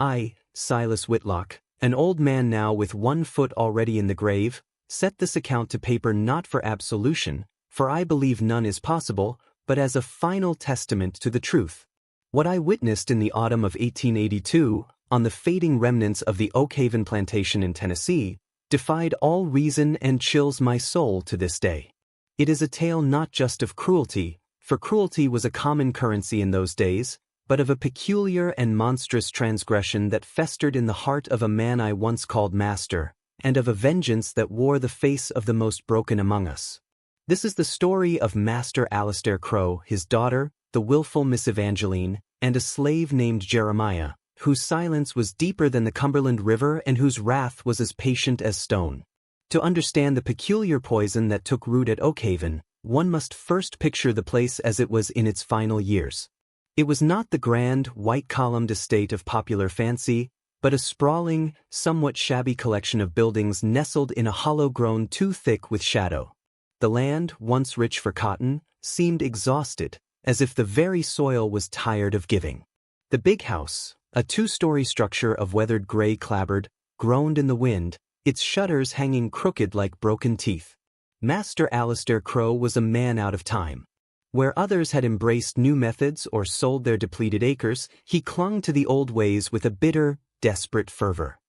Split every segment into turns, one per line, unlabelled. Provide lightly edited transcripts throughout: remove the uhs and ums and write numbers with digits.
I, Silas Whitlock, an old man now with 1 foot already in the grave, set this account to paper not for absolution, for I believe none is possible, but as a final testament to the truth. What I witnessed in the autumn of 1882, on the fading remnants of the Oak Haven plantation in Tennessee, defied all reason and chills my soul to this day. It is a tale not just of cruelty, for cruelty was a common currency in those days, but of a peculiar and monstrous transgression that festered in the heart of a man I once called master, and of a vengeance that wore the face of the most broken among us. This is the story of Master Alistair Crowe, his daughter, the willful Miss Evangeline, and a slave named Jeremiah, whose silence was deeper than the Cumberland River and whose wrath was as patient as stone. To understand the peculiar poison that took root at Oak Haven, one must first picture the place as it was in its final years. It was not the grand, white-columned estate of popular fancy, but a sprawling, somewhat shabby collection of buildings nestled in a hollow grown too thick with shadow. The land, once rich for cotton, seemed exhausted, as if the very soil was tired of giving. The big house, a 2-story structure of weathered gray clapboard, groaned in the wind, its shutters hanging crooked like broken teeth. Master Alistair Crowe was a man out of time. Where others had embraced new methods or sold their depleted acres, he clung to the old ways with a bitter, desperate fervor.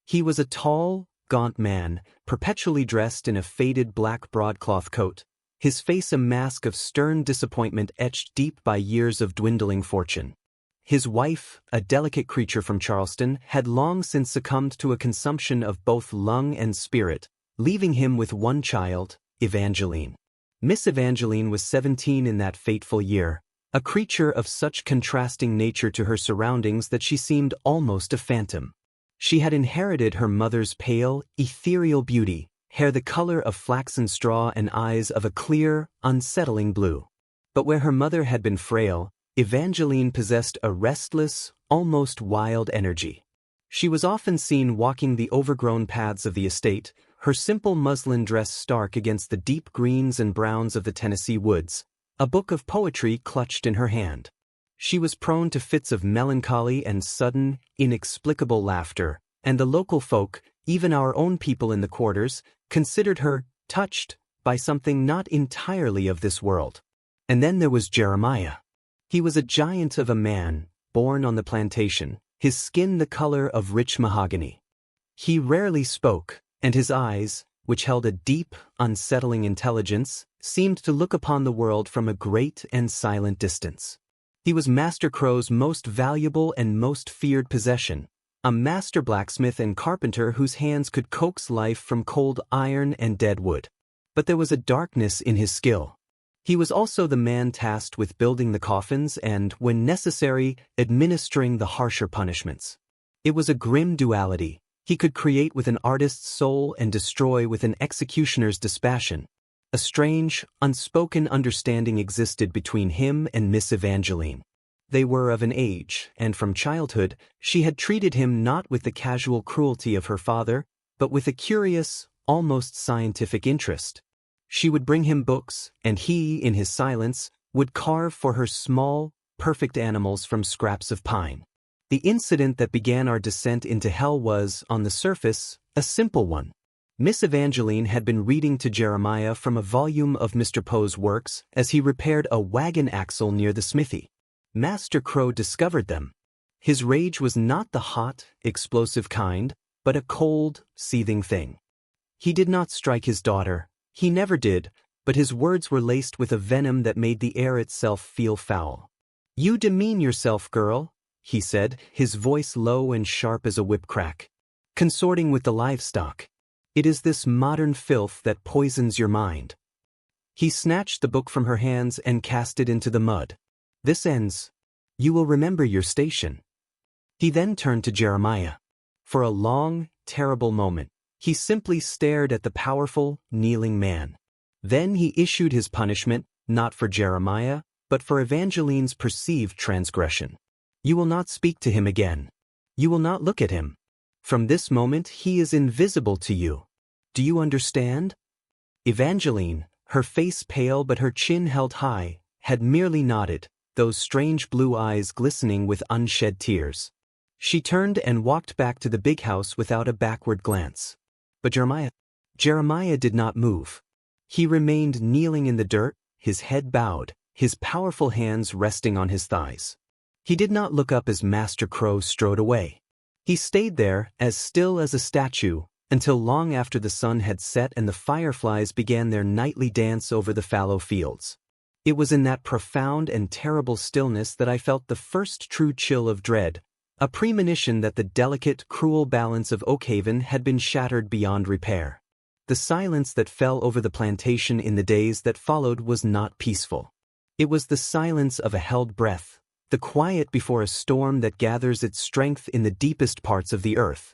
He was a tall, gaunt man, perpetually dressed in a faded black broadcloth coat, his face a mask of stern disappointment etched deep by years of dwindling fortune. His wife, a delicate creature from Charleston, had long since succumbed to a consumption of both lung and spirit, leaving him with 1 child, Evangeline. Miss Evangeline was 17 in that fateful year, a creature of such contrasting nature to her surroundings that she seemed almost a phantom. She had inherited her mother's pale, ethereal beauty, hair the color of flaxen straw and eyes of a clear, unsettling blue. But where her mother had been frail, Evangeline possessed a restless, almost wild energy. She was often seen walking the overgrown paths of the estate, her simple muslin dress stark against the deep greens and browns of the Tennessee woods, a book of poetry clutched in her hand. She was prone to fits of melancholy and sudden, inexplicable laughter, and the local folk, even our own people in the quarters, considered her touched by something not entirely of this world. And then there was Jeremiah. He was a giant of a man, born on the plantation, his skin the color of rich mahogany. He rarely spoke, and his eyes, which held a deep, unsettling intelligence, seemed to look upon the world from a great and silent distance. He was Master Crowe's most valuable and most feared possession, a master blacksmith and carpenter whose hands could coax life from cold iron and dead wood. But there was a darkness in his skill. He was also the man tasked with building the coffins and, when necessary, administering the harsher punishments. It was a grim duality. He could create with an artist's soul and destroy with an executioner's dispassion. A strange, unspoken understanding existed between him and Miss Evangeline. They were of an age, and from childhood, she had treated him not with the casual cruelty of her father, but with a curious, almost scientific interest. She would bring him books, and he, in his silence, would carve for her small, perfect animals from scraps of pine. The incident that began our descent into hell was, on the surface, a simple one. Miss Evangeline had been reading to Jeremiah from a volume of Mr. Poe's works as he repaired a wagon axle near the smithy. Master Crowe discovered them. His rage was not the hot, explosive kind, but a cold, seething thing. He did not strike his daughter. He never did, but his words were laced with a venom that made the air itself feel foul. "You demean yourself, girl," he said, his voice low and sharp as a whip crack. "Consorting with the livestock. It is this modern filth that poisons your mind." He snatched the book from her hands and cast it into the mud. "This ends. You will remember your station." He then turned to Jeremiah. For a long, terrible moment, he simply stared at the powerful, kneeling man. Then he issued his punishment, not for Jeremiah, but for Evangeline's perceived transgression. "You will not speak to him again. You will not look at him. From this moment he is invisible to you. Do you understand?" Evangeline, her face pale but her chin held high, had merely nodded, those strange blue eyes glistening with unshed tears. She turned and walked back to the big house without a backward glance. But Jeremiah did not move. He remained kneeling in the dirt, his head bowed, his powerful hands resting on his thighs. He did not look up as Master Crowe strode away. He stayed there, as still as a statue, until long after the sun had set and the fireflies began their nightly dance over the fallow fields. It was in that profound and terrible stillness that I felt the first true chill of dread, a premonition that the delicate, cruel balance of Oakhaven had been shattered beyond repair. The silence that fell over the plantation in the days that followed was not peaceful. It was the silence of a held breath, the quiet before a storm that gathers its strength in the deepest parts of the earth.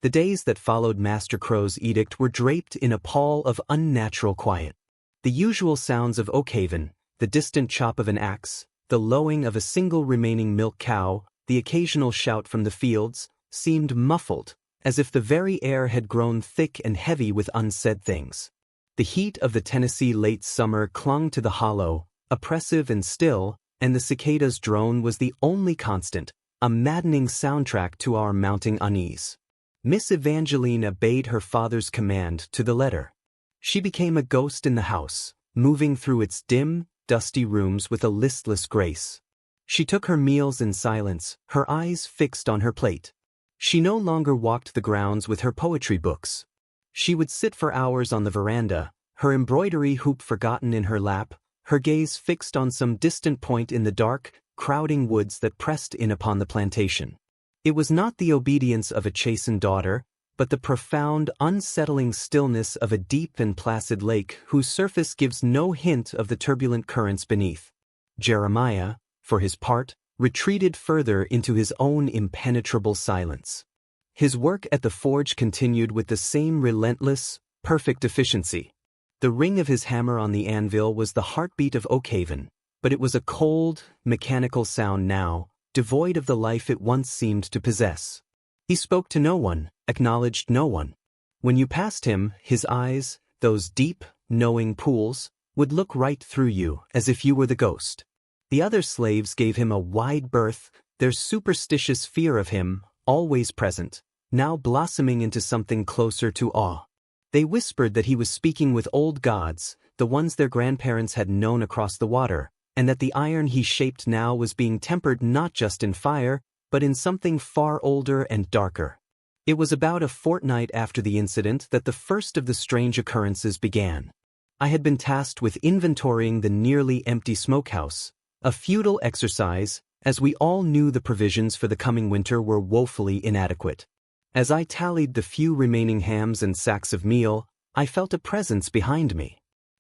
The days that followed Master Crowe's edict were draped in a pall of unnatural quiet. The usual sounds of Oakhaven, the distant chop of an axe, the lowing of a single remaining milk cow, the occasional shout from the fields, seemed muffled, as if the very air had grown thick and heavy with unsaid things. The heat of the Tennessee late summer clung to the hollow, oppressive and still, and the cicada's drone was the only constant, a maddening soundtrack to our mounting unease. Miss Evangeline obeyed her father's command to the letter. She became a ghost in the house, moving through its dim, dusty rooms with a listless grace. She took her meals in silence, her eyes fixed on her plate. She no longer walked the grounds with her poetry books. She would sit for hours on the veranda, her embroidery hoop forgotten in her lap, her gaze fixed on some distant point in the dark, crowding woods that pressed in upon the plantation. It was not the obedience of a chastened daughter, but the profound, unsettling stillness of a deep and placid lake whose surface gives no hint of the turbulent currents beneath. Jeremiah, for his part, retreated further into his own impenetrable silence. His work at the forge continued with the same relentless, perfect efficiency. The ring of his hammer on the anvil was the heartbeat of Oakhaven, but it was a cold, mechanical sound now, devoid of the life it once seemed to possess. He spoke to no one, acknowledged no one. When you passed him, his eyes, those deep, knowing pools, would look right through you, as if you were the ghost. The other slaves gave him a wide berth, their superstitious fear of him, always present, now blossoming into something closer to awe. They whispered that he was speaking with old gods, the ones their grandparents had known across the water, and that the iron he shaped now was being tempered not just in fire, but in something far older and darker. It was about a fortnight after the incident that the first of the strange occurrences began. I had been tasked with inventorying the nearly empty smokehouse, a futile exercise, as we all knew the provisions for the coming winter were woefully inadequate. As I tallied the few remaining hams and sacks of meal, I felt a presence behind me.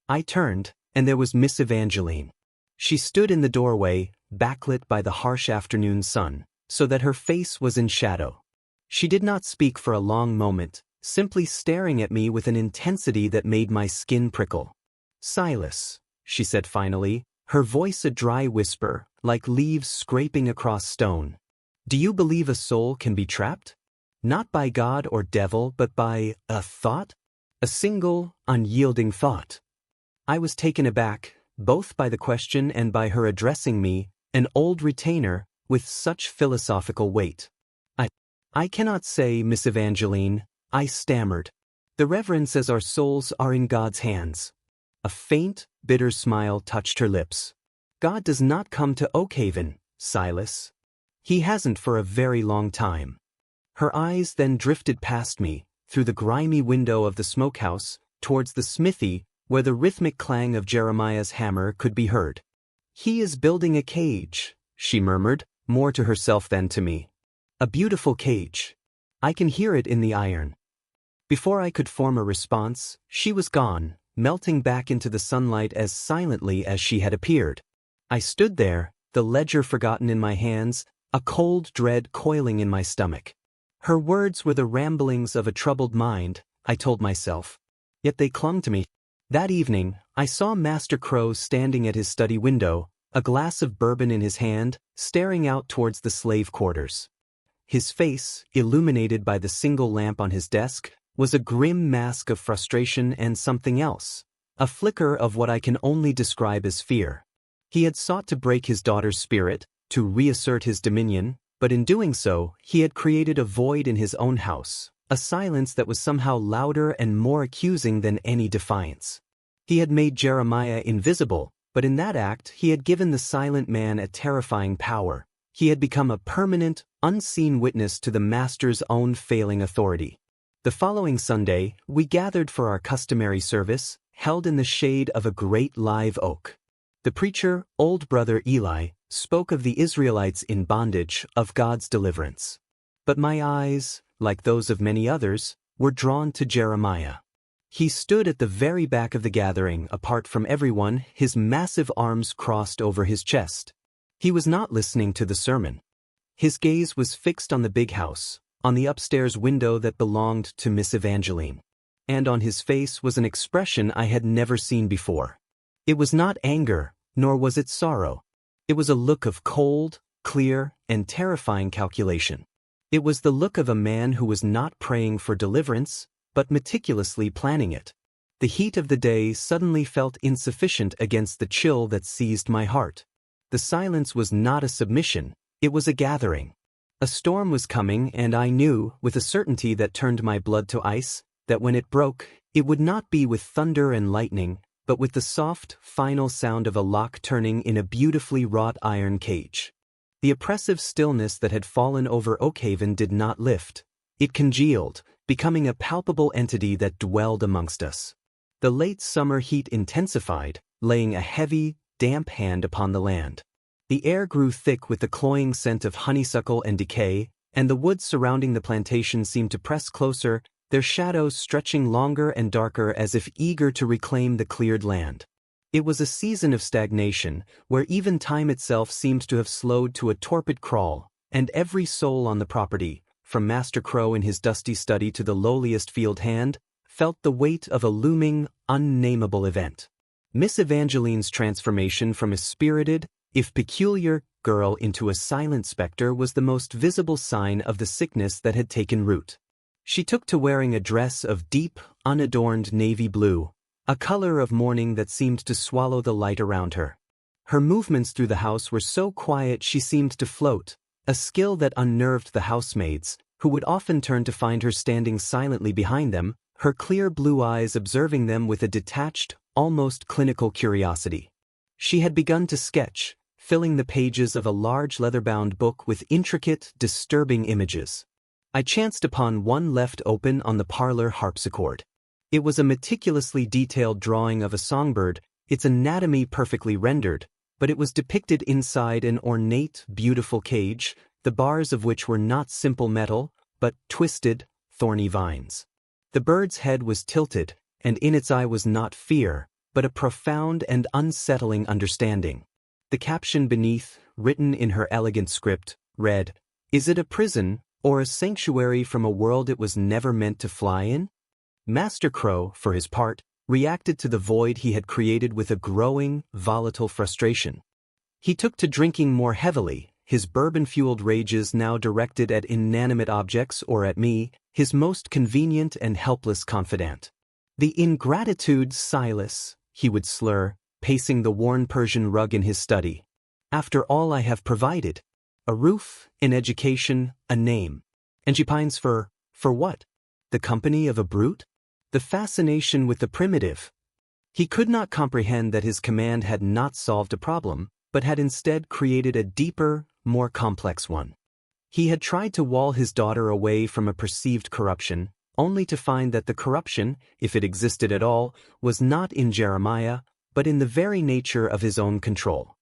I turned, and there was Miss Evangeline. She stood in the doorway, backlit by the harsh afternoon sun, so that her face was in shadow. She did not speak for a long moment, simply staring at me with an intensity that made my skin prickle. "Silas," she said finally, her voice a dry whisper, like leaves scraping across stone. "Do you believe a soul can be trapped? Not by God or devil, but by a thought? A single, unyielding thought." I was taken aback, both by the question and by her addressing me, an old retainer, with such philosophical weight. I cannot say, Miss Evangeline," I stammered. "The Reverend says our souls are in God's hands." A faint, bitter smile touched her lips. "God does not come to Oakhaven, Silas. He hasn't for a very long time." Her eyes then drifted past me, through the grimy window of the smokehouse, towards the smithy, where the rhythmic clang of Jeremiah's hammer could be heard. "He is building a cage," she murmured, more to herself than to me. "A beautiful cage. I can hear it in the iron." Before I could form a response, she was gone, melting back into the sunlight as silently as she had appeared. I stood there, the ledger forgotten in my hands, a cold dread coiling in my stomach. Her words were the ramblings of a troubled mind, I told myself. Yet they clung to me. That evening, I saw Master Crowe standing at his study window, a glass of bourbon in his hand, staring out towards the slave quarters. His face, illuminated by the single lamp on his desk, was a grim mask of frustration and something else, a flicker of what I can only describe as fear. He had sought to break his daughter's spirit, to reassert his dominion, But in doing so, he had created a void in his own house, a silence that was somehow louder and more accusing than any defiance. He had made Jeremiah invisible, but in that act he had given the silent man a terrifying power. He had become a permanent, unseen witness to the master's own failing authority. The following Sunday, we gathered for our customary service, held in the shade of a great live oak. The preacher, old brother Eli, spoke of the Israelites in bondage, of God's deliverance. But my eyes, like those of many others, were drawn to Jeremiah. He stood at the very back of the gathering, apart from everyone, his massive arms crossed over his chest. He was not listening to the sermon. His gaze was fixed on the big house, on the upstairs window that belonged to Miss Evangeline. And on his face was an expression I had never seen before. It was not anger, nor was it sorrow. It was a look of cold, clear, and terrifying calculation. It was the look of a man who was not praying for deliverance, but meticulously planning it. The heat of the day suddenly felt insufficient against the chill that seized my heart. The silence was not a submission, it was a gathering. A storm was coming, and I knew, with a certainty that turned my blood to ice, that when it broke, it would not be with thunder and lightning, but with the soft, final sound of a lock turning in a beautifully wrought iron cage. The oppressive stillness that had fallen over Oakhaven did not lift. It congealed, becoming a palpable entity that dwelled amongst us. The late summer heat intensified, laying a heavy, damp hand upon the land. The air grew thick with the cloying scent of honeysuckle and decay, and the woods surrounding the plantation seemed to press closer, their shadows stretching longer and darker as if eager to reclaim the cleared land. It was a season of stagnation, where even time itself seemed to have slowed to a torpid crawl, and every soul on the property, from Master Crowe in his dusty study to the lowliest field hand, felt the weight of a looming, unnameable event. Miss Evangeline's transformation from a spirited, if peculiar, girl into a silent spectre was the most visible sign of the sickness that had taken root. She took to wearing a dress of deep, unadorned navy blue, a color of mourning that seemed to swallow the light around her. Her movements through the house were so quiet she seemed to float, a skill that unnerved the housemaids, who would often turn to find her standing silently behind them, her clear blue eyes observing them with a detached, almost clinical curiosity. She had begun to sketch, filling the pages of a large leather-bound book with intricate, disturbing images. I chanced upon one left open on the parlor harpsichord. It was a meticulously detailed drawing of a songbird, its anatomy perfectly rendered, but it was depicted inside an ornate, beautiful cage, the bars of which were not simple metal, but twisted, thorny vines. The bird's head was tilted, and in its eye was not fear, but a profound and unsettling understanding. The caption beneath, written in her elegant script, read, "Is it a prison, or a sanctuary from a world it was never meant to fly in?" Master Crowe, for his part, reacted to the void he had created with a growing, volatile frustration. He took to drinking more heavily, his bourbon-fueled rages now directed at inanimate objects or at me, his most convenient and helpless confidant. "The ingratitude, Silas," he would slur, pacing the worn Persian rug in his study. "After all I have provided. A roof, an education, a name. And she pines for what? The company of a brute? The fascination with the primitive." He could not comprehend that his command had not solved a problem, but had instead created a deeper, more complex one. He had tried to wall his daughter away from a perceived corruption, only to find that the corruption, if it existed at all, was not in Jeremiah, but in the very nature of his own control.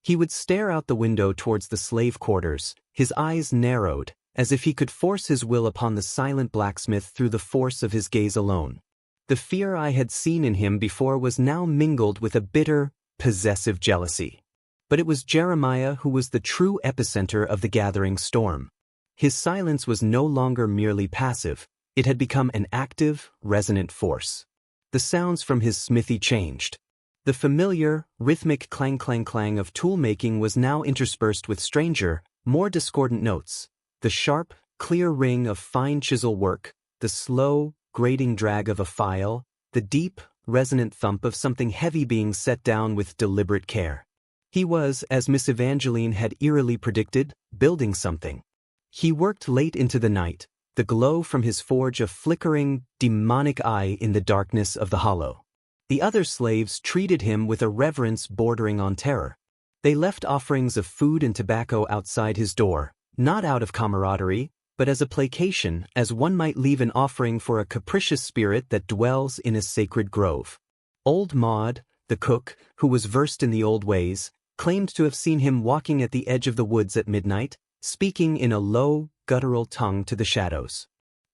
He would stare out the window towards the slave quarters, his eyes narrowed, as if he could force his will upon the silent blacksmith through the force of his gaze alone. The fear I had seen in him before was now mingled with a bitter, possessive jealousy. But it was Jeremiah who was the true epicenter of the gathering storm. His silence was no longer merely passive, it had become an active, resonant force. The sounds from his smithy changed. The familiar, rhythmic clang-clang-clang of tool-making was now interspersed with stranger, more discordant notes. The sharp, clear ring of fine chisel work, the slow, grating drag of a file, the deep, resonant thump of something heavy being set down with deliberate care. He was, as Miss Evangeline had eerily predicted, building something. He worked late into the night, the glow from his forge a flickering, demonic eye in the darkness of the hollow. The other slaves treated him with a reverence bordering on terror. They left offerings of food and tobacco outside his door, not out of camaraderie, but as a placation, as one might leave an offering for a capricious spirit that dwells in a sacred grove. Old Maud, the cook, who was versed in the old ways, claimed to have seen him walking at the edge of the woods at midnight, speaking in a low, guttural tongue to the shadows.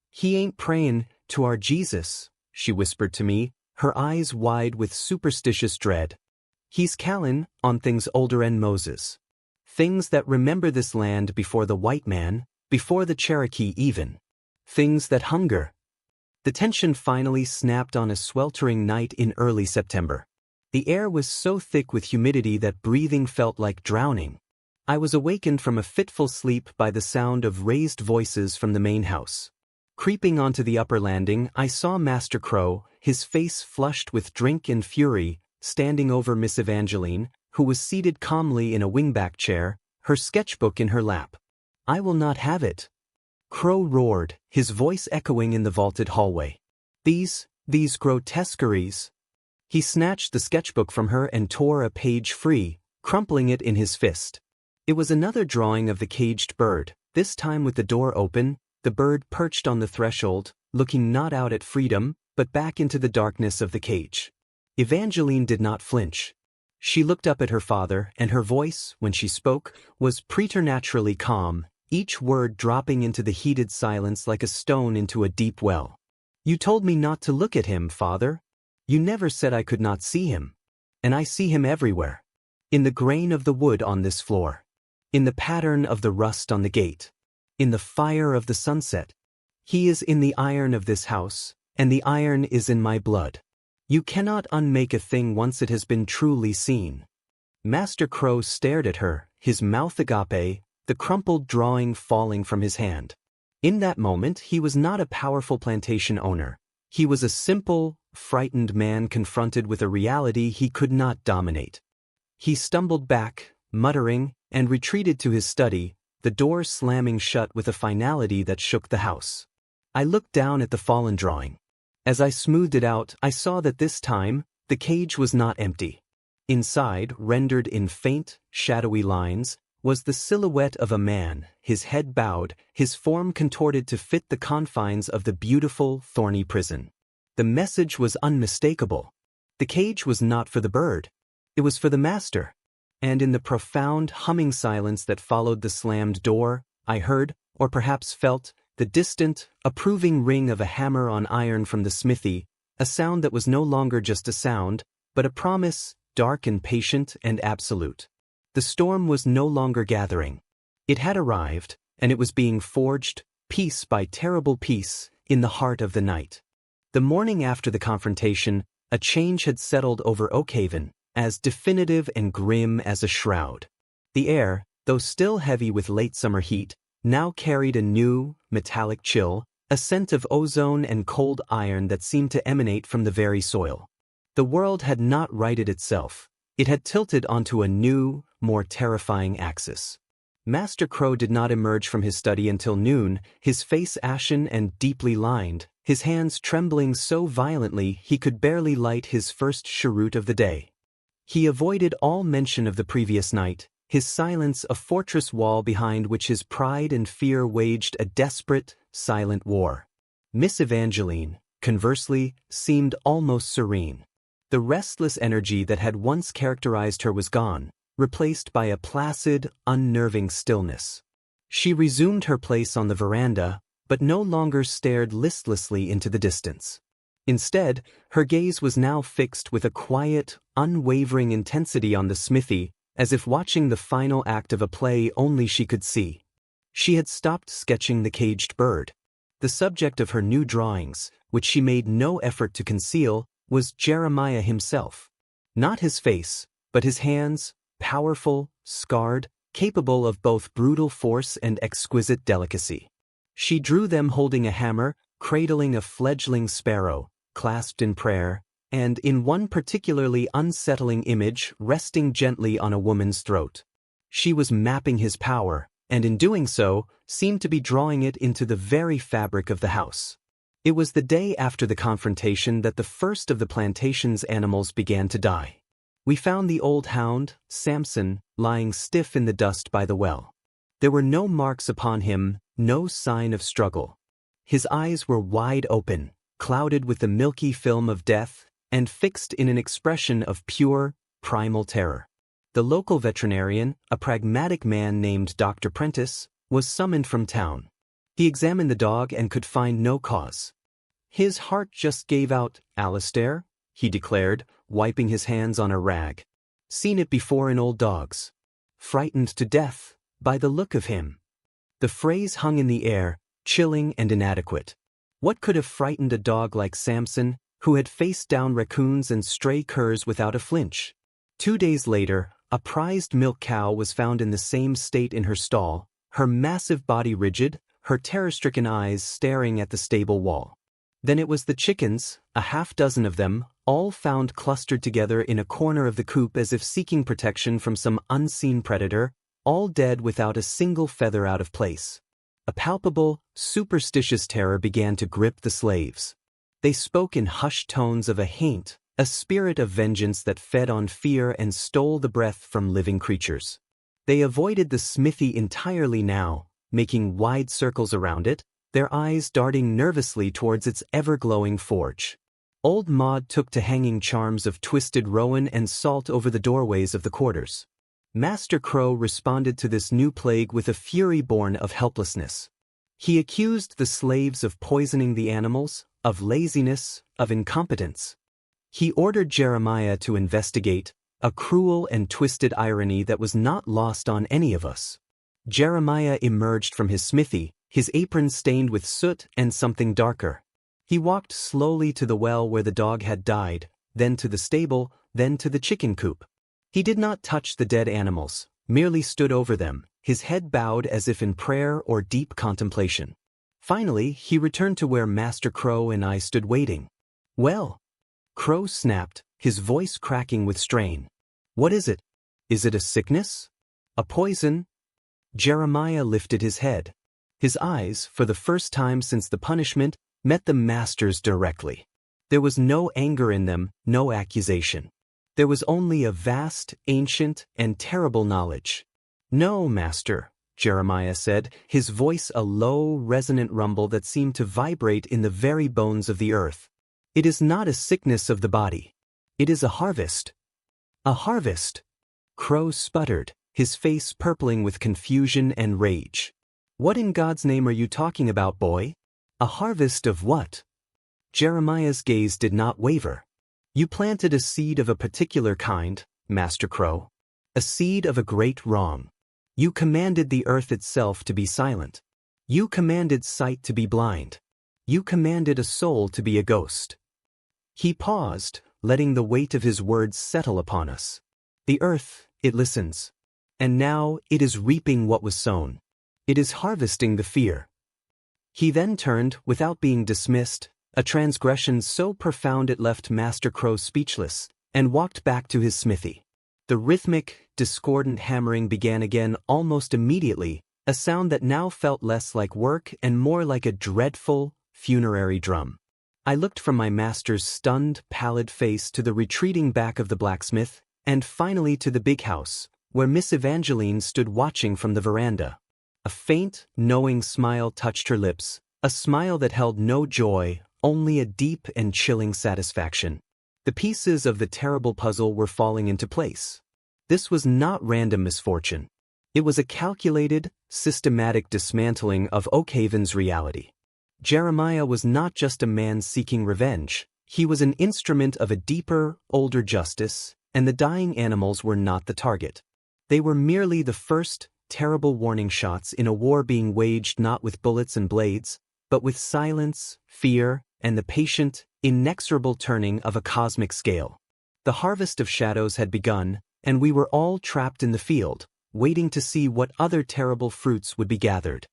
"He ain't prayin' to our Jesus," she whispered to me, her eyes wide with superstitious dread. "He's callin' on things older'n Moses. Things that remember this land before the white man, before the Cherokee even. Things that hunger." The tension finally snapped on a sweltering night in early September. The air was so thick with humidity that breathing felt like drowning. I was awakened from a fitful sleep by the sound of raised voices from the main house. Creeping onto the upper landing, I saw Master Crowe, his face flushed with drink and fury, standing over Miss Evangeline, who was seated calmly in a wingback chair, her sketchbook in her lap. "I will not have it," Crowe roared, his voice echoing in the vaulted hallway. These grotesqueries." He snatched the sketchbook from her and tore a page free, crumpling it in his fist. It was another drawing of the caged bird, this time with the door open, the bird perched on the threshold, looking not out at freedom, but back into the darkness of the cage. Evangeline did not flinch. She looked up at her father, and her voice, when she spoke, was preternaturally calm, each word dropping into the heated silence like a stone into a deep well. "You told me not to look at him, father. You never said I could not see him. And I see him everywhere. In the grain of the wood on this floor. In the pattern of the rust on the gate. In the fire of the sunset. He is in the iron of this house, and the iron is in my blood. You cannot unmake a thing once it has been truly seen." Master Crowe stared at her, his mouth agape, the crumpled drawing falling from his hand. In that moment he was not a powerful plantation owner. He was a simple, frightened man confronted with a reality he could not dominate. He stumbled back, muttering, and retreated to his study, the door slamming shut with a finality that shook the house. I looked down at the fallen drawing. As I smoothed it out, I saw that this time, the cage was not empty. Inside, rendered in faint, shadowy lines, was the silhouette of a man, his head bowed, his form contorted to fit the confines of the beautiful, thorny prison. The message was unmistakable. The cage was not for the bird. It was for the master. And in the profound, humming silence that followed the slammed door, I heard, or perhaps felt, the distant, approving ring of a hammer on iron from the smithy, a sound that was no longer just a sound, but a promise, dark and patient and absolute. The storm was no longer gathering. It had arrived, and it was being forged, piece by terrible piece, in the heart of the night. The morning after the confrontation, a change had settled over Oakhaven, as definitive and grim as a shroud. The air, though still heavy with late summer heat, now carried a new, metallic chill, a scent of ozone and cold iron that seemed to emanate from the very soil. The world had not righted itself. It had tilted onto a new, more terrifying axis. Master Crowe did not emerge from his study until noon, his face ashen and deeply lined, his hands trembling so violently he could barely light his first cheroot of the day. He avoided all mention of the previous night, his silence a fortress wall behind which his pride and fear waged a desperate, silent war. Miss Evangeline, conversely, seemed almost serene. The restless energy that had once characterized her was gone, replaced by a placid, unnerving stillness. She resumed her place on the veranda, but no longer stared listlessly into the distance. Instead, her gaze was now fixed with a quiet, unwavering intensity on the smithy, as if watching the final act of a play only she could see. She had stopped sketching the caged bird. The subject of her new drawings, which she made no effort to conceal, was Jeremiah himself. Not his face, but his hands, powerful, scarred, capable of both brutal force and exquisite delicacy. She drew them holding a hammer, cradling a fledgling sparrow, clasped in prayer, and in one particularly unsettling image resting gently on a woman's throat. She was mapping his power, and in doing so, seemed to be drawing it into the very fabric of the house. It was the day after the confrontation that the first of the plantation's animals began to die. We found the old hound, Samson, lying stiff in the dust by the well. There were no marks upon him, no sign of struggle. His eyes were wide open, clouded with the milky film of death, and fixed in an expression of pure, primal terror. The local veterinarian, a pragmatic man named Dr. Prentice, was summoned from town. He examined the dog and could find no cause. "His heart just gave out, Alistair," he declared, wiping his hands on a rag. "Seen it before in old dogs. Frightened to death, by the look of him." The phrase hung in the air, chilling and inadequate. What could have frightened a dog like Samson, who had faced down raccoons and stray curs without a flinch? 2 days later, a prized milk cow was found in the same state in her stall, her massive body rigid, her terror-stricken eyes staring at the stable wall. Then it was the chickens, a half-dozen of them, all found clustered together in a corner of the coop as if seeking protection from some unseen predator, all dead without a single feather out of place. A palpable, superstitious terror began to grip the slaves. They spoke in hushed tones of a haint, a spirit of vengeance that fed on fear and stole the breath from living creatures. They avoided the smithy entirely now, making wide circles around it, their eyes darting nervously towards its ever-glowing forge. Old Maud took to hanging charms of twisted rowan and salt over the doorways of the quarters. Master Crowe responded to this new plague with a fury born of helplessness. He accused the slaves of poisoning the animals, of laziness, of incompetence. He ordered Jeremiah to investigate, a cruel and twisted irony that was not lost on any of us. Jeremiah emerged from his smithy, his apron stained with soot and something darker. He walked slowly to the well where the dog had died, then to the stable, then to the chicken coop. He did not touch the dead animals, merely stood over them, his head bowed as if in prayer or deep contemplation. Finally, he returned to where Master Crowe and I stood waiting. "Well?" Crowe snapped, his voice cracking with strain. "What is it? Is it a sickness? A poison?" Jeremiah lifted his head. His eyes, for the first time since the punishment, met the master's directly. There was no anger in them, no accusation. There was only a vast, ancient, and terrible knowledge. "No, master," Jeremiah said, his voice a low, resonant rumble that seemed to vibrate in the very bones of the earth. "It is not a sickness of the body. It is a harvest." "A harvest?" Crowe sputtered, his face purpling with confusion and rage. "What in God's name are you talking about, boy? A harvest of what?" Jeremiah's gaze did not waver. "You planted a seed of a particular kind, Master Crowe. A seed of a great wrong. You commanded the earth itself to be silent. You commanded sight to be blind. You commanded a soul to be a ghost." He paused, letting the weight of his words settle upon us. "The earth, it listens. And now it is reaping what was sown. It is harvesting the fear." He then turned, without being dismissed, a transgression so profound it left Master Crowe speechless, and walked back to his smithy. The rhythmic, discordant hammering began again almost immediately, a sound that now felt less like work and more like a dreadful, funerary drum. I looked from my master's stunned, pallid face to the retreating back of the blacksmith, and finally to the big house, where Miss Evangeline stood watching from the veranda. A faint, knowing smile touched her lips, a smile that held no joy, only a deep and chilling satisfaction. The pieces of the terrible puzzle were falling into place. This was not random misfortune. It was a calculated, systematic dismantling of Oakhaven's reality. Jeremiah was not just a man seeking revenge. He was an instrument of a deeper, older justice, and the dying animals were not the target. They were merely the first, terrible warning shots in a war being waged not with bullets and blades, but with silence, fear, and the patient, inexorable turning of a cosmic scale. The harvest of shadows had begun, and we were all trapped in the field, waiting to see what other terrible fruits would be gathered.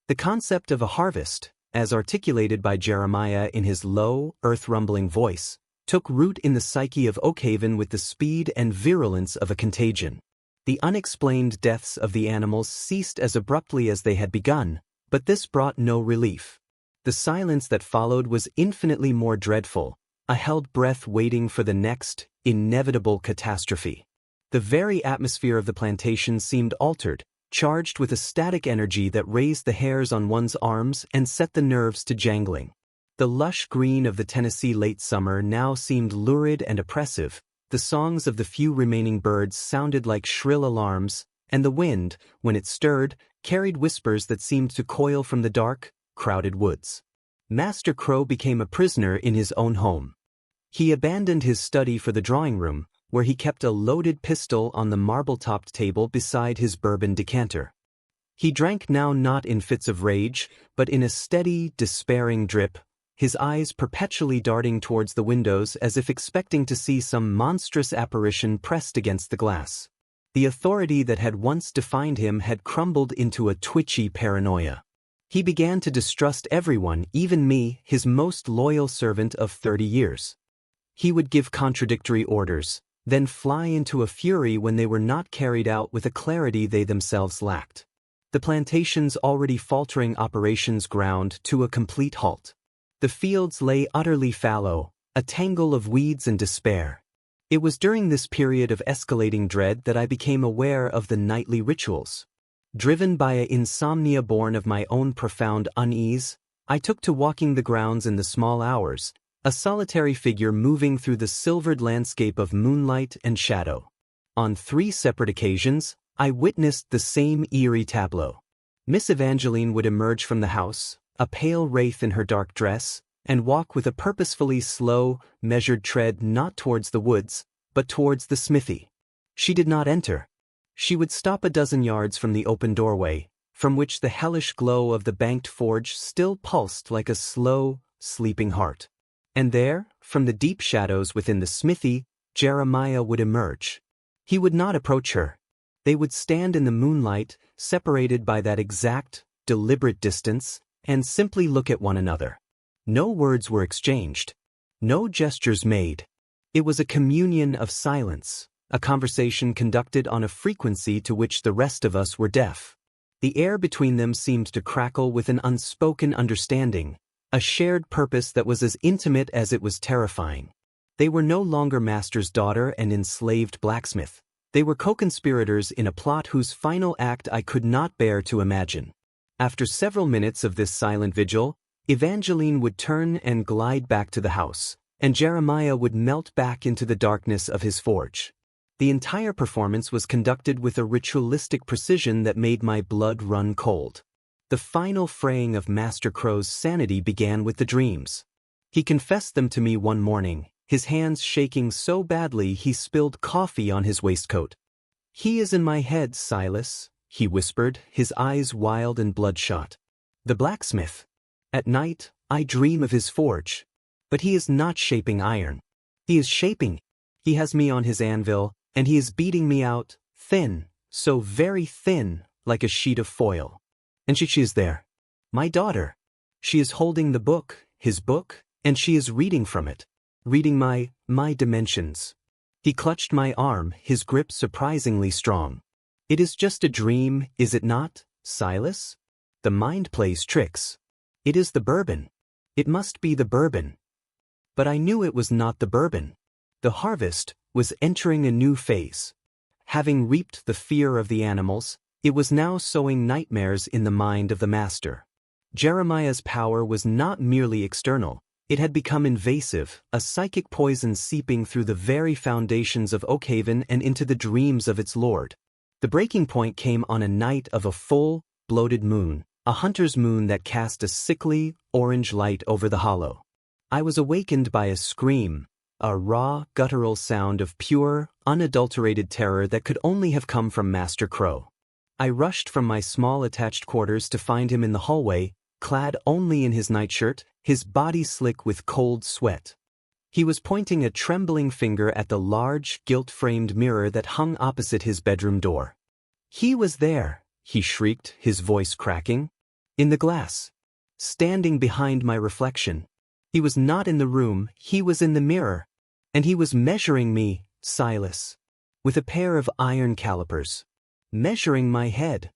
The concept of a harvest, as articulated by Jeremiah in his low, earth-rumbling voice, took root in the psyche of Oakhaven with the speed and virulence of a contagion. The unexplained deaths of the animals ceased as abruptly as they had begun, but this brought no relief. The silence that followed was infinitely more dreadful, a held breath waiting for the next, inevitable catastrophe. The very atmosphere of the plantation seemed altered, charged with a static energy that raised the hairs on one's arms and set the nerves to jangling. The lush green of the Tennessee late summer now seemed lurid and oppressive. The songs of the few remaining birds sounded like shrill alarms, and the wind, when it stirred, carried whispers that seemed to coil from the dark, crowded woods. Master Crowe became a prisoner in his own home. He abandoned his study for the drawing room, where he kept a loaded pistol on the marble-topped table beside his bourbon decanter. He drank now not in fits of rage, but in a steady, despairing drip, his eyes perpetually darting towards the windows as if expecting to see some monstrous apparition pressed against the glass. The authority that had once defined him had crumbled into a twitchy paranoia. He began to distrust everyone, even me, his most loyal servant of 30 years. He would give contradictory orders, then fly into a fury when they were not carried out with a clarity they themselves lacked. The plantation's already faltering operations ground to a complete halt. The fields lay utterly fallow, a tangle of weeds and despair. It was during this period of escalating dread that I became aware of the nightly rituals. Driven by an insomnia born of my own profound unease, I took to walking the grounds in the small hours, a solitary figure moving through the silvered landscape of moonlight and shadow. On 3 separate occasions, I witnessed the same eerie tableau. Miss Evangeline would emerge from the house, a pale wraith in her dark dress, and walk with a purposefully slow, measured tread not towards the woods, but towards the smithy. She did not enter. She would stop a dozen yards from the open doorway, from which the hellish glow of the banked forge still pulsed like a slow, sleeping heart. And there, from the deep shadows within the smithy, Jeremiah would emerge. He would not approach her. They would stand in the moonlight, separated by that exact, deliberate distance, and simply look at one another. No words were exchanged. No gestures made. It was a communion of silence, a conversation conducted on a frequency to which the rest of us were deaf. The air between them seemed to crackle with an unspoken understanding, a shared purpose that was as intimate as it was terrifying. They were no longer master's daughter and enslaved blacksmith. They were co-conspirators in a plot whose final act I could not bear to imagine. After several minutes of this silent vigil, Evangeline would turn and glide back to the house, and Jeremiah would melt back into the darkness of his forge. The entire performance was conducted with a ritualistic precision that made my blood run cold. The final fraying of Master Crowe's sanity began with the dreams. He confessed them to me one morning, his hands shaking so badly he spilled coffee on his waistcoat. "He is in my head, Silas," he whispered, his eyes wild and bloodshot. "The blacksmith. At night, I dream of his forge. But he is not shaping iron. He is shaping. He has me on his anvil, and he is beating me out, thin, so very thin, like a sheet of foil. And she is there. My daughter. She is holding the book, his book, and she is reading from it. Reading my dimensions." He clutched my arm, his grip surprisingly strong. "It is just a dream, is it not, Silas? The mind plays tricks. It is the bourbon. It must be the bourbon." But I knew it was not the bourbon. The harvest was entering a new phase. Having reaped the fear of the animals, it was now sowing nightmares in the mind of the master. Jeremiah's power was not merely external. It had become invasive, a psychic poison seeping through the very foundations of Oakhaven and into the dreams of its lord. The breaking point came on a night of a full, bloated moon, a hunter's moon that cast a sickly, orange light over the hollow. I was awakened by a scream, a raw, guttural sound of pure, unadulterated terror that could only have come from Master Crowe. I rushed from my small attached quarters to find him in the hallway, clad only in his nightshirt, his body slick with cold sweat. He was pointing a trembling finger at the large, gilt-framed mirror that hung opposite his bedroom door. "He was there," he shrieked, his voice cracking. "In the glass. Standing behind my reflection. He was not in the room, he was in the mirror. And he was measuring me, Silas, with a pair of iron calipers. Measuring my head.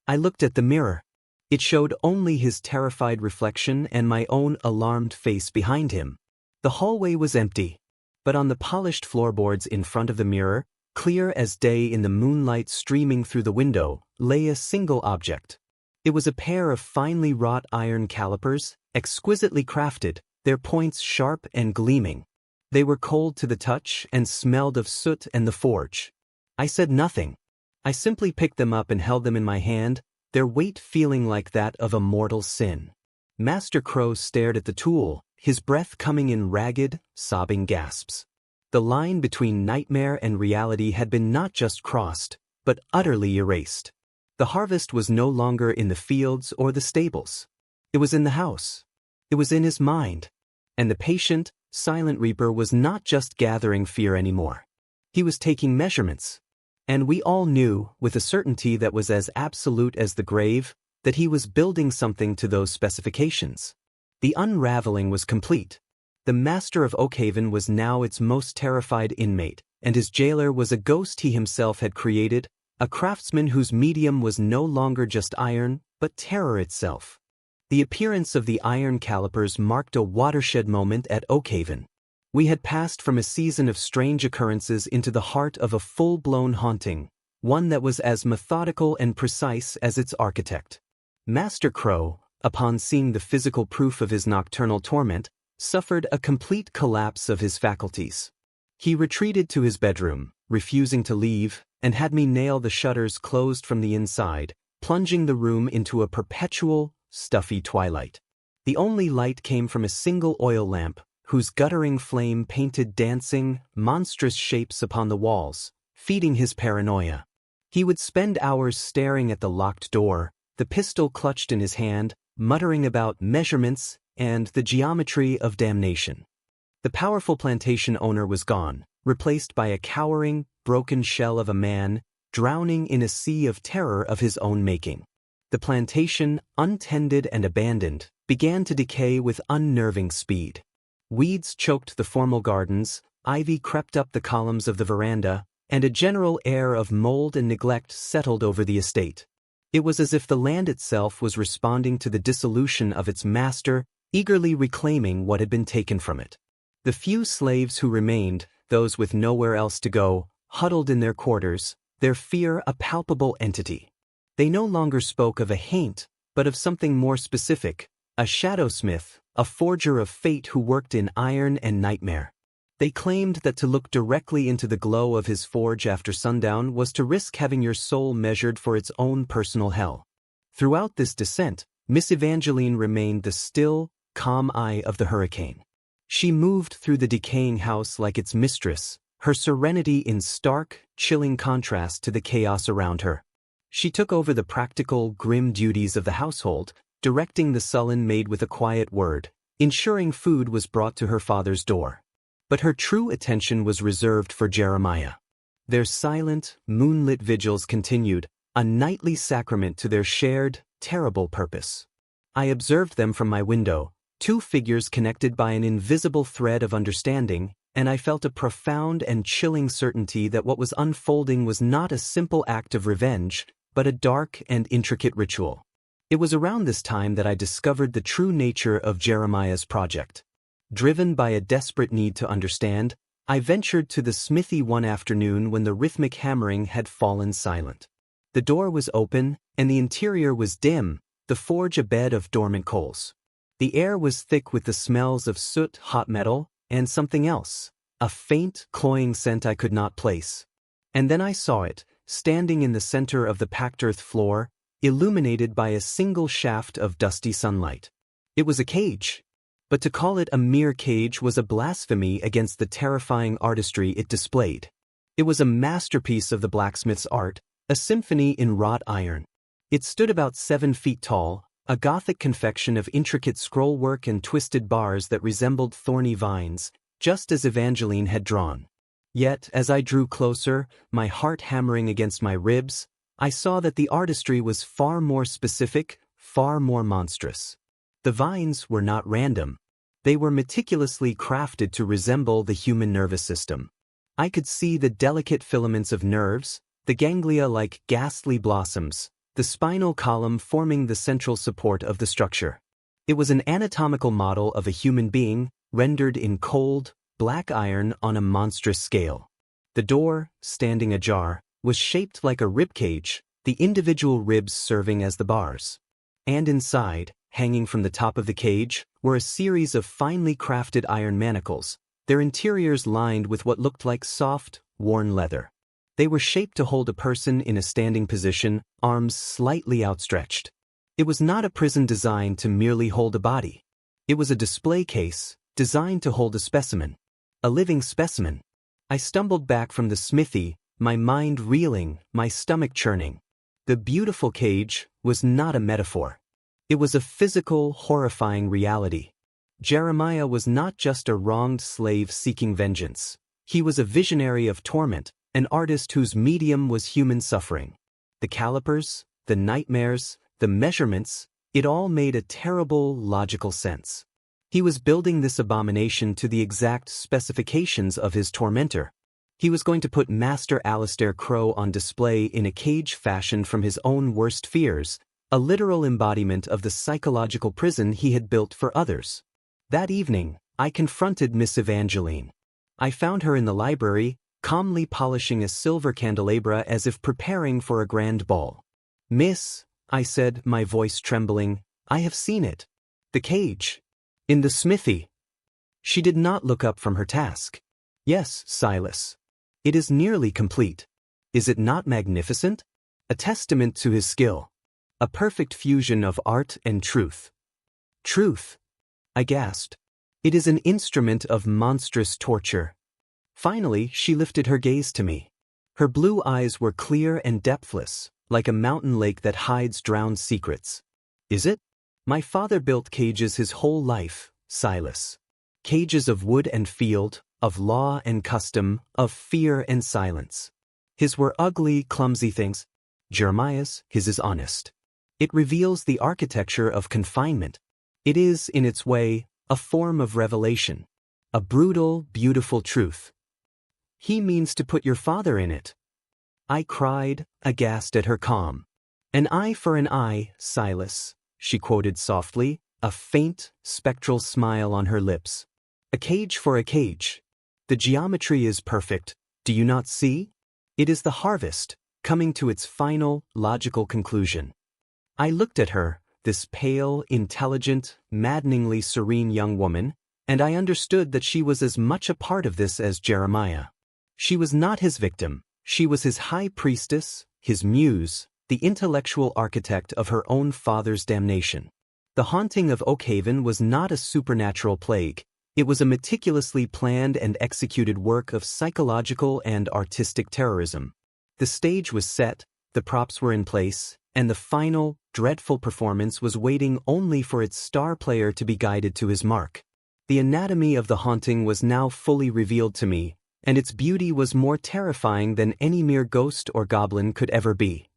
I looked at the mirror. It showed only his terrified reflection and my own alarmed face behind him. The hallway was empty, but on the polished floorboards in front of the mirror, clear as day in the moonlight streaming through the window, lay a single object. It was a pair of finely wrought iron calipers, exquisitely crafted, their points sharp and gleaming. They were cold to the touch and smelled of soot and the forge. I said nothing. I simply picked them up and held them in my hand, their weight feeling like that of a mortal sin. Master Crowe stared at the tool, his breath coming in ragged, sobbing gasps. The line between nightmare and reality had been not just crossed, but utterly erased. The harvest was no longer in the fields or the stables. It was in the house. It was in his mind. And the patient, silent reaper was not just gathering fear anymore. He was taking measurements. And we all knew, with a certainty that was as absolute as the grave, that he was building something to those specifications. The unraveling was complete. The master of Oakhaven was now its most terrified inmate, and his jailer was a ghost he himself had created, a craftsman whose medium was no longer just iron, but terror itself. The appearance of the iron calipers marked a watershed moment at Oakhaven. We had passed from a season of strange occurrences into the heart of a full-blown haunting, one that was as methodical and precise as its architect. Master Crowe, upon seeing the physical proof of his nocturnal torment, suffered a complete collapse of his faculties. He retreated to his bedroom, refusing to leave, and had me nail the shutters closed from the inside, plunging the room into a perpetual, stuffy twilight. The only light came from a single oil lamp, whose guttering flame painted dancing, monstrous shapes upon the walls, feeding his paranoia. He would spend hours staring at the locked door, the pistol clutched in his hand, muttering about measurements and the geometry of damnation. The powerful plantation owner was gone, replaced by a cowering, broken shell of a man, drowning in a sea of terror of his own making. The plantation, untended and abandoned, began to decay with unnerving speed. Weeds choked the formal gardens, ivy crept up the columns of the veranda, and a general air of mold and neglect settled over the estate. It was as if the land itself was responding to the dissolution of its master, eagerly reclaiming what had been taken from it. The few slaves who remained, those with nowhere else to go, huddled in their quarters, their fear a palpable entity. They no longer spoke of a haint, but of something more specific, a shadow smith, a forger of fate who worked in iron and nightmare. They claimed that to look directly into the glow of his forge after sundown was to risk having your soul measured for its own personal hell. Throughout this descent, Miss Evangeline remained the still, calm eye of the hurricane. She moved through the decaying house like its mistress, her serenity in stark, chilling contrast to the chaos around her. She took over the practical, grim duties of the household, directing the sullen maid with a quiet word, ensuring food was brought to her father's door. But her true attention was reserved for Jeremiah. Their silent, moonlit vigils continued, a nightly sacrament to their shared, terrible purpose. I observed them from my window, two figures connected by an invisible thread of understanding, and I felt a profound and chilling certainty that what was unfolding was not a simple act of revenge, but a dark and intricate ritual. It was around this time that I discovered the true nature of Jeremiah's project. Driven by a desperate need to understand, I ventured to the smithy one afternoon when the rhythmic hammering had fallen silent. The door was open, and the interior was dim, the forge a bed of dormant coals. The air was thick with the smells of soot, hot metal, and something else, a faint, cloying scent I could not place. And then I saw it, standing in the center of the packed earth floor, illuminated by a single shaft of dusty sunlight. It was a cage, but to call it a mere cage was a blasphemy against the terrifying artistry it displayed. It was a masterpiece of the blacksmith's art, a symphony in wrought iron. It stood about 7 feet tall, a Gothic confection of intricate scrollwork and twisted bars that resembled thorny vines, just as Evangeline had drawn. Yet, as I drew closer, my heart hammering against my ribs, I saw that the artistry was far more specific, far more monstrous. The vines were not random. They were meticulously crafted to resemble the human nervous system. I could see the delicate filaments of nerves, the ganglia like ghastly blossoms, the spinal column forming the central support of the structure. It was an anatomical model of a human being, rendered in cold, black iron on a monstrous scale. The door, standing ajar, was shaped like a ribcage, the individual ribs serving as the bars. And inside, hanging from the top of the cage, were a series of finely crafted iron manacles, their interiors lined with what looked like soft, worn leather. They were shaped to hold a person in a standing position, arms slightly outstretched. It was not a prison designed to merely hold a body. It was a display case, designed to hold a specimen. A living specimen. I stumbled back from the smithy, my mind reeling, my stomach churning. The beautiful cage was not a metaphor. It was a physical, horrifying reality. Jeremiah was not just a wronged slave seeking vengeance. He was a visionary of torment, an artist whose medium was human suffering. The calipers, the nightmares, the measurements, it all made a terrible, logical sense. He was building this abomination to the exact specifications of his tormentor. He was going to put Master Alistair Crowe on display in a cage fashioned from his own worst fears, a literal embodiment of the psychological prison he had built for others. That evening, I confronted Miss Evangeline. I found her in the library, calmly polishing a silver candelabra as if preparing for a grand ball. "Miss," I said, my voice trembling, "I have seen it. The cage. In the smithy." She did not look up from her task. "Yes, Silas. It is nearly complete. Is it not magnificent? A testament to his skill. A perfect fusion of art and truth." "Truth?" I gasped. "It is an instrument of monstrous torture." Finally, she lifted her gaze to me. Her blue eyes were clear and depthless, like a mountain lake that hides drowned secrets. "Is it? My father built cages his whole life, Silas. Cages of wood and field, of law and custom, of fear and silence. His were ugly, clumsy things. Jeremiah's, his is honest. It reveals the architecture of confinement. It is, in its way, a form of revelation. A brutal, beautiful truth. He means to put your father in it." I cried, aghast at her calm. "An eye for an eye, Silas," she quoted softly, a faint, spectral smile on her lips. "A cage for a cage. The geometry is perfect, do you not see? It is the harvest, coming to its final, logical conclusion." I looked at her, this pale, intelligent, maddeningly serene young woman, and I understood that she was as much a part of this as Jeremiah. She was not his victim, she was his high priestess, his muse, the intellectual architect of her own father's damnation. The haunting of Oakhaven was not a supernatural plague, it was a meticulously planned and executed work of psychological and artistic terrorism. The stage was set, the props were in place, and the final, dreadful performance was waiting only for its star player to be guided to his mark. The anatomy of the haunting was now fully revealed to me, and its beauty was more terrifying than any mere ghost or goblin could ever be.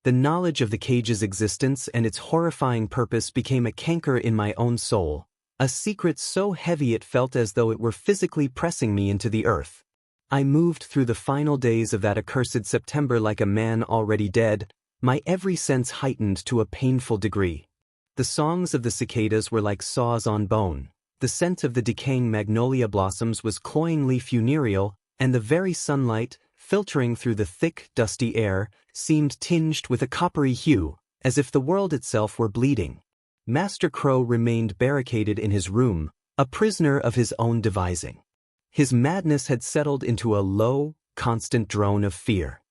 The knowledge of the cage's existence and its horrifying purpose became a canker in my own soul, a secret so heavy it felt as though it were physically pressing me into the earth. I moved through the final days of that accursed September like a man already dead, my every sense heightened to a painful degree. The songs of the cicadas were like saws on bone. The scent of the decaying magnolia blossoms was cloyingly funereal, and the very sunlight, filtering through the thick, dusty air, seemed tinged with a coppery hue, as if the world itself were bleeding. Master Crowe remained barricaded in his room, a prisoner of his own devising. His madness had settled into a low, constant drone of fear.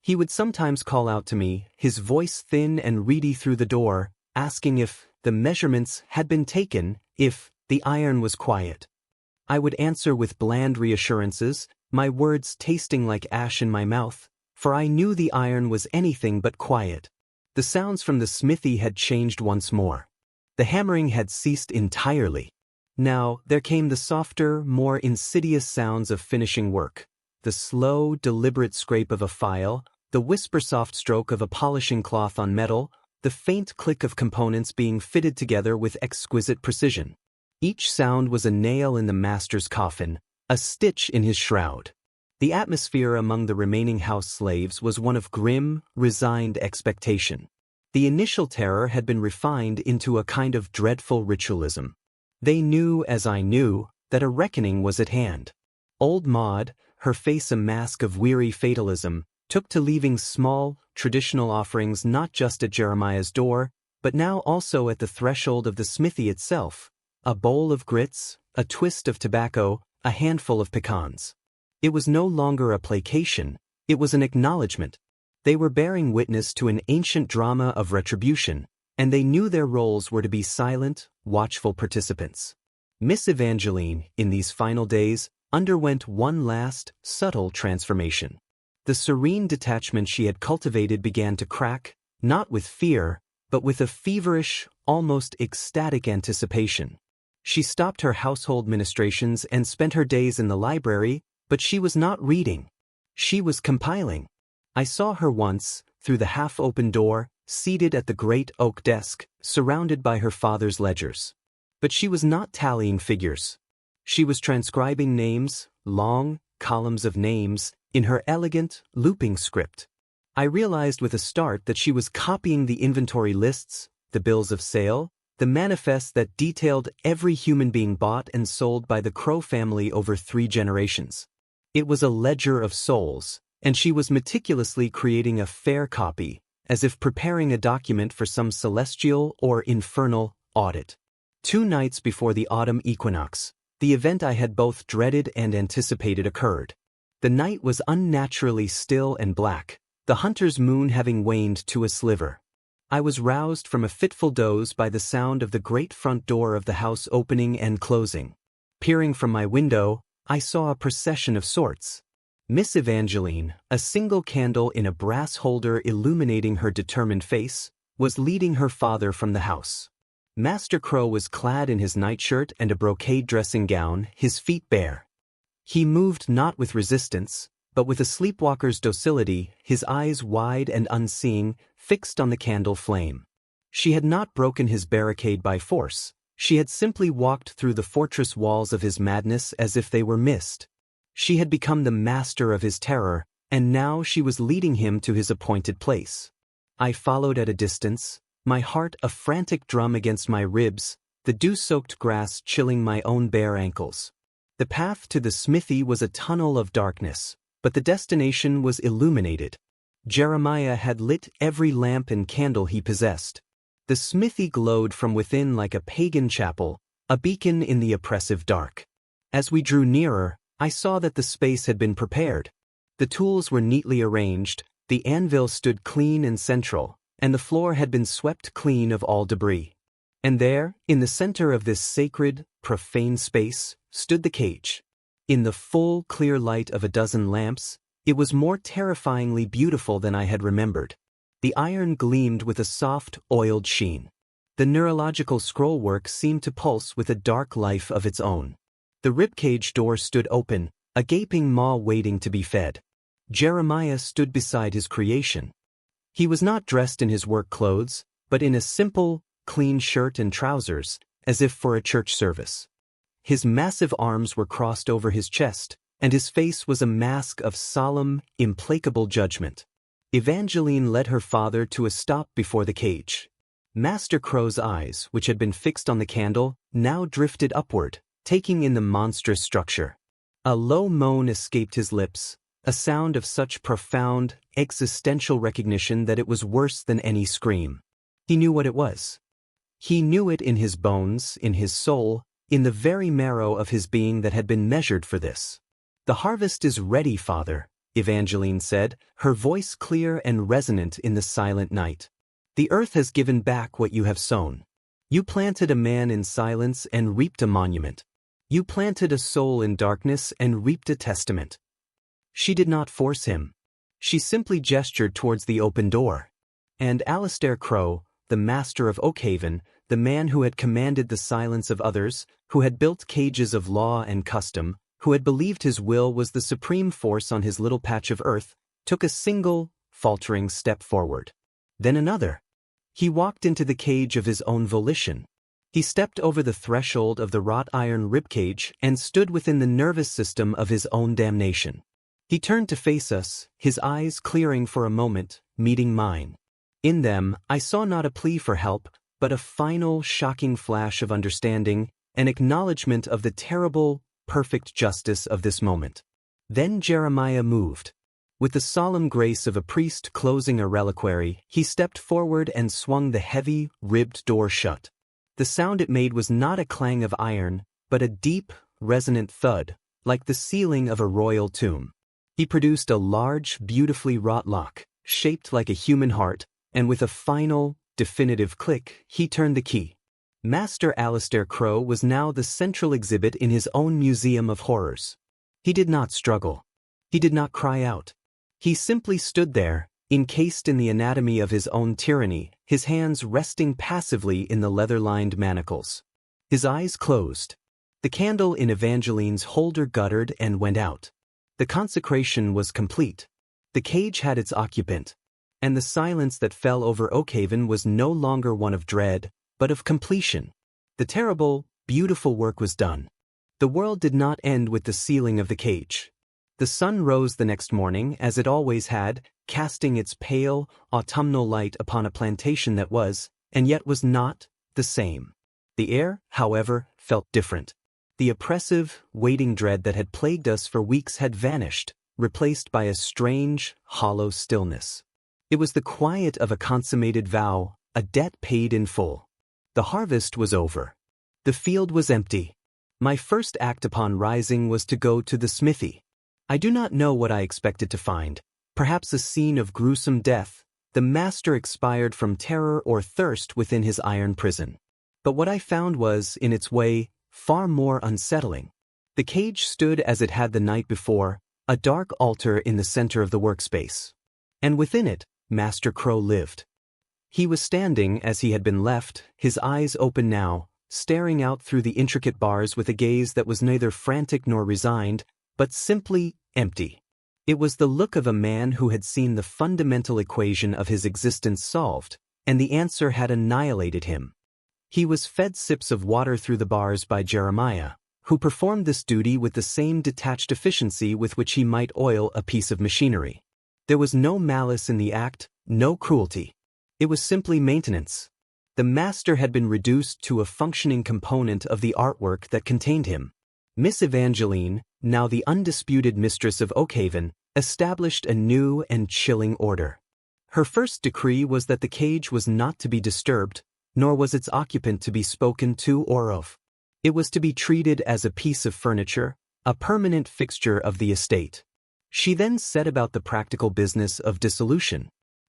He would sometimes call out to me, his voice thin and reedy through the door, asking if the measurements had been taken, if the iron was quiet. I would answer with bland reassurances, my words tasting like ash in my mouth, for I knew the iron was anything but quiet. The sounds from the smithy had changed once more. The hammering had ceased entirely. Now there came the softer, more insidious sounds of finishing work, the slow, deliberate scrape of a file, the whisper-soft stroke of a polishing cloth on metal, the faint click of components being fitted together with exquisite precision. Each sound was a nail in the master's coffin, a stitch in his shroud. The atmosphere among the remaining house slaves was one of grim, resigned expectation. The initial terror had been refined into a kind of dreadful ritualism. They knew, as I knew, that a reckoning was at hand. Old Maud, her face a mask of weary fatalism, took to leaving small, traditional offerings not just at Jeremiah's door, but now also at the threshold of the smithy itself. A bowl of grits, a twist of tobacco, a handful of pecans. It was no longer a placation, it was an acknowledgement. They were bearing witness to an ancient drama of retribution, and they knew their roles were to be silent, watchful participants. Miss Evangeline, in these final days, underwent one last, subtle transformation. The serene detachment she had cultivated began to crack, not with fear, but with a feverish, almost ecstatic anticipation. She stopped her household ministrations and spent her days in the library, but she was not reading. She was compiling. I saw her once, through the half-open door, seated at the great oak desk, surrounded by her father's ledgers. But she was not tallying figures. She was transcribing names, long columns of names, in her elegant, looping script. I realized with a start that she was copying the inventory lists, the bills of sale, the manifests that detailed every human being bought and sold by the Crowe family over 3 generations. It was a ledger of souls, and she was meticulously creating a fair copy, as if preparing a document for some celestial or infernal audit. 2 nights before the autumn equinox, the event I had both dreaded and anticipated occurred. The night was unnaturally still and black, the hunter's moon having waned to a sliver. I was roused from a fitful doze by the sound of the great front door of the house opening and closing. Peering from my window, I saw a procession of sorts. Miss Evangeline, a single candle in a brass holder illuminating her determined face, was leading her father from the house. Master Crowe was clad in his nightshirt and a brocade dressing gown, his feet bare. He moved not with resistance, but with a sleepwalker's docility, his eyes wide and unseeing, fixed on the candle flame. She had not broken his barricade by force. She had simply walked through the fortress walls of his madness as if they were mist. She had become the master of his terror, and now she was leading him to his appointed place. I followed at a distance, my heart a frantic drum against my ribs, the dew-soaked grass chilling my own bare ankles. The path to the smithy was a tunnel of darkness, but the destination was illuminated. Jeremiah had lit every lamp and candle he possessed. The smithy glowed from within like a pagan chapel, a beacon in the oppressive dark. As we drew nearer, I saw that the space had been prepared. The tools were neatly arranged, the anvil stood clean and central, and the floor had been swept clean of all debris. And there, in the center of this sacred, profane space, stood the cage. In the full, clear light of a dozen lamps, it was more terrifyingly beautiful than I had remembered. The iron gleamed with a soft, oiled sheen. The neurological scrollwork seemed to pulse with a dark life of its own. The ribcage door stood open, a gaping maw waiting to be fed. Jeremiah stood beside his creation. He was not dressed in his work clothes, but in a simple, clean shirt and trousers, as if for a church service. His massive arms were crossed over his chest, and his face was a mask of solemn, implacable judgment. Evangeline led her father to a stop before the cage. Master Crowe's eyes, which had been fixed on the candle, now drifted upward, taking in the monstrous structure. A low moan escaped his lips, a sound of such profound, existential recognition that it was worse than any scream. He knew what it was. He knew it in his bones, in his soul, in the very marrow of his being that had been measured for this. "The harvest is ready, Father," Evangeline said, her voice clear and resonant in the silent night. "The earth has given back what you have sown. You planted a man in silence and reaped a monument. You planted a soul in darkness and reaped a testament." She did not force him. She simply gestured towards the open door. And Alistair Crowe, the master of Oakhaven, the man who had commanded the silence of others, who had built cages of law and custom, who had believed his will was the supreme force on his little patch of earth, took a single, faltering step forward. Then another. He walked into the cage of his own volition. He stepped over the threshold of the wrought iron ribcage and stood within the nervous system of his own damnation. He turned to face us, his eyes clearing for a moment, meeting mine. In them, I saw not a plea for help, but a final, shocking flash of understanding, an acknowledgement of the terrible, perfect justice of this moment. Then Jeremiah moved. With the solemn grace of a priest closing a reliquary, he stepped forward and swung the heavy, ribbed door shut. The sound it made was not a clang of iron, but a deep, resonant thud, like the ceiling of a royal tomb. He produced a large, beautifully wrought lock, shaped like a human heart, and with a final, definitive click, he turned the key. Master Alistair Crowe was now the central exhibit in his own museum of horrors. He did not struggle. He did not cry out. He simply stood there, encased in the anatomy of his own tyranny, his hands resting passively in the leather-lined manacles. His eyes closed. The candle in Evangeline's holder guttered and went out. The consecration was complete. The cage had its occupant. And the silence that fell over Oakhaven was no longer one of dread, but of completion. The terrible, beautiful work was done. The world did not end with the sealing of the cage. The sun rose the next morning, as it always had, casting its pale, autumnal light upon a plantation that was, and yet was not, the same. The air, however, felt different. The oppressive, waiting dread that had plagued us for weeks had vanished, replaced by a strange, hollow stillness. It was the quiet of a consummated vow, a debt paid in full. The harvest was over. The field was empty. My first act upon rising was to go to the smithy. I do not know what I expected to find. Perhaps a scene of gruesome death. The master expired from terror or thirst within his iron prison. But what I found was, in its way, far more unsettling. The cage stood as it had the night before, a dark altar in the center of the workspace. And within it, Master Crowe lived. He was standing as he had been left, his eyes open now, staring out through the intricate bars with a gaze that was neither frantic nor resigned, but simply empty. It was the look of a man who had seen the fundamental equation of his existence solved, and the answer had annihilated him. He was fed sips of water through the bars by Jeremiah, who performed this duty with the same detached efficiency with which he might oil a piece of machinery. There was no malice in the act, no cruelty. It was simply maintenance. The master had been reduced to a functioning component of the artwork that contained him. Miss Evangeline, now the undisputed mistress of Oakhaven, established a new and chilling order. Her first decree was that the cage was not to be disturbed, nor was its occupant to be spoken to or of. It was to be treated as a piece of furniture, a permanent fixture of the estate. She then set about the practical business of dissolution.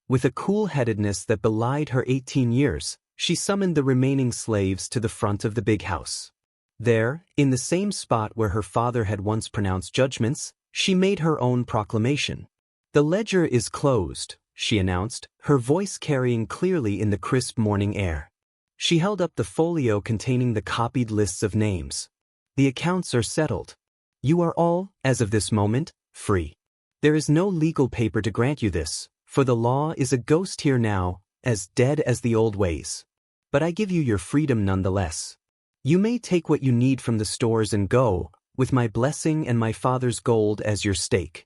With a cool-headedness that belied her 18 years, she summoned the remaining slaves to the front of the big house. There, in the same spot where her father had once pronounced judgments, she made her own proclamation. "The ledger is closed," she announced, her voice carrying clearly in the crisp morning air. She held up the folio containing the copied lists of names. "The accounts are settled. You are all, as of this moment, free. There is no legal paper to grant you this, for the law is a ghost here now, as dead as the old ways. But I give you your freedom nonetheless. You may take what you need from the stores and go, with my blessing and my father's gold as your stake."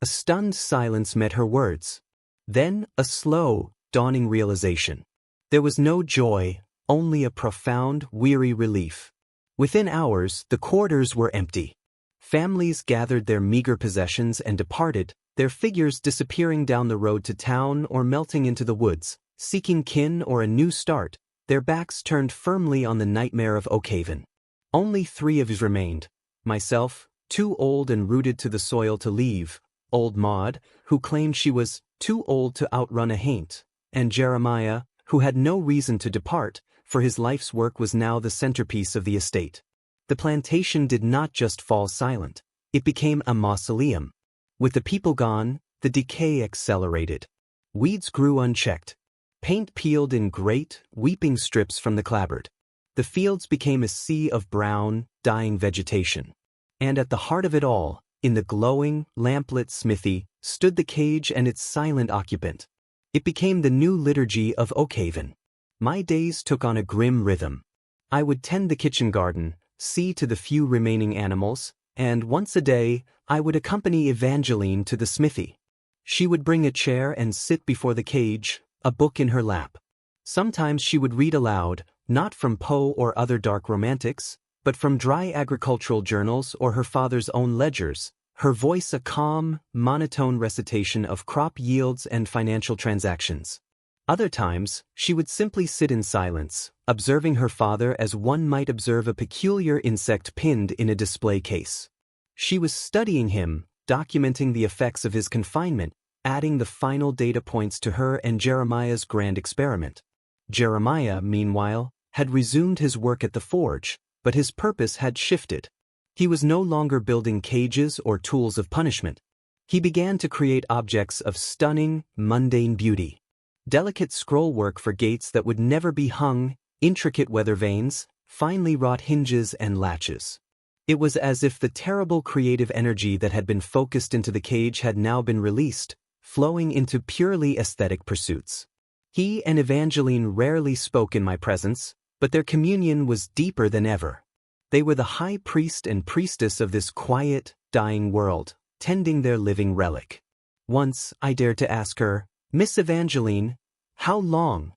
A stunned silence met her words. Then a slow, dawning realization. There was no joy, only a profound, weary relief. Within hours, the quarters were empty. Families gathered their meager possessions and departed, their figures disappearing down the road to town or melting into the woods, seeking kin or a new start, their backs turned firmly on the nightmare of Oakhaven. Only 3 of us remained. Myself, too old and rooted to the soil to leave, old Maud, who claimed she was too old to outrun a haint, and Jeremiah, who had no reason to depart, for his life's work was now the centerpiece of the estate. The plantation did not just fall silent, it became a mausoleum. With the people gone, the decay accelerated. Weeds grew unchecked. Paint peeled in great, weeping strips from the clapboard. The fields became a sea of brown, dying vegetation. And at the heart of it all, in the glowing, lamplit smithy, stood the cage and its silent occupant. It became the new liturgy of Oakhaven. My days took on a grim rhythm. I would tend the kitchen garden, see to the few remaining animals, and once a day, I would accompany Evangeline to the smithy. She would bring a chair and sit before the cage, a book in her lap. Sometimes she would read aloud, not from Poe or other dark romantics, but from dry agricultural journals or her father's own ledgers, her voice a calm, monotone recitation of crop yields and financial transactions. Other times, she would simply sit in silence, observing her father as one might observe a peculiar insect pinned in a display case. She was studying him, documenting the effects of his confinement, adding the final data points to her and Jeremiah's grand experiment. Jeremiah, meanwhile, had resumed his work at the forge, but his purpose had shifted. He was no longer building cages or tools of punishment. He began to create objects of stunning, mundane beauty. Delicate scroll work for gates that would never be hung, intricate weather vanes, finely wrought hinges and latches. It was as if the terrible creative energy that had been focused into the cage had now been released, flowing into purely aesthetic pursuits. He and Evangeline rarely spoke in my presence, but their communion was deeper than ever. They were the high priest and priestess of this quiet, dying world, tending their living relic. Once I dared to ask her, "Miss Evangeline, how long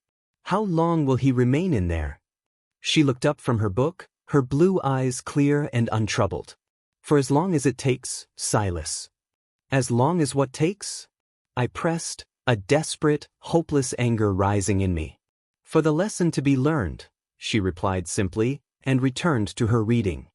will he remain in there?" She looked up from her book, her blue eyes clear and untroubled. "For as long as it takes, Silas." "As long as what takes?" I pressed, a desperate, hopeless anger rising in me. "For the lesson to be learned," she replied simply, and returned to her reading.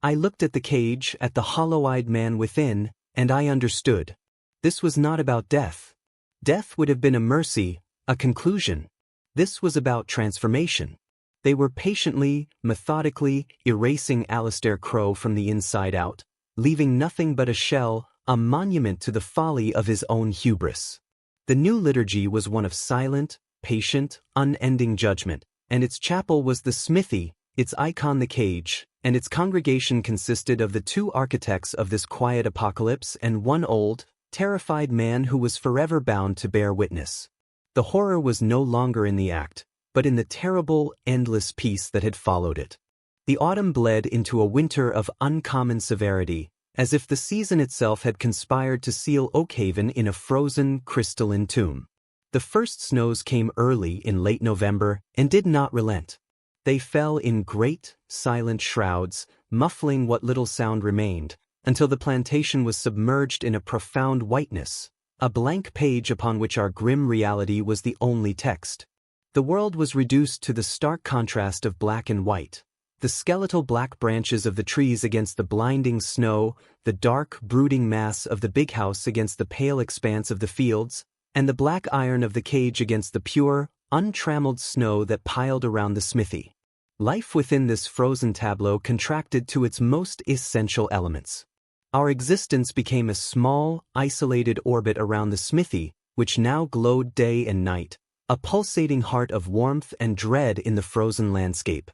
I looked at the cage, at the hollow-eyed man within, and I understood. This was not about death. Death would have been a mercy, a conclusion. This was about transformation. They were patiently, methodically erasing Alistair Crowe from the inside out, leaving nothing but a shell, a monument to the folly of his own hubris. The new liturgy was one of silent, patient, unending judgment, and its chapel was the smithy, its icon the cage, and its congregation consisted of the two architects of this quiet apocalypse and one old, terrified man who was forever bound to bear witness. The horror was no longer in the act, but in the terrible, endless peace that had followed it. The autumn bled into a winter of uncommon severity, as if the season itself had conspired to seal Oakhaven in a frozen, crystalline tomb. The first snows came early in late November and did not relent. They fell in great, silent shrouds, muffling what little sound remained, until the plantation was submerged in a profound whiteness, a blank page upon which our grim reality was the only text. The world was reduced to the stark contrast of black and white, the skeletal black branches of the trees against the blinding snow, the dark, brooding mass of the big house against the pale expanse of the fields, and the black iron of the cage against the pure, untrammeled snow that piled around the smithy. Life within this frozen tableau contracted to its most essential elements. Our existence became a small, isolated orbit around the smithy, which now glowed day and night, a pulsating heart of warmth and dread in the frozen landscape.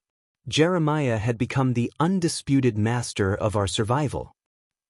Jeremiah had become the undisputed master of our survival.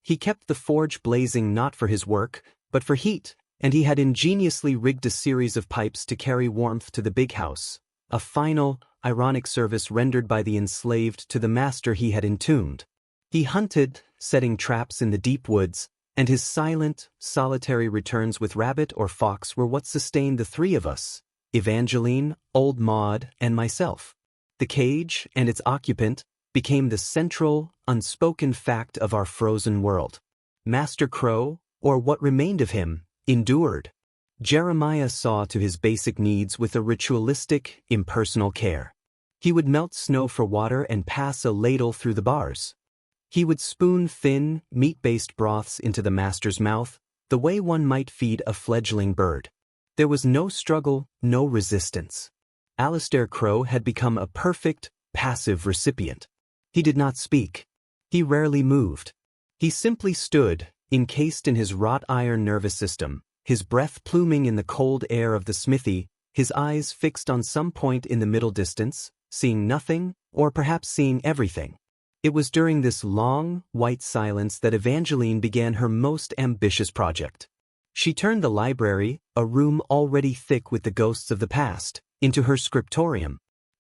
He kept the forge blazing not for his work, but for heat, and he had ingeniously rigged a series of pipes to carry warmth to the big house, a final, ironic service rendered by the enslaved to the master he had entombed. He hunted, setting traps in the deep woods, and his silent, solitary returns with rabbit or fox were what sustained the three of us, Evangeline, old Maud, and myself. The cage and its occupant became the central, unspoken fact of our frozen world. Master Crowe, or what remained of him, endured. Jeremiah saw to his basic needs with a ritualistic, impersonal care. He would melt snow for water and pass a ladle through the bars. He would spoon thin, meat-based broths into the master's mouth, the way one might feed a fledgling bird. There was no struggle, no resistance. Alistair Crowe had become a perfect, passive recipient. He did not speak. He rarely moved. He simply stood, encased in his wrought iron nervous system, his breath pluming in the cold air of the smithy, his eyes fixed on some point in the middle distance, seeing nothing, or perhaps seeing everything. It was during this long, white silence that Evangeline began her most ambitious project. She turned the library, a room already thick with the ghosts of the past, into her scriptorium.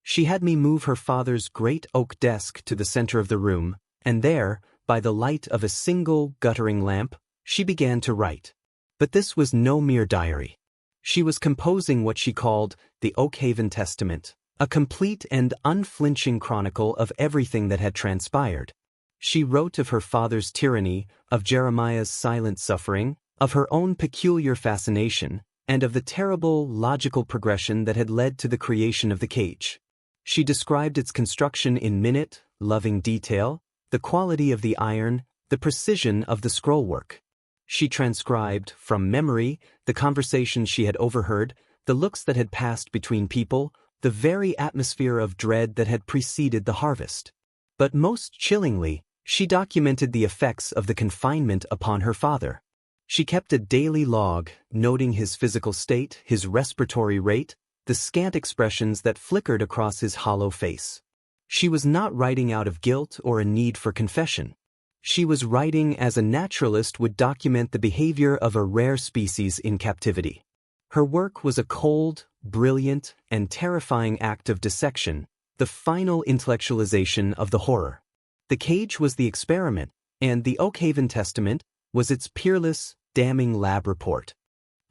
She had me move her father's great oak desk to the center of the room, and there, by the light of a single guttering lamp, she began to write. But this was no mere diary. She was composing what she called the Oakhaven Testament, a complete and unflinching chronicle of everything that had transpired. She wrote of her father's tyranny, of Jeremiah's silent suffering, of her own peculiar fascination, and of the terrible logical progression that had led to the creation of the cage. She described its construction in minute, loving detail, the quality of the iron, the precision of the scrollwork. She transcribed, from memory, the conversations she had overheard, the looks that had passed between people, the very atmosphere of dread that had preceded the harvest. But most chillingly, she documented the effects of the confinement upon her father. She kept a daily log, noting his physical state, his respiratory rate, the scant expressions that flickered across his hollow face. She was not writing out of guilt or a need for confession. She was writing as a naturalist would document the behavior of a rare species in captivity. Her work was a cold, brilliant, and terrifying act of dissection, the final intellectualization of the horror. The cage was the experiment, and the Oakhaven Testament was its peerless, damning lab report.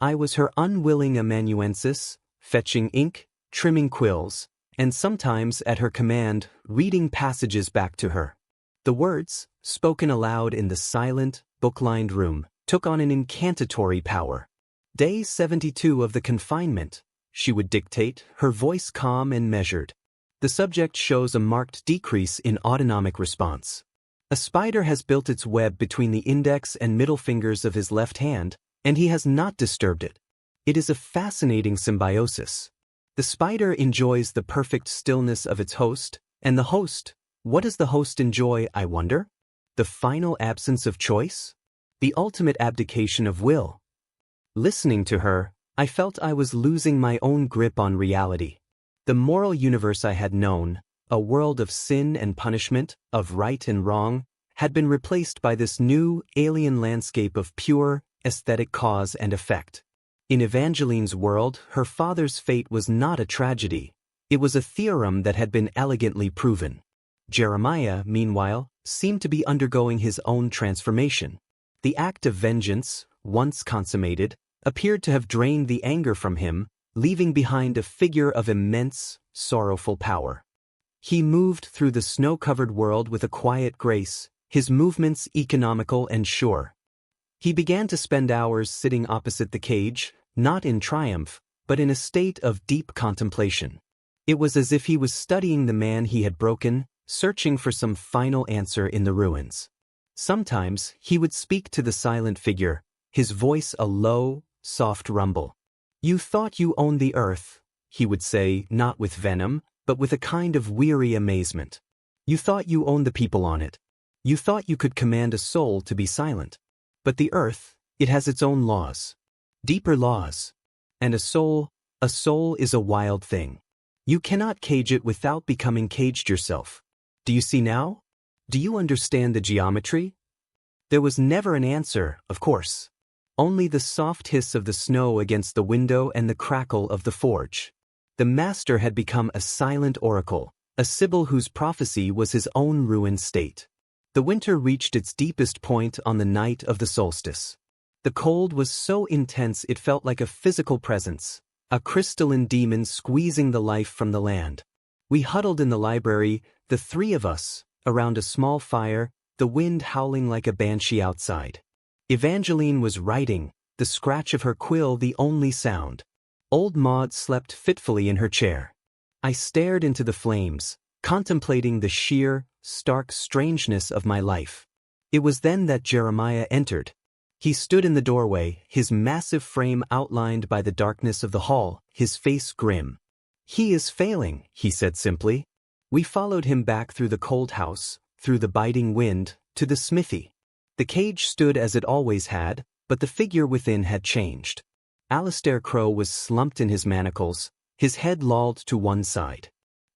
I was her unwilling amanuensis, fetching ink, trimming quills, and sometimes at her command, reading passages back to her. The words, spoken aloud in the silent, book-lined room, took on an incantatory power. Day 72 of the confinement, she would dictate, her voice calm and measured. The subject shows a marked decrease in autonomic response. A spider has built its web between the index and middle fingers of his left hand, and he has not disturbed it. It is a fascinating symbiosis. The spider enjoys the perfect stillness of its host, and the host, what does the host enjoy, I wonder? The final absence of choice? The ultimate abdication of will. Listening to her, I felt I was losing my own grip on reality. The moral universe I had known, a world of sin and punishment, of right and wrong, had been replaced by this new, alien landscape of pure, aesthetic cause and effect. In Evangeline's world, her father's fate was not a tragedy. It was a theorem that had been elegantly proven. Jeremiah, meanwhile, seemed to be undergoing his own transformation. The act of vengeance, once consummated, appeared to have drained the anger from him, leaving behind a figure of immense, sorrowful power. He moved through the snow-covered world with a quiet grace, his movements economical and sure. He began to spend hours sitting opposite the cage, not in triumph, but in a state of deep contemplation. It was as if he was studying the man he had broken, searching for some final answer in the ruins. Sometimes he would speak to the silent figure, his voice a low, soft rumble. "You thought you owned the earth," he would say, not with venom, but with a kind of weary amazement. "You thought you owned the people on it. You thought you could command a soul to be silent. But the earth, it has its own laws. Deeper laws. And a soul is a wild thing. You cannot cage it without becoming caged yourself. Do you see now? Do you understand the geometry?" There was never an answer, of course. Only the soft hiss of the snow against the window and the crackle of the forge. The master had become a silent oracle, a sibyl whose prophecy was his own ruined state. The winter reached its deepest point on the night of the solstice. The cold was so intense it felt like a physical presence, a crystalline demon squeezing the life from the land. We huddled in the library, the three of us, around a small fire, the wind howling like a banshee outside. Evangeline was writing, the scratch of her quill the only sound. Old Maud slept fitfully in her chair. I stared into the flames, contemplating the sheer, stark strangeness of my life. It was then that Jeremiah entered. He stood in the doorway, his massive frame outlined by the darkness of the hall, his face grim. "He is failing," he said simply. We followed him back through the cold house, through the biting wind, to the smithy. The cage stood as it always had, but the figure within had changed. Alistair Crowe was slumped in his manacles, his head lolled to one side.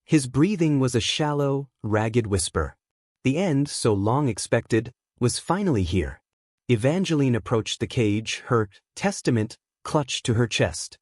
His breathing was a shallow, ragged whisper. The end, so long expected, was finally here. Evangeline approached the cage, her testament clutched to her chest.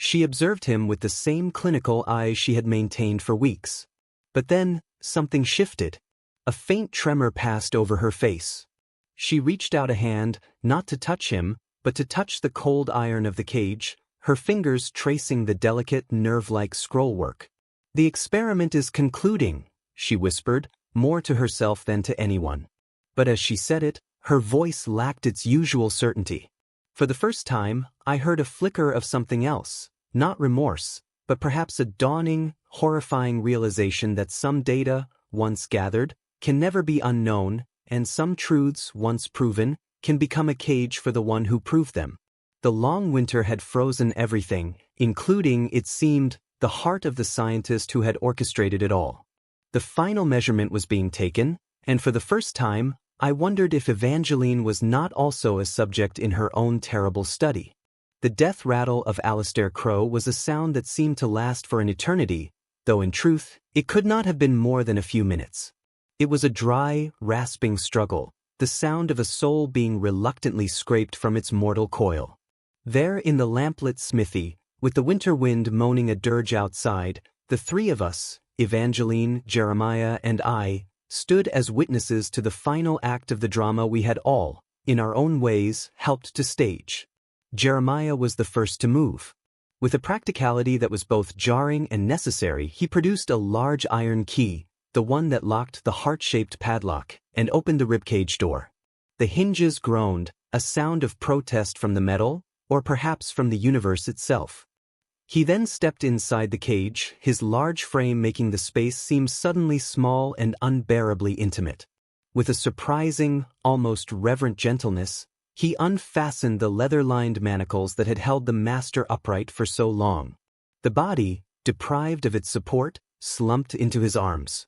She observed him with the same clinical eyes she had maintained for weeks. But then, something shifted. A faint tremor passed over her face. She reached out a hand, not to touch him, but to touch the cold iron of the cage, her fingers tracing the delicate, nerve-like scrollwork. "The experiment is concluding," she whispered, more to herself than to anyone. But as she said it, her voice lacked its usual certainty. For the first time, I heard a flicker of something else, not remorse, but perhaps a dawning, horrifying realization that some data, once gathered, can never be unknown, and some truths, once proven, can become a cage for the one who proved them. The long winter had frozen everything, including, it seemed, the heart of the scientist who had orchestrated it all. The final measurement was being taken, and for the first time, I wondered if Evangeline was not also a subject in her own terrible study. The death rattle of Alistair Crowe was a sound that seemed to last for an eternity, though in truth, it could not have been more than a few minutes. It was a dry, rasping struggle, the sound of a soul being reluctantly scraped from its mortal coil. There in the lamplit smithy, with the winter wind moaning a dirge outside, the three of us, Evangeline, Jeremiah, and I, stood as witnesses to the final act of the drama we had all, in our own ways, helped to stage. Jeremiah was the first to move. With a practicality that was both jarring and necessary, he produced a large iron key, the one that locked the heart-shaped padlock, and opened the ribcage door. The hinges groaned, a sound of protest from the metal, or perhaps from the universe itself. He then stepped inside the cage, his large frame making the space seem suddenly small and unbearably intimate. With a surprising, almost reverent gentleness, he unfastened the leather-lined manacles that had held the master upright for so long. The body, deprived of its support, slumped into his arms.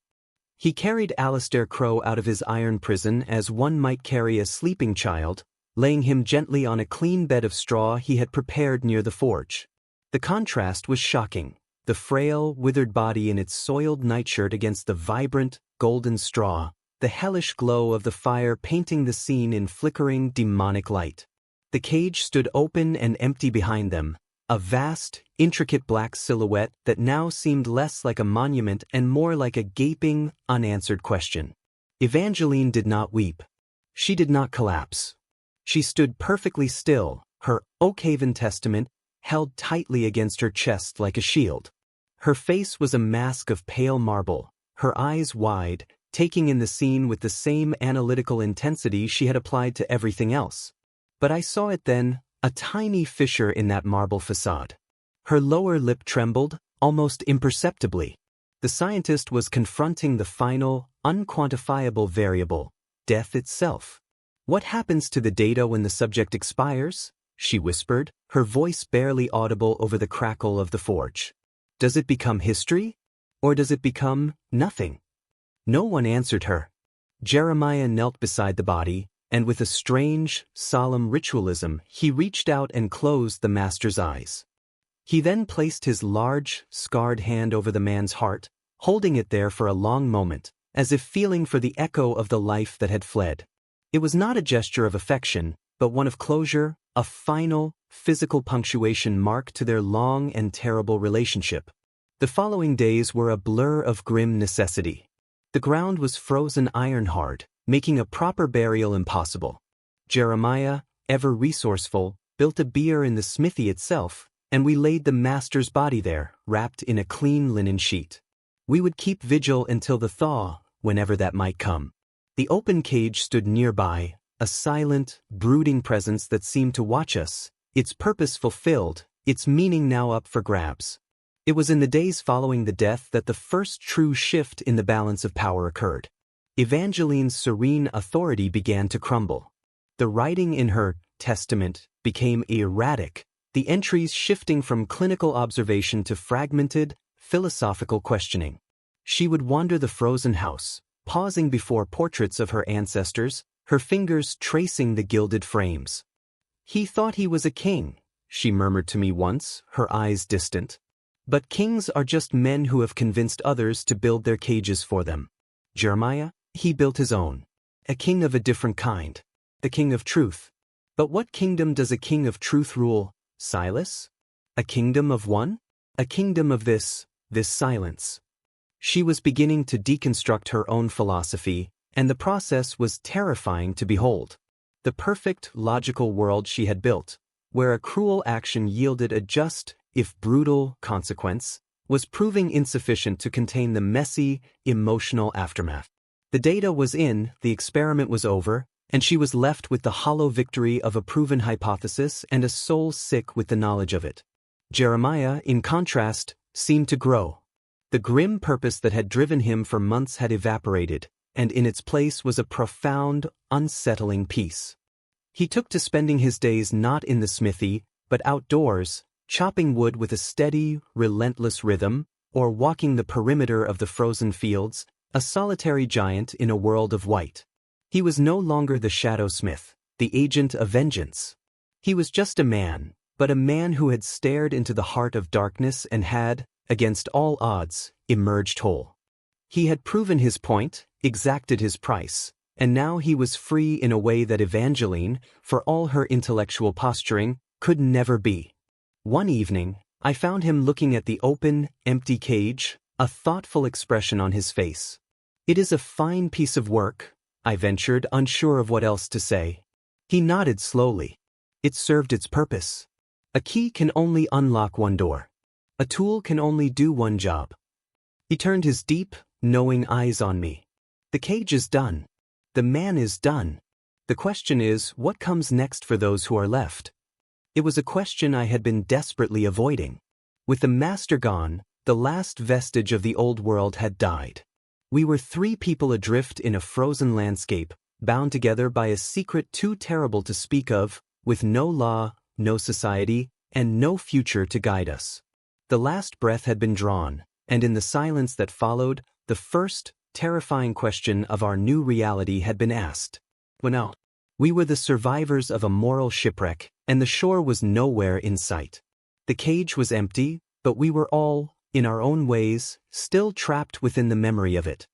He carried Alistair Crowe out of his iron prison as one might carry a sleeping child, laying him gently on a clean bed of straw he had prepared near the forge. The contrast was shocking, the frail, withered body in its soiled nightshirt against the vibrant, golden straw, the hellish glow of the fire painting the scene in flickering, demonic light. The cage stood open and empty behind them, a vast, intricate black silhouette that now seemed less like a monument and more like a gaping, unanswered question. Evangeline did not weep. She did not collapse. She stood perfectly still, her Oakhaven Testament held tightly against her chest like a shield. Her face was a mask of pale marble, her eyes wide, taking in the scene with the same analytical intensity she had applied to everything else. But I saw it then, a tiny fissure in that marble facade. Her lower lip trembled, almost imperceptibly. The scientist was confronting the final, unquantifiable variable, death itself. "What happens to the data when the subject expires?" she whispered, her voice barely audible over the crackle of the forge. "Does it become history? Or does it become nothing?" No one answered her. Jeremiah knelt beside the body, and with a strange, solemn ritualism, he reached out and closed the master's eyes. He then placed his large, scarred hand over the man's heart, holding it there for a long moment, as if feeling for the echo of the life that had fled. It was not a gesture of affection, but one of closure, a final, physical punctuation mark to their long and terrible relationship. The following days were a blur of grim necessity. The ground was frozen iron-hard, making a proper burial impossible. Jeremiah, ever resourceful, built a bier in the smithy itself, and we laid the master's body there, wrapped in a clean linen sheet. We would keep vigil until the thaw, whenever that might come. The open cage stood nearby, a silent, brooding presence that seemed to watch us, its purpose fulfilled, its meaning now up for grabs. It was in the days following the death that the first true shift in the balance of power occurred. Evangeline's serene authority began to crumble. The writing in her testament became erratic, the entries shifting from clinical observation to fragmented, philosophical questioning. She would wander the frozen house, pausing before portraits of her ancestors, her fingers tracing the gilded frames. "He thought he was a king," she murmured to me once, her eyes distant. "But kings are just men who have convinced others to build their cages for them. Jeremiah, he built his own. A king of a different kind. The king of truth. But what kingdom does a king of truth rule, Silas?" A kingdom of one? A kingdom of this silence. She was beginning to deconstruct her own philosophy, and the process was terrifying to behold. The perfect, logical world she had built, where a cruel action yielded a just, if brutal, consequence, was proving insufficient to contain the messy, emotional aftermath. The data was in, the experiment was over, and she was left with the hollow victory of a proven hypothesis and a soul sick with the knowledge of it. Jeremiah, in contrast, seemed to grow. The grim purpose that had driven him for months had evaporated, and in its place was a profound, unsettling peace. He took to spending his days not in the smithy, but outdoors, chopping wood with a steady, relentless rhythm, or walking the perimeter of the frozen fields, a solitary giant in a world of white. He was no longer the shadow smith, the agent of vengeance. He was just a man, but a man who had stared into the heart of darkness and had, against all odds, emerged whole. He had proven his point, exacted his price, and now he was free in a way that Evangeline, for all her intellectual posturing, could never be. One evening, I found him looking at the open, empty cage, a thoughtful expression on his face. "It is a fine piece of work," I ventured, unsure of what else to say. He nodded slowly. It served its purpose. A key can only unlock one door. A tool can only do one job. He turned his deep, knowing eyes on me. The cage is done. The man is done. The question is, what comes next for those who are left? It was a question I had been desperately avoiding. With the master gone, the last vestige of the old world had died. We were three people adrift in a frozen landscape, bound together by a secret too terrible to speak of, with no law, no society, and no future to guide us. The last breath had been drawn, and in the silence that followed, the first, terrifying question of our new reality had been asked. Well, we were the survivors of a moral shipwreck, and the shore was nowhere in sight. The cage was empty, but we were all, in our own ways, still trapped within the memory of it.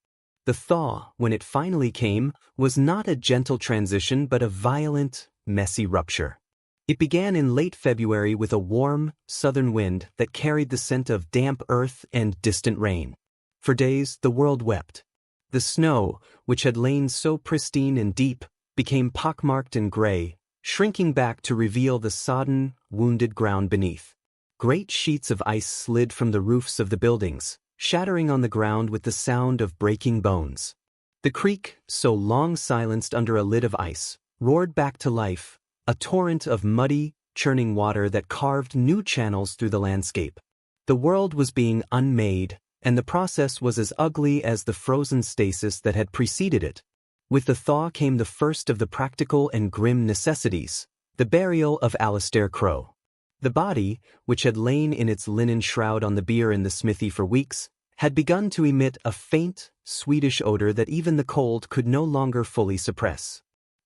The thaw, when it finally came, was not a gentle transition but a violent, messy rupture. It began in late February with a warm, southern wind that carried the scent of damp earth and distant rain. For days, the world wept. The snow, which had lain so pristine and deep, became pockmarked and gray, shrinking back to reveal the sodden, wounded ground beneath. Great sheets of ice slid from the roofs of the buildings, shattering on the ground with the sound of breaking bones. The creek, so long silenced under a lid of ice, roared back to life, a torrent of muddy, churning water that carved new channels through the landscape. The world was being unmade, and the process was as ugly as the frozen stasis that had preceded it. With the thaw came the first of the practical and grim necessities, the burial of Alistair Crowe. The body, which had lain in its linen shroud on the bier in the smithy for weeks, had begun to emit a faint, sweetish odor that even the cold could no longer fully suppress.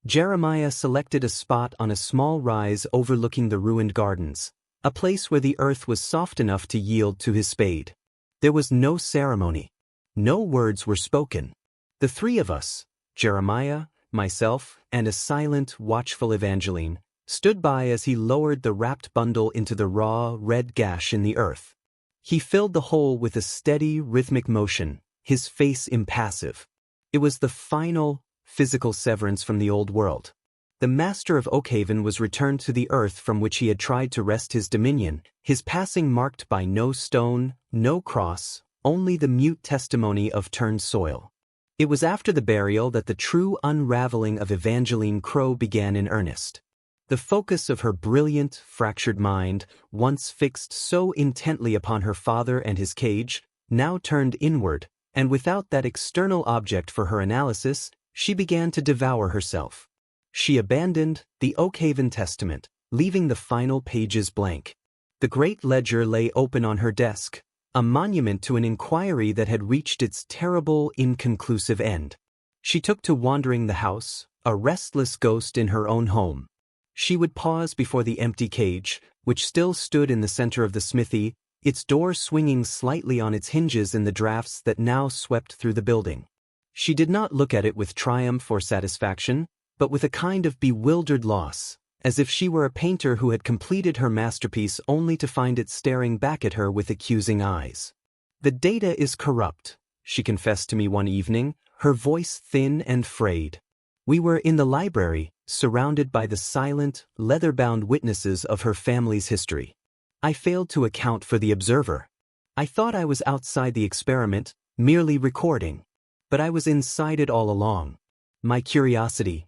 Jeremiah selected a spot on a small rise overlooking the ruined gardens, a place where the earth was soft enough to yield to his spade. There was no ceremony. No words were spoken. The three of us, Jeremiah, myself, and a silent, watchful Evangeline, stood by as he lowered the wrapped bundle into the raw, red gash in the earth. He filled the hole with a steady, rhythmic motion, his face impassive. It was the final, physical severance from the old world. The master of Oakhaven was returned to the earth from which he had tried to wrest his dominion, his passing marked by no stone, no cross, only the mute testimony of turned soil. It was after the burial that the true unraveling of Evangeline Crowe began in earnest. The focus of her brilliant, fractured mind, once fixed so intently upon her father and his cage, now turned inward, and without that external object for her analysis, she began to devour herself. She abandoned the Oakhaven Testament, leaving the final pages blank. The great ledger lay open on her desk, a monument to an inquiry that had reached its terrible, inconclusive end. She took to wandering the house, a restless ghost in her own home. She would pause before the empty cage, which still stood in the center of the smithy, its door swinging slightly on its hinges in the drafts that now swept through the building. She did not look at it with triumph or satisfaction, but with a kind of bewildered loss, as if she were a painter who had completed her masterpiece only to find it staring back at her with accusing eyes. "The data is corrupt," she confessed to me one evening, her voice thin and frayed. We were in the library, surrounded by the silent, leather-bound witnesses of her family's history. I failed to account for the observer. I thought I was outside the experiment, merely recording. But I was inside it all along. My curiosity,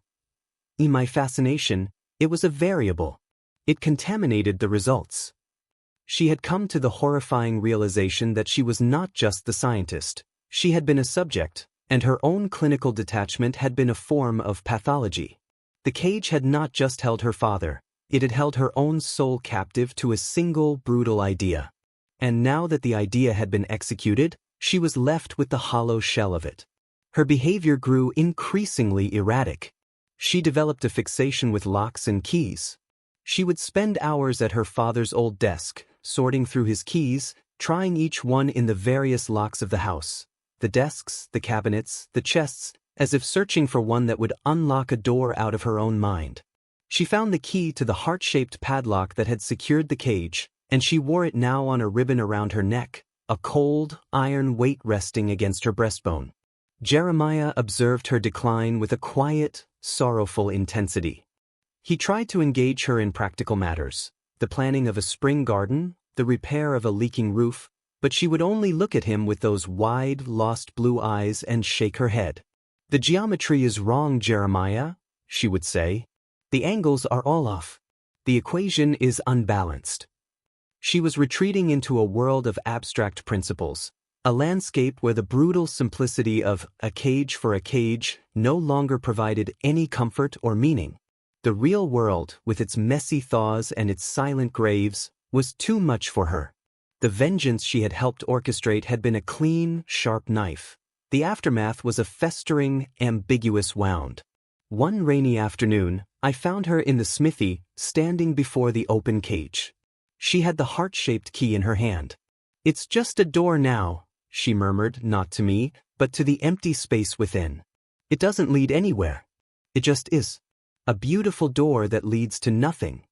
my fascination, it was a variable. It contaminated the results. She had come to the horrifying realization that she was not just the scientist. She had been a subject, and her own clinical detachment had been a form of pathology. The cage had not just held her father, it had held her own soul captive to a single brutal idea. And now that the idea had been executed, she was left with the hollow shell of it. Her behavior grew increasingly erratic. She developed a fixation with locks and keys. She would spend hours at her father's old desk, sorting through his keys, trying each one in the various locks of the house. The desks, the cabinets, the chests, as if searching for one that would unlock a door out of her own mind. She found the key to the heart-shaped padlock that had secured the cage, and she wore it now on a ribbon around her neck, a cold, iron weight resting against her breastbone. Jeremiah observed her decline with a quiet, sorrowful intensity. He tried to engage her in practical matters, the planning of a spring garden, the repair of a leaking roof, but she would only look at him with those wide, lost blue eyes and shake her head. "The geometry is wrong, Jeremiah," she would say. "The angles are all off. The equation is unbalanced." She was retreating into a world of abstract principles, a landscape where the brutal simplicity of "a cage for a cage" no longer provided any comfort or meaning. The real world, with its messy thaws and its silent graves, was too much for her. The vengeance she had helped orchestrate had been a clean, sharp knife. The aftermath was a festering, ambiguous wound. One rainy afternoon, I found her in the smithy, standing before the open cage. She had the heart-shaped key in her hand. "It's just a door now," she murmured, not to me, but to the empty space within. "It doesn't lead anywhere. It just is. A beautiful door that leads to nothing."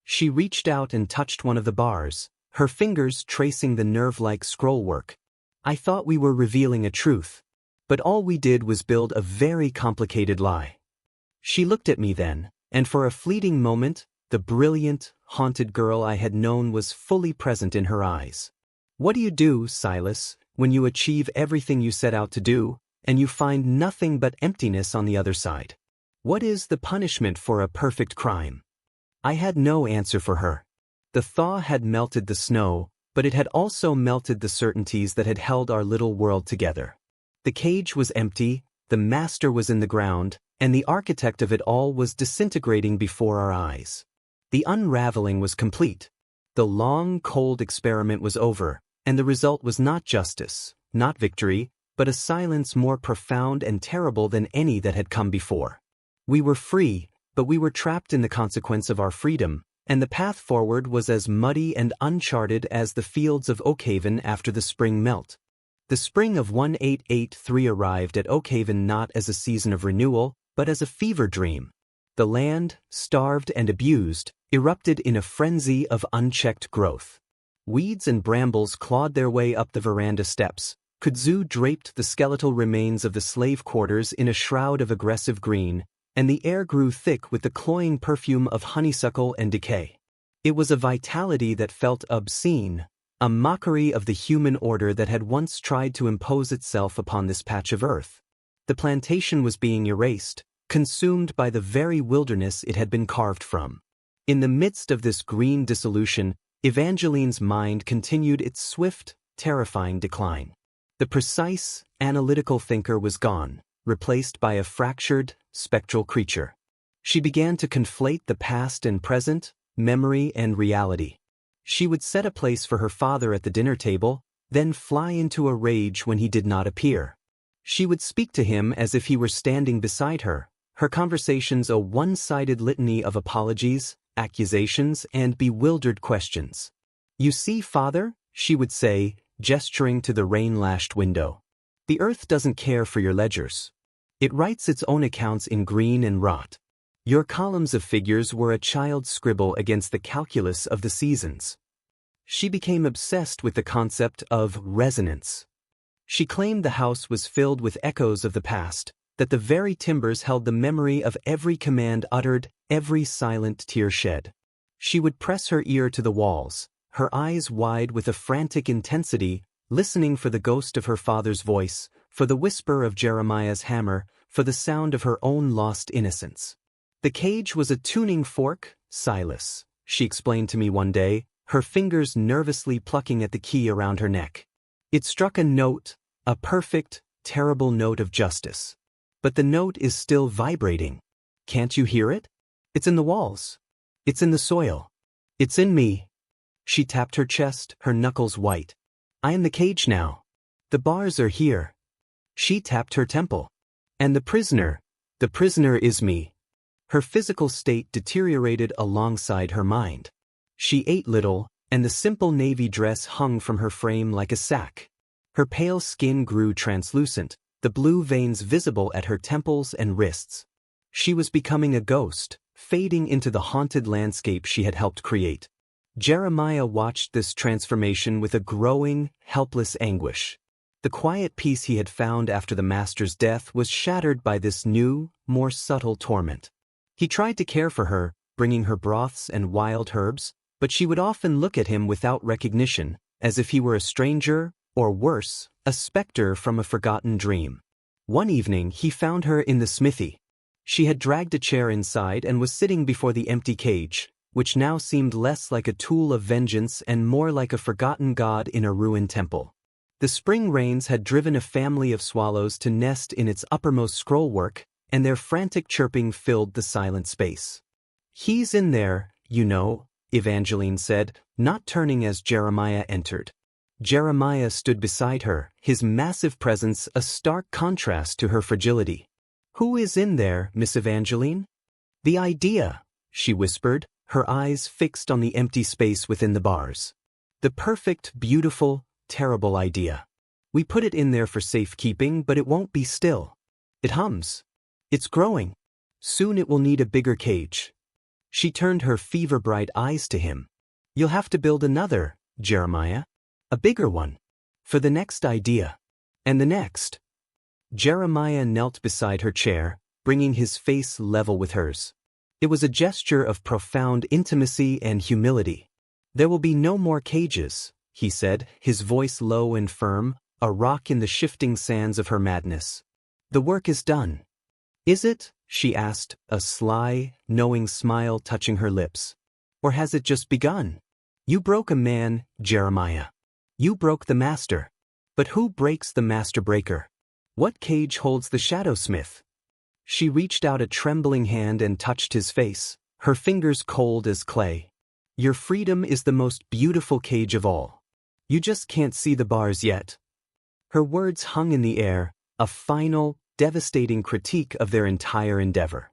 She reached out and touched one of the bars, her fingers tracing the nerve-like scrollwork. I thought we were revealing a truth, but all we did was build a very complicated lie. She looked at me then, and for a fleeting moment, the brilliant, haunted girl I had known was fully present in her eyes. "What do you do, Silas, when you achieve everything you set out to do, and you find nothing but emptiness on the other side? What is the punishment for a perfect crime?" I had no answer for her. The thaw had melted the snow, but it had also melted the certainties that had held our little world together. The cage was empty, the master was in the ground, and the architect of it all was disintegrating before our eyes. The unraveling was complete. The long, cold experiment was over, and the result was not justice, not victory, but a silence more profound and terrible than any that had come before. We were free, but we were trapped in the consequence of our freedom, and the path forward was as muddy and uncharted as the fields of Oakhaven after the spring melt. The spring of 1883 arrived at Oakhaven not as a season of renewal, but as a fever dream. The land, starved and abused, erupted in a frenzy of unchecked growth. Weeds and brambles clawed their way up the veranda steps. Kudzu draped the skeletal remains of the slave quarters in a shroud of aggressive green, and the air grew thick with the cloying perfume of honeysuckle and decay. It was a vitality that felt obscene, a mockery of the human order that had once tried to impose itself upon this patch of earth. The plantation was being erased, consumed by the very wilderness it had been carved from. In the midst of this green dissolution, Evangeline's mind continued its swift, terrifying decline. The precise, analytical thinker was gone, replaced by a fractured, spectral creature. She began to conflate the past and present, memory and reality. She would set a place for her father at the dinner table, then fly into a rage when he did not appear. She would speak to him as if he were standing beside her, her conversations a one-sided litany of apologies, accusations, and bewildered questions. "You see, father," she would say, gesturing to the rain-lashed window. "The earth doesn't care for your ledgers. It writes its own accounts in green and rot. Your columns of figures were a child's scribble against the calculus of the seasons. She became obsessed with the concept of resonance. She claimed the house was filled with echoes of the past, that the very timbers held the memory of every command uttered, every silent tear shed. She would press her ear to the walls, her eyes wide with a frantic intensity, listening for the ghost of her father's voice, for the whisper of Jeremiah's hammer, for the sound of her own lost innocence. The cage was a tuning fork, Silas, she explained to me one day, her fingers nervously plucking at the key around her neck. It struck a note, a perfect, terrible note of justice. But the note is still vibrating. Can't you hear it? It's in the walls. It's in the soil. It's in me. She tapped her chest, her knuckles white. I am the cage now. The bars are here. She tapped her temple. And the prisoner is me. Her physical state deteriorated alongside her mind. She ate little, and the simple navy dress hung from her frame like a sack. Her pale skin grew translucent, the blue veins visible at her temples and wrists. She was becoming a ghost, fading into the haunted landscape she had helped create. Jeremiah watched this transformation with a growing, helpless anguish. The quiet peace he had found after the master's death was shattered by this new, more subtle torment. He tried to care for her, bringing her broths and wild herbs, but she would often look at him without recognition, as if he were a stranger, or worse, a specter from a forgotten dream. One evening he found her in the smithy. She had dragged a chair inside and was sitting before the empty cage, which now seemed less like a tool of vengeance and more like a forgotten god in a ruined temple. The spring rains had driven a family of swallows to nest in its uppermost scrollwork, and their frantic chirping filled the silent space. He's in there, you know, Evangeline said, not turning as Jeremiah entered. Jeremiah stood beside her, his massive presence a stark contrast to her fragility. Who is in there, Miss Evangeline? The idea, she whispered, her eyes fixed on the empty space within the bars. The perfect, beautiful, terrible idea. We put it in there for safekeeping, but it won't be still. It hums. It's growing. Soon it will need a bigger cage. She turned her fever-bright eyes to him. You'll have to build another, Jeremiah. A bigger one. For the next idea. And the next. Jeremiah knelt beside her chair, bringing his face level with hers. It was a gesture of profound intimacy and humility. There will be no more cages, he said, his voice low and firm, a rock in the shifting sands of her madness. The work is done. Is it? She asked, a sly, knowing smile touching her lips. Or has it just begun? You broke a man, Jeremiah. You broke the master. But who breaks the master breaker? What cage holds the shadow smith? She reached out a trembling hand and touched his face, her fingers cold as clay. Your freedom is the most beautiful cage of all. You just can't see the bars yet. Her words hung in the air, a final, devastating critique of their entire endeavor.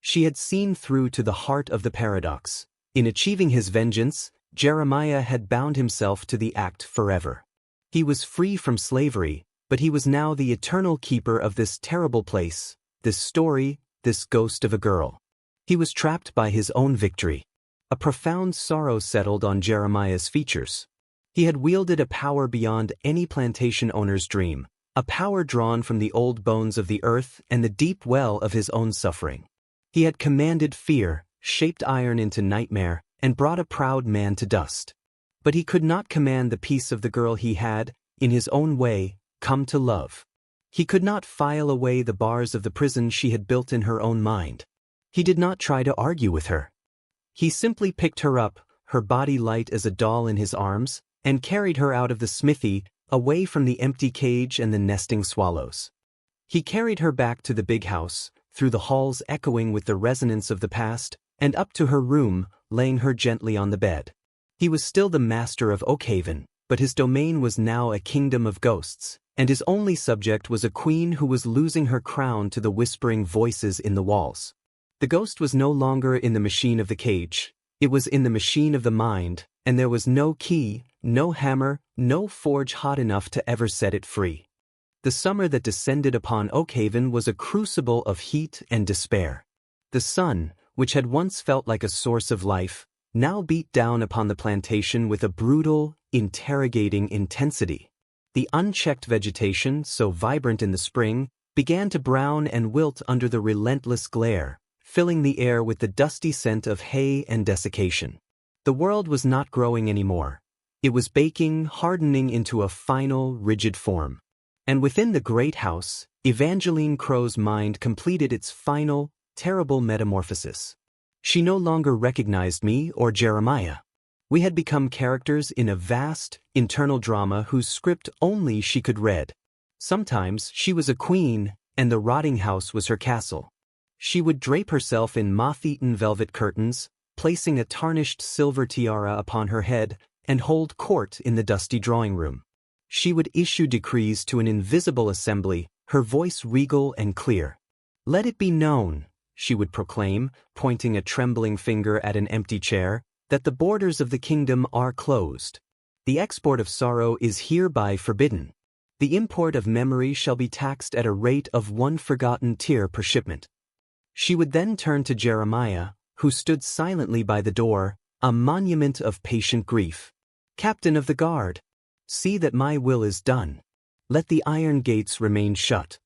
She had seen through to the heart of the paradox. In achieving his vengeance, Jeremiah had bound himself to the act forever. He was free from slavery, but he was now the eternal keeper of this terrible place, this story, this ghost of a girl. He was trapped by his own victory. A profound sorrow settled on Jeremiah's features. He had wielded a power beyond any plantation owner's dream, a power drawn from the old bones of the earth and the deep well of his own suffering. He had commanded fear, shaped iron into nightmare, and brought a proud man to dust. But he could not command the peace of the girl he had, in his own way, come to love. He could not file away the bars of the prison she had built in her own mind. He did not try to argue with her. He simply picked her up, her body light as a doll in his arms, and carried her out of the smithy, away from the empty cage and the nesting swallows. He carried her back to the big house, through the halls echoing with the resonance of the past, and up to her room, laying her gently on the bed. He was still the master of Oakhaven, but his domain was now a kingdom of ghosts, and his only subject was a queen who was losing her crown to the whispering voices in the walls. The ghost was no longer in the machine of the cage, it was in the machine of the mind, and there was no key, no hammer, no forge hot enough to ever set it free. The summer that descended upon Oakhaven was a crucible of heat and despair. The sun, which had once felt like a source of life, now beat down upon the plantation with a brutal, interrogating intensity. The unchecked vegetation, so vibrant in the spring, began to brown and wilt under the relentless glare, filling the air with the dusty scent of hay and desiccation. The world was not growing anymore. It was baking, hardening into a final, rigid form. And within the great house, Evangeline Crowe's mind completed its final, terrible metamorphosis. She no longer recognized me or Jeremiah. We had become characters in a vast, internal drama whose script only she could read. Sometimes she was a queen, and the rotting house was her castle. She would drape herself in moth-eaten velvet curtains, placing a tarnished silver tiara upon her head, and hold court in the dusty drawing room. She would issue decrees to an invisible assembly, her voice regal and clear. "Let it be known," she would proclaim, pointing a trembling finger at an empty chair, "that the borders of the kingdom are closed. The export of sorrow is hereby forbidden. The import of memory shall be taxed at a rate of 1 forgotten tear per shipment." She would then turn to Jeremiah, who stood silently by the door, a monument of patient grief. "Captain of the guard, see that my will is done. Let the iron gates remain shut."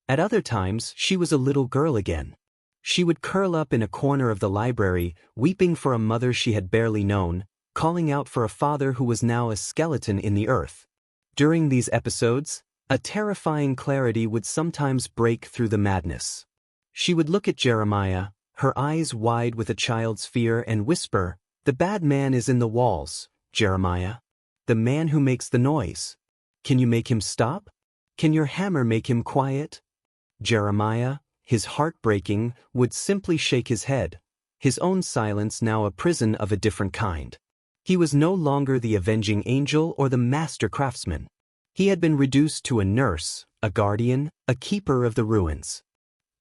At other times, she was a little girl again. She would curl up in a corner of the library, weeping for a mother she had barely known, calling out for a father who was now a skeleton in the earth. During these episodes, a terrifying clarity would sometimes break through the madness. She would look at Jeremiah, her eyes wide with a child's fear, and whisper, "The bad man is in the walls, Jeremiah. The man who makes the noise. Can you make him stop? Can your hammer make him quiet?" Jeremiah, his heart breaking, would simply shake his head, his own silence now a prison of a different kind. He was no longer the avenging angel or the master craftsman. He had been reduced to a nurse, a guardian, a keeper of the ruins.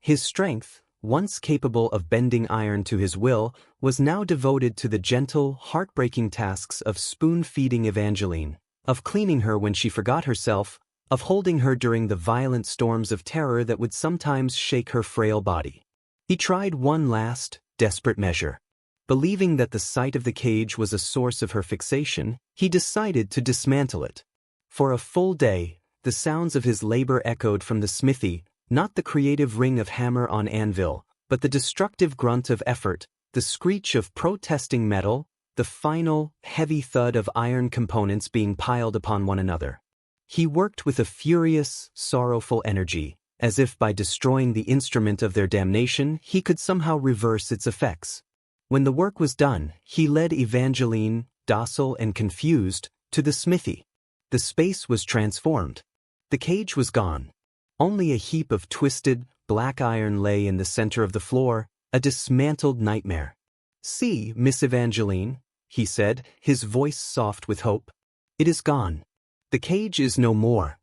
His strength, once capable of bending iron to his will, was now devoted to the gentle, heartbreaking tasks of spoon-feeding Evangeline, of cleaning her when she forgot herself, of holding her during the violent storms of terror that would sometimes shake her frail body. He tried one last, desperate measure. Believing that the sight of the cage was a source of her fixation, he decided to dismantle it. For a full day, the sounds of his labor echoed from the smithy, not the creative ring of hammer on anvil, but the destructive grunt of effort, the screech of protesting metal, the final, heavy thud of iron components being piled upon one another. He worked with a furious, sorrowful energy, as if by destroying the instrument of their damnation he could somehow reverse its effects. When the work was done, he led Evangeline, docile and confused, to the smithy. The space was transformed. The cage was gone. Only a heap of twisted, black iron lay in the center of the floor, a dismantled nightmare. "See, Miss Evangeline," he said, his voice soft with hope. "It is gone. The cage is no more."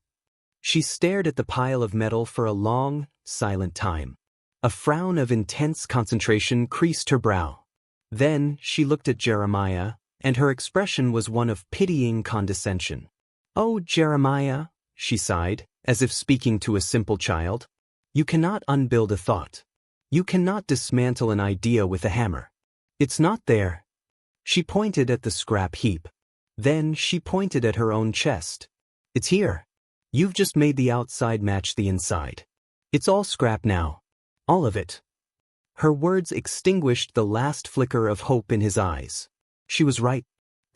She stared at the pile of metal for a long, silent time. A frown of intense concentration creased her brow. Then she looked at Jeremiah, and her expression was one of pitying condescension. "Oh, Jeremiah," she sighed, as if speaking to a simple child, "you cannot unbuild a thought. You cannot dismantle an idea with a hammer. It's not there." She pointed at the scrap heap. Then she pointed at her own chest. "It's here. You've just made the outside match the inside. It's all scrap now. All of it." Her words extinguished the last flicker of hope in his eyes. She was right.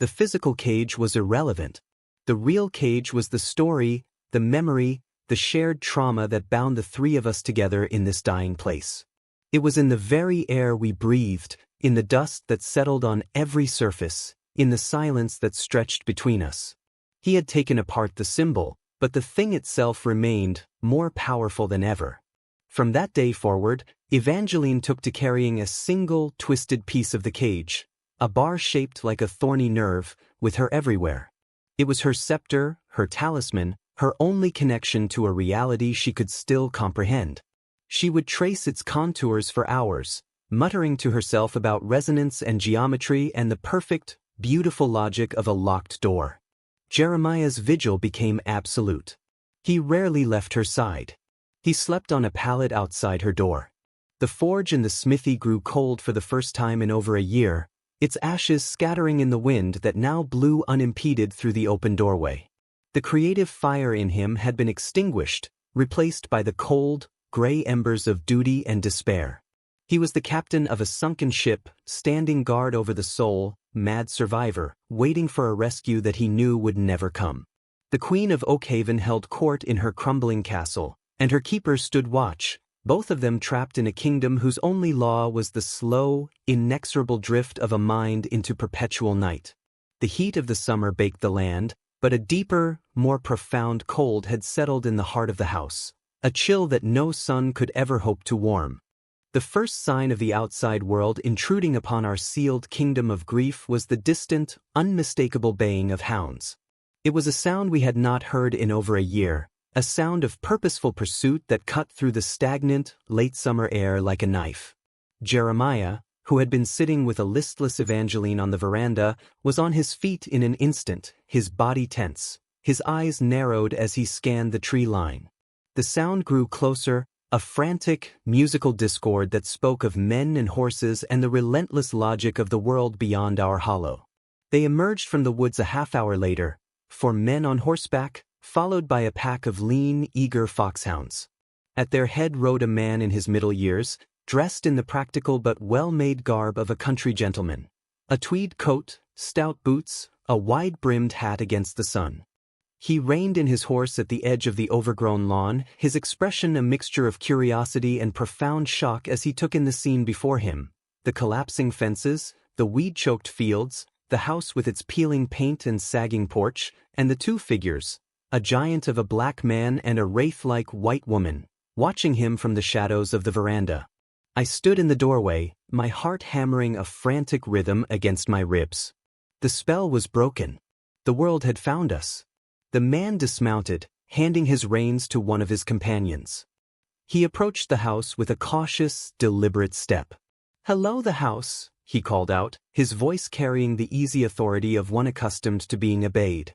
The physical cage was irrelevant. The real cage was the story, the memory, the shared trauma that bound the three of us together in this dying place. It was in the very air we breathed, in the dust that settled on every surface, in the silence that stretched between us. He had taken apart the symbol, but the thing itself remained, more powerful than ever. From that day forward, Evangeline took to carrying a single, twisted piece of the cage, a bar shaped like a thorny nerve, with her everywhere. It was her scepter, her talisman, her only connection to a reality she could still comprehend. She would trace its contours for hours, muttering to herself about resonance and geometry and the perfect, beautiful logic of a locked door. Jeremiah's vigil became absolute. He rarely left her side. He slept on a pallet outside her door. The forge in the smithy grew cold for the first time in over a year, its ashes scattering in the wind that now blew unimpeded through the open doorway. The creative fire in him had been extinguished, replaced by the cold, gray embers of duty and despair. He was the captain of a sunken ship, standing guard over the sole, mad survivor, waiting for a rescue that he knew would never come. The Queen of Oakhaven held court in her crumbling castle, and her keepers stood watch, both of them trapped in a kingdom whose only law was the slow, inexorable drift of a mind into perpetual night. The heat of the summer baked the land, but a deeper, more profound cold had settled in the heart of the house, a chill that no sun could ever hope to warm. The first sign of the outside world intruding upon our sealed kingdom of grief was the distant, unmistakable baying of hounds. It was a sound we had not heard in over a year, a sound of purposeful pursuit that cut through the stagnant, late summer air like a knife. Jeremiah, who had been sitting with a listless Evangeline on the veranda, was on his feet in an instant, his body tense, his eyes narrowed as he scanned the tree line. The sound grew closer, a frantic, musical discord that spoke of men and horses and the relentless logic of the world beyond our hollow. They emerged from the woods a half-hour later, 4 men on horseback, followed by a pack of lean, eager foxhounds. At their head rode a man in his middle years, dressed in the practical but well-made garb of a country gentleman. A tweed coat, stout boots, a wide-brimmed hat against the sun. He reined in his horse at the edge of the overgrown lawn, his expression a mixture of curiosity and profound shock as he took in the scene before him. The collapsing fences, the weed-choked fields, the house with its peeling paint and sagging porch, and the 2 figures, a giant of a black man and a wraith-like white woman, watching him from the shadows of the veranda. I stood in the doorway, my heart hammering a frantic rhythm against my ribs. The spell was broken. The world had found us. The man dismounted, handing his reins to one of his companions. He approached the house with a cautious, deliberate step. "Hello, the house," he called out, his voice carrying the easy authority of one accustomed to being obeyed.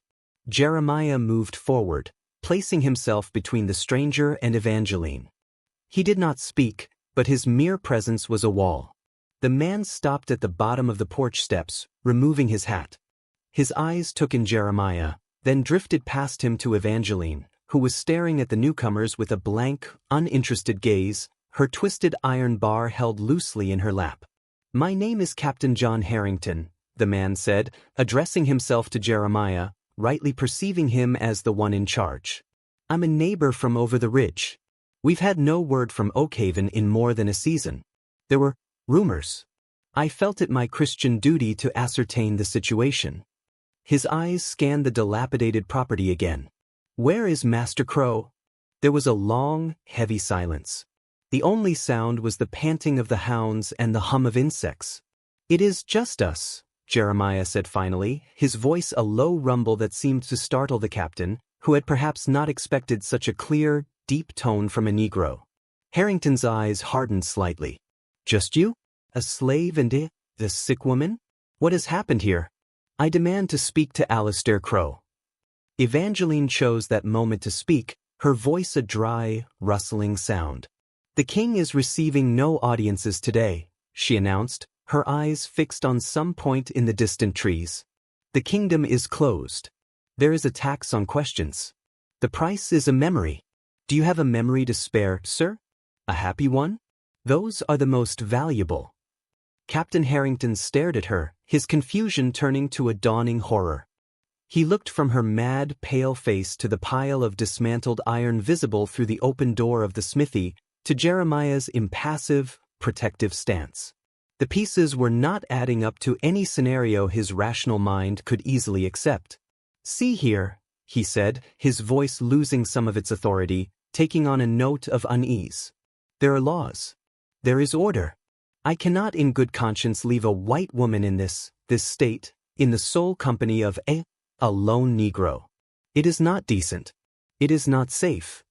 Jeremiah moved forward, placing himself between the stranger and Evangeline. He did not speak, but his mere presence was a wall. The man stopped at the bottom of the porch steps, removing his hat. His eyes took in Jeremiah, then drifted past him to Evangeline, who was staring at the newcomers with a blank, uninterested gaze, her twisted iron bar held loosely in her lap. "My name is Captain John Harrington," the man said, addressing himself to Jeremiah, rightly perceiving him as the one in charge. "I'm a neighbor from over the ridge. We've had no word from Oakhaven in more than a season. There were rumors. I felt it my Christian duty to ascertain the situation." His eyes scanned the dilapidated property again. "Where is Master Crowe?" There was a long, heavy silence. The only sound was the panting of the hounds and the hum of insects. "It is just us," Jeremiah said finally, his voice a low rumble that seemed to startle the captain, who had perhaps not expected such a clear, deep tone from a Negro. Harrington's eyes hardened slightly. "Just you? A slave and the sick woman? What has happened here? I demand to speak to Alistair Crowe." Evangeline chose that moment to speak, her voice a dry, rustling sound. "The king is receiving no audiences today," she announced, her eyes fixed on some point in the distant trees. "The kingdom is closed. There is a tax on questions. The price is a memory. Do you have a memory to spare, sir? A happy one? Those are the most valuable." Captain Harrington stared at her, his confusion turning to a dawning horror. He looked from her mad, pale face to the pile of dismantled iron visible through the open door of the smithy, to Jeremiah's impassive, protective stance. The pieces were not adding up to any scenario his rational mind could easily accept. "See here," he said, his voice losing some of its authority, taking on a note of unease. "There are laws. There is order. I cannot in good conscience leave a white woman in this state, in the sole company of a lone Negro. It is not decent. It is not safe."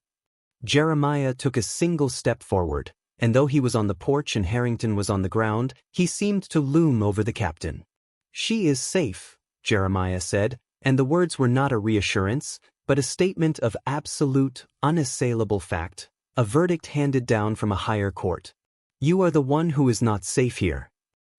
Jeremiah took a single step forward, and though he was on the porch and Harrington was on the ground, he seemed to loom over the captain. "She is safe," Jeremiah said, and the words were not a reassurance, but a statement of absolute, unassailable fact, a verdict handed down from a higher court. You are the one who is not safe here."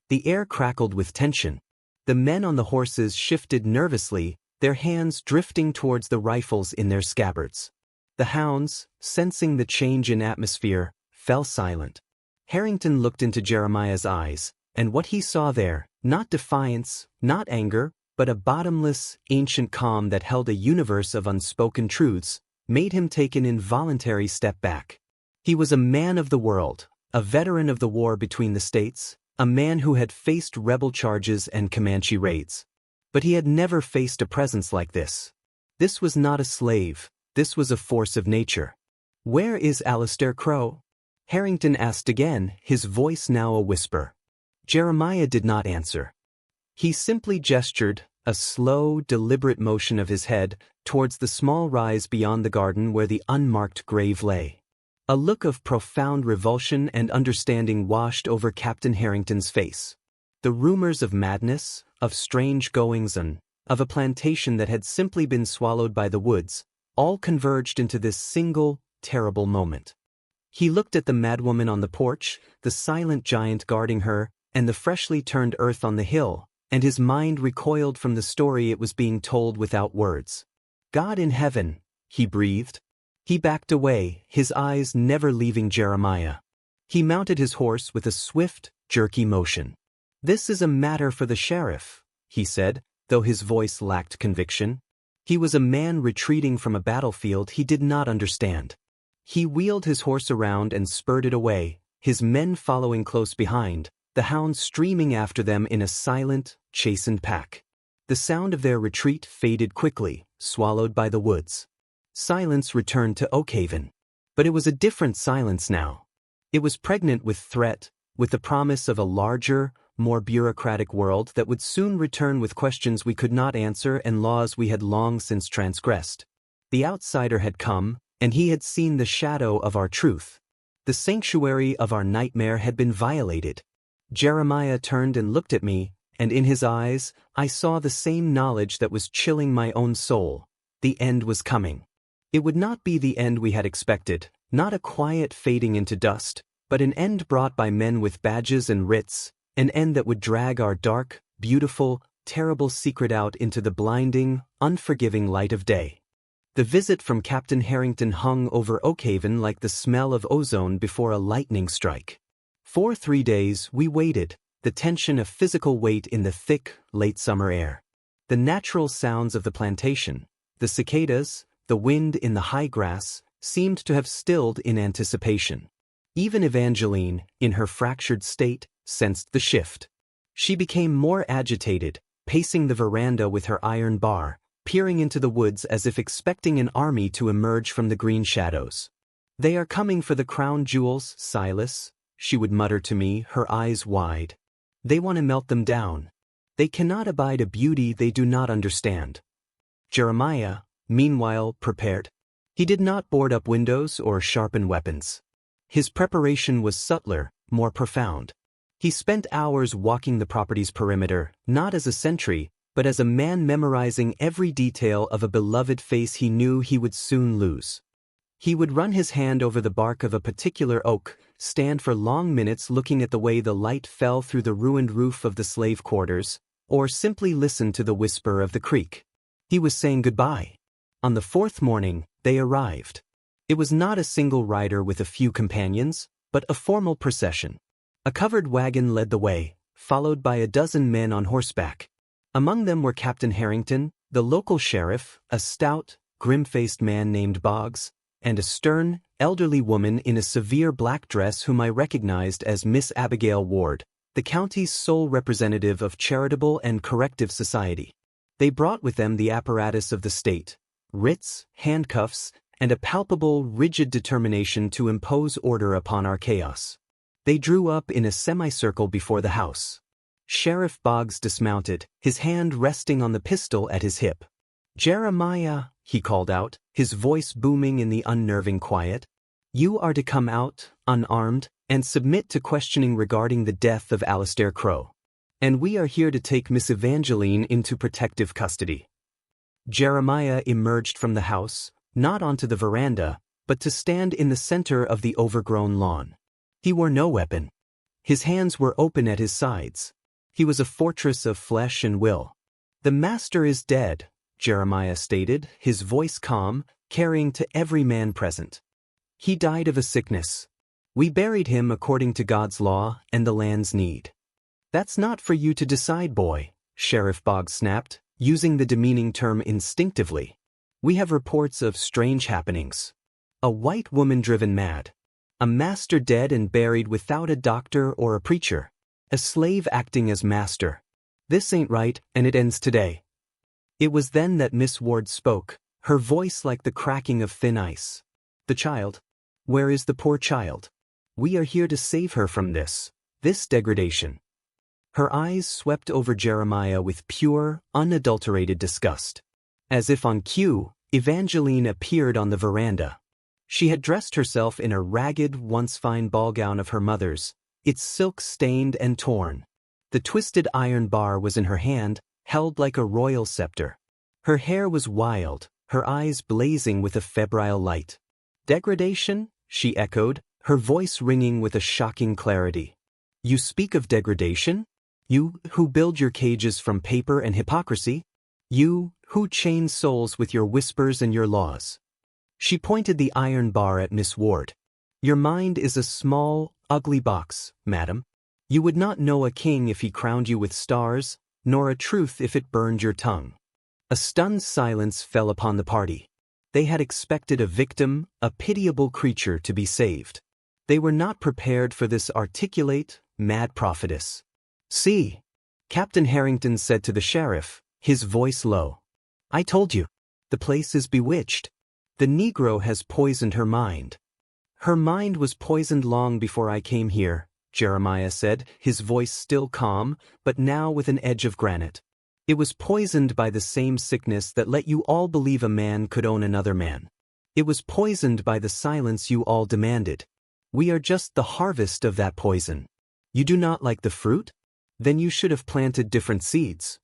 The air crackled with tension. The men on the horses shifted nervously, their hands drifting towards the rifles in their scabbards. The hounds, sensing the change in atmosphere, fell silent. Harrington looked into Jeremiah's eyes, and what he saw there, not defiance, not anger, but a bottomless, ancient calm that held a universe of unspoken truths, made him take an involuntary step back. He was a man of the world, a veteran of the war between the states, a man who had faced rebel charges and Comanche raids. But he had never faced a presence like this. This was not a slave, this was a force of nature. "Where is Alistair Crowe?" Harrington asked again, his voice now a whisper. Jeremiah did not answer. He simply gestured, a slow, deliberate motion of his head, towards the small rise beyond the garden where the unmarked grave lay. A look of profound revulsion and understanding washed over Captain Harrington's face. The rumors of madness, of strange goings-on, of a plantation that had simply been swallowed by the woods, all converged into this single, terrible moment. He looked at the madwoman on the porch, the silent giant guarding her, and the freshly turned earth on the hill, and his mind recoiled from the story it was being told without words. "God in heaven," he breathed. He backed away, his eyes never leaving Jeremiah. He mounted his horse with a swift, jerky motion. "This is a matter for the sheriff," he said, though his voice lacked conviction. He was a man retreating from a battlefield he did not understand. He wheeled his horse around and spurred it away, his men following close behind, the hounds streaming after them in a silent, chastened pack. The sound of their retreat faded quickly, swallowed by the woods. Silence returned to Oakhaven. But it was a different silence now. It was pregnant with threat, with the promise of a larger, more bureaucratic world that would soon return with questions we could not answer and laws we had long since transgressed. The outsider had come, and he had seen the shadow of our truth. The sanctuary of our nightmare had been violated. Jeremiah turned and looked at me, and in his eyes, I saw the same knowledge that was chilling my own soul. The end was coming. It would not be the end we had expected, not a quiet fading into dust, but an end brought by men with badges and writs, an end that would drag our dark, beautiful, terrible secret out into the blinding, unforgiving light of day. The visit from Captain Harrington hung over Oakhaven like the smell of ozone before a lightning strike. For 3 days we waited, the tension of physical weight in the thick, late summer air. The natural sounds of the plantation, the cicadas, the wind in the high grass, seemed to have stilled in anticipation. Even Evangeline, in her fractured state, sensed the shift. She became more agitated, pacing the veranda with her iron bar, peering into the woods as if expecting an army to emerge from the green shadows. "They are coming for the crown jewels, Silas," she would mutter to me, her eyes wide. "They want to melt them down. They cannot abide a beauty they do not understand." Jeremiah, meanwhile, prepared. He did not board up windows or sharpen weapons. His preparation was subtler, more profound. He spent hours walking the property's perimeter, not as a sentry, but as a man memorizing every detail of a beloved face he knew he would soon lose. He would run his hand over the bark of a particular oak, stand for long minutes looking at the way the light fell through the ruined roof of the slave quarters, or simply listen to the whisper of the creek. He was saying goodbye. On the 4th morning, they arrived. It was not a single rider with a few companions, but a formal procession. A covered wagon led the way, followed by a dozen men on horseback. Among them were Captain Harrington, the local sheriff, a stout, grim-faced man named Boggs, and a stern, elderly woman in a severe black dress whom I recognized as Miss Abigail Ward, the county's sole representative of charitable and corrective society. They brought with them the apparatus of the state, writs, handcuffs, and a palpable, rigid determination to impose order upon our chaos. They drew up in a semicircle before the house. Sheriff Boggs dismounted, his hand resting on the pistol at his hip. "Jeremiah," he called out, his voice booming in the unnerving quiet, "you are to come out, unarmed, and submit to questioning regarding the death of Alistair Crowe. And we are here to take Miss Evangeline into protective custody." Jeremiah emerged from the house, not onto the veranda, but to stand in the center of the overgrown lawn. He wore no weapon, His hands were open at his sides. He was a fortress of flesh and will. "The master is dead," Jeremiah stated, his voice calm, carrying to every man present. "He died of a sickness. We buried him according to God's law and the land's need." "That's not for you to decide, boy," Sheriff Boggs snapped, using the demeaning term instinctively. "We have reports of strange happenings. A white woman driven mad. A master dead and buried without a doctor or a preacher. A slave acting as master. This ain't right, and it ends today." It was then that Miss Ward spoke, her voice like the cracking of thin ice. "The child? Where is the poor child? We are here to save her from this degradation." Her eyes swept over Jeremiah with pure, unadulterated disgust. As if on cue, Evangeline appeared on the veranda. She had dressed herself in a ragged, once fine ball gown of her mother's, its silk stained and torn. The twisted iron bar was in her hand, held like a royal scepter. Her hair was wild, her eyes blazing with a febrile light. "Degradation?" she echoed, her voice ringing with a shocking clarity. "You speak of degradation? You, who build your cages from paper and hypocrisy? You, who chain souls with your whispers and your laws?" She pointed the iron bar at Miss Ward. "Your mind is a small, ugly box, madam. You would not know a king if he crowned you with stars, nor a truth if it burned your tongue." A stunned silence fell upon the party. They had expected a victim, a pitiable creature to be saved. They were not prepared for this articulate, mad prophetess. "See," Captain Harrington said to the sheriff, his voice low. "I told you. The place is bewitched. The Negro has poisoned her mind." "Her mind was poisoned long before I came here," Jeremiah said, his voice still calm, but now with an edge of granite. "It was poisoned by the same sickness that let you all believe a man could own another man. It was poisoned by the silence you all demanded. We are just the harvest of that poison. You do not like the fruit? Then you should have planted different seeds."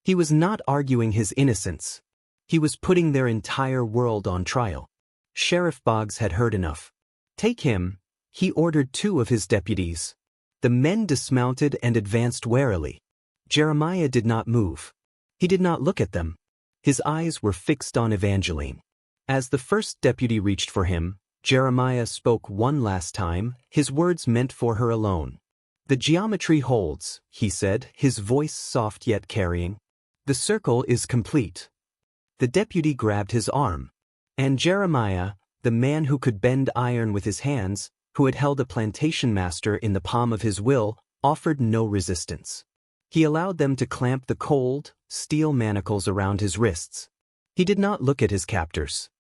He was not arguing his innocence. He was putting their entire world on trial. Sheriff Boggs had heard enough. "Take him," he ordered 2 of his deputies. The men dismounted and advanced warily. Jeremiah did not move. He did not look at them. His eyes were fixed on Evangeline. As the first deputy reached for him, Jeremiah spoke one last time, his words meant for her alone. "The geometry holds," he said, his voice soft yet carrying. "The circle is complete." The deputy grabbed his arm. And Jeremiah, the man who could bend iron with his hands, who had held a plantation master in the palm of his will, offered no resistance. He allowed them to clamp the cold, steel manacles around his wrists. He did not look at his captors.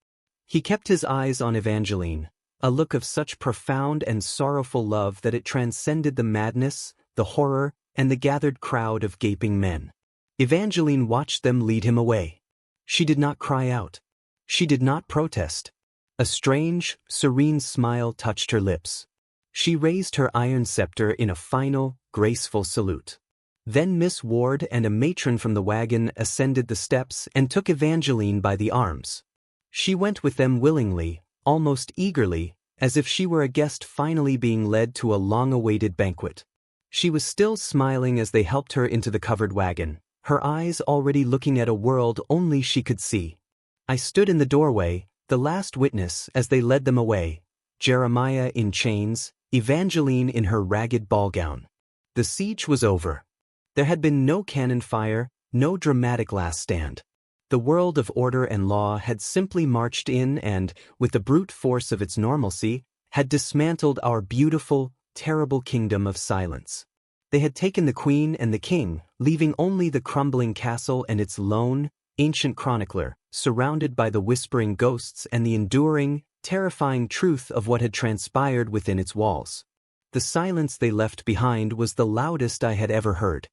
He kept his eyes on Evangeline, a look of such profound and sorrowful love that it transcended the madness, the horror, and the gathered crowd of gaping men. Evangeline watched them lead him away. She did not cry out. She did not protest. A strange, serene smile touched her lips. She raised her iron scepter in a final, graceful salute. Then Miss Ward and a matron from the wagon ascended the steps and took Evangeline by the arms. She went with them willingly, almost eagerly, as if she were a guest finally being led to a long-awaited banquet. She was still smiling as they helped her into the covered wagon, her eyes already looking at a world only she could see. I stood in the doorway, the last witness, as they led them away, Jeremiah in chains, Evangeline in her ragged ball gown. The siege was over. There had been no cannon fire, no dramatic last stand. The world of order and law had simply marched in and, with the brute force of its normalcy, had dismantled our beautiful, terrible kingdom of silence. They had taken the queen and the king, leaving only the crumbling castle and its lone, ancient chronicler, surrounded by the whispering ghosts and the enduring, terrifying truth of what had transpired within its walls. The silence they left behind was the loudest I had ever heard.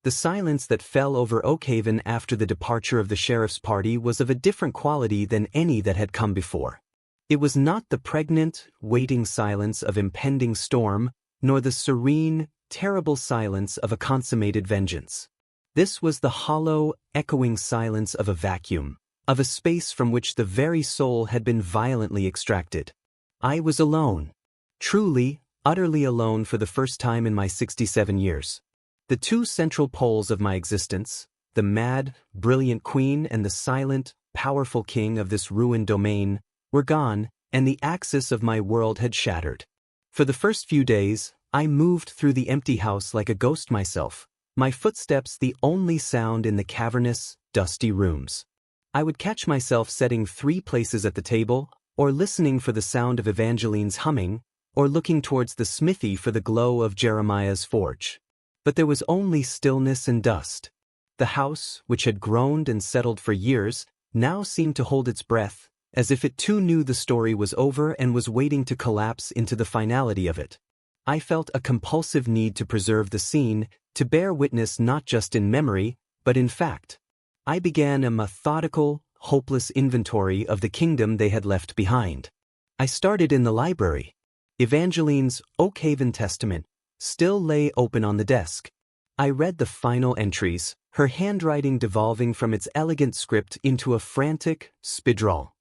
The silence that fell over Oakhaven after the departure of the sheriff's party was of a different quality than any that had come before. It was not the pregnant, waiting silence of impending storm, nor the serene, terrible silence of a consummated vengeance. This was the hollow, echoing silence of a vacuum, of a space from which the very soul had been violently extracted. I was alone. Truly, utterly alone for the first time in my 67 years. The two central poles of my existence, the mad, brilliant queen and the silent, powerful king of this ruined domain, were gone, and the axis of my world had shattered. For the first few days, I moved through the empty house like a ghost myself, my footsteps the only sound in the cavernous, dusty rooms. I would catch myself setting 3 places at the table, or listening for the sound of Evangeline's humming, or looking towards the smithy for the glow of Jeremiah's forge. But there was only stillness and dust. The house, which had groaned and settled for years, now seemed to hold its breath, as if it too knew the story was over and was waiting to collapse into the finality of it. I felt a compulsive need to preserve the scene, to bear witness not just in memory, but in fact. I began a methodical, hopeless inventory of the kingdom they had left behind. I started in the library. Evangeline's Oakhaven Testament still lay open on the desk. I read the final entries, her handwriting devolving from its elegant script into a frantic spidral.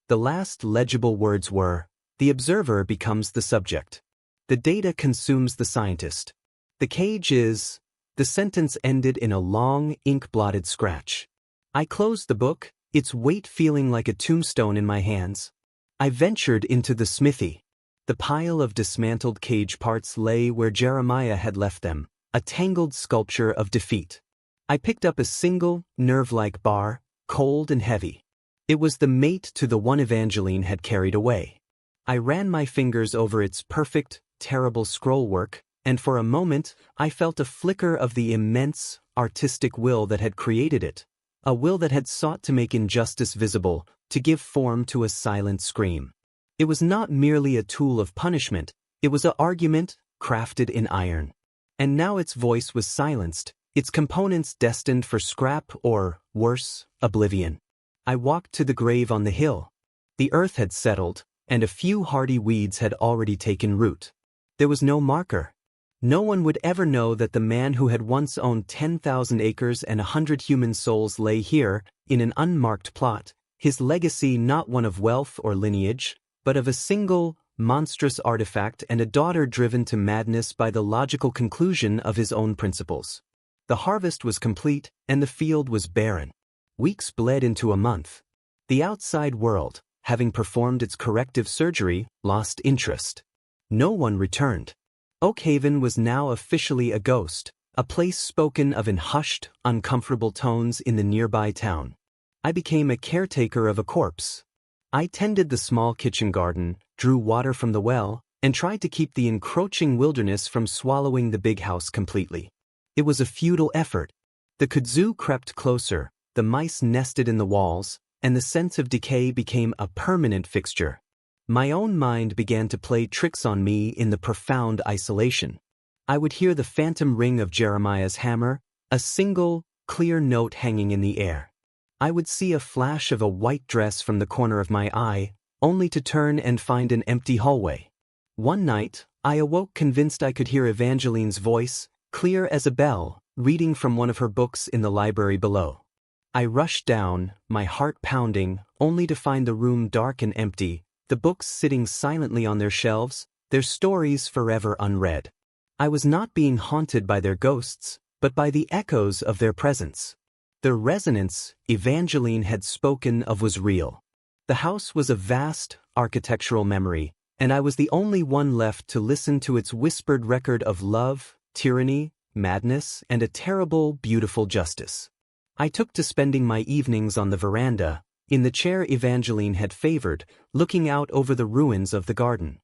The last legible words were, "The observer becomes the subject. The data consumes the scientist. The cage is..." The sentence ended in a long, ink-blotted scratch. I closed the book, its weight feeling like a tombstone in my hands. I ventured into the smithy. The pile of dismantled cage parts lay where Jeremiah had left them, a tangled sculpture of defeat. I picked up a single, nerve-like bar, cold and heavy. It was the mate to the one Evangeline had carried away. I ran my fingers over its perfect, terrible scrollwork, and for a moment I felt a flicker of the immense, artistic will that had created it, a will that had sought to make injustice visible, to give form to a silent scream. It was not merely a tool of punishment, it was an argument crafted in iron. And now its voice was silenced, its components destined for scrap or, worse, oblivion. I walked to the grave on the hill. The earth had settled, and a few hardy weeds had already taken root. There was no marker. No one would ever know that the man who had once owned 10,000 acres and 100 human souls lay here, in an unmarked plot, his legacy not one of wealth or lineage, but of a single, monstrous artifact and a daughter driven to madness by the logical conclusion of his own principles. The harvest was complete, and the field was barren. Weeks bled into a month. The outside world, having performed its corrective surgery, lost interest. No one returned. Oakhaven was now officially a ghost, a place spoken of in hushed, uncomfortable tones in the nearby town. I became a caretaker of a corpse. I tended the small kitchen garden, drew water from the well, and tried to keep the encroaching wilderness from swallowing the big house completely. It was a futile effort. The kudzu crept closer, the mice nested in the walls, and the sense of decay became a permanent fixture. My own mind began to play tricks on me in the profound isolation. I would hear the phantom ring of Jeremiah's hammer, a single, clear note hanging in the air. I would see a flash of a white dress from the corner of my eye, only to turn and find an empty hallway. One night, I awoke convinced I could hear Evangeline's voice, clear as a bell, reading from one of her books in the library below. I rushed down, my heart pounding, only to find the room dark and empty, the books sitting silently on their shelves, their stories forever unread. I was not being haunted by their ghosts, but by the echoes of their presence. The resonance Evangeline had spoken of was real. The house was a vast, architectural memory, and I was the only one left to listen to its whispered record of love, tyranny, madness, and a terrible, beautiful justice. I took to spending my evenings on the veranda, in the chair Evangeline had favored, looking out over the ruins of the garden.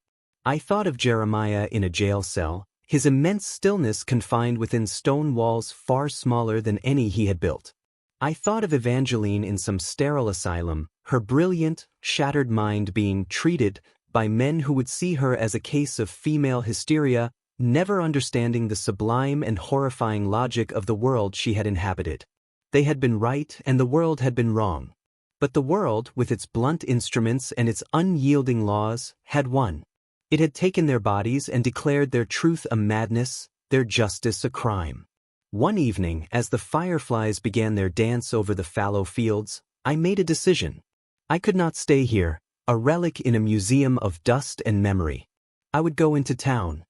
I thought of Jeremiah in a jail cell, his immense stillness confined within stone walls far smaller than any he had built. I thought of Evangeline in some sterile asylum, her brilliant, shattered mind being treated by men who would see her as a case of female hysteria, never understanding the sublime and horrifying logic of the world she had inhabited. They had been right and the world had been wrong. But the world, with its blunt instruments and its unyielding laws, had won. It had taken their bodies and declared their truth a madness, their justice a crime. One evening, as the fireflies began their dance over the fallow fields, I made a decision. I could not stay here, a relic in a museum of dust and memory. I would go into town.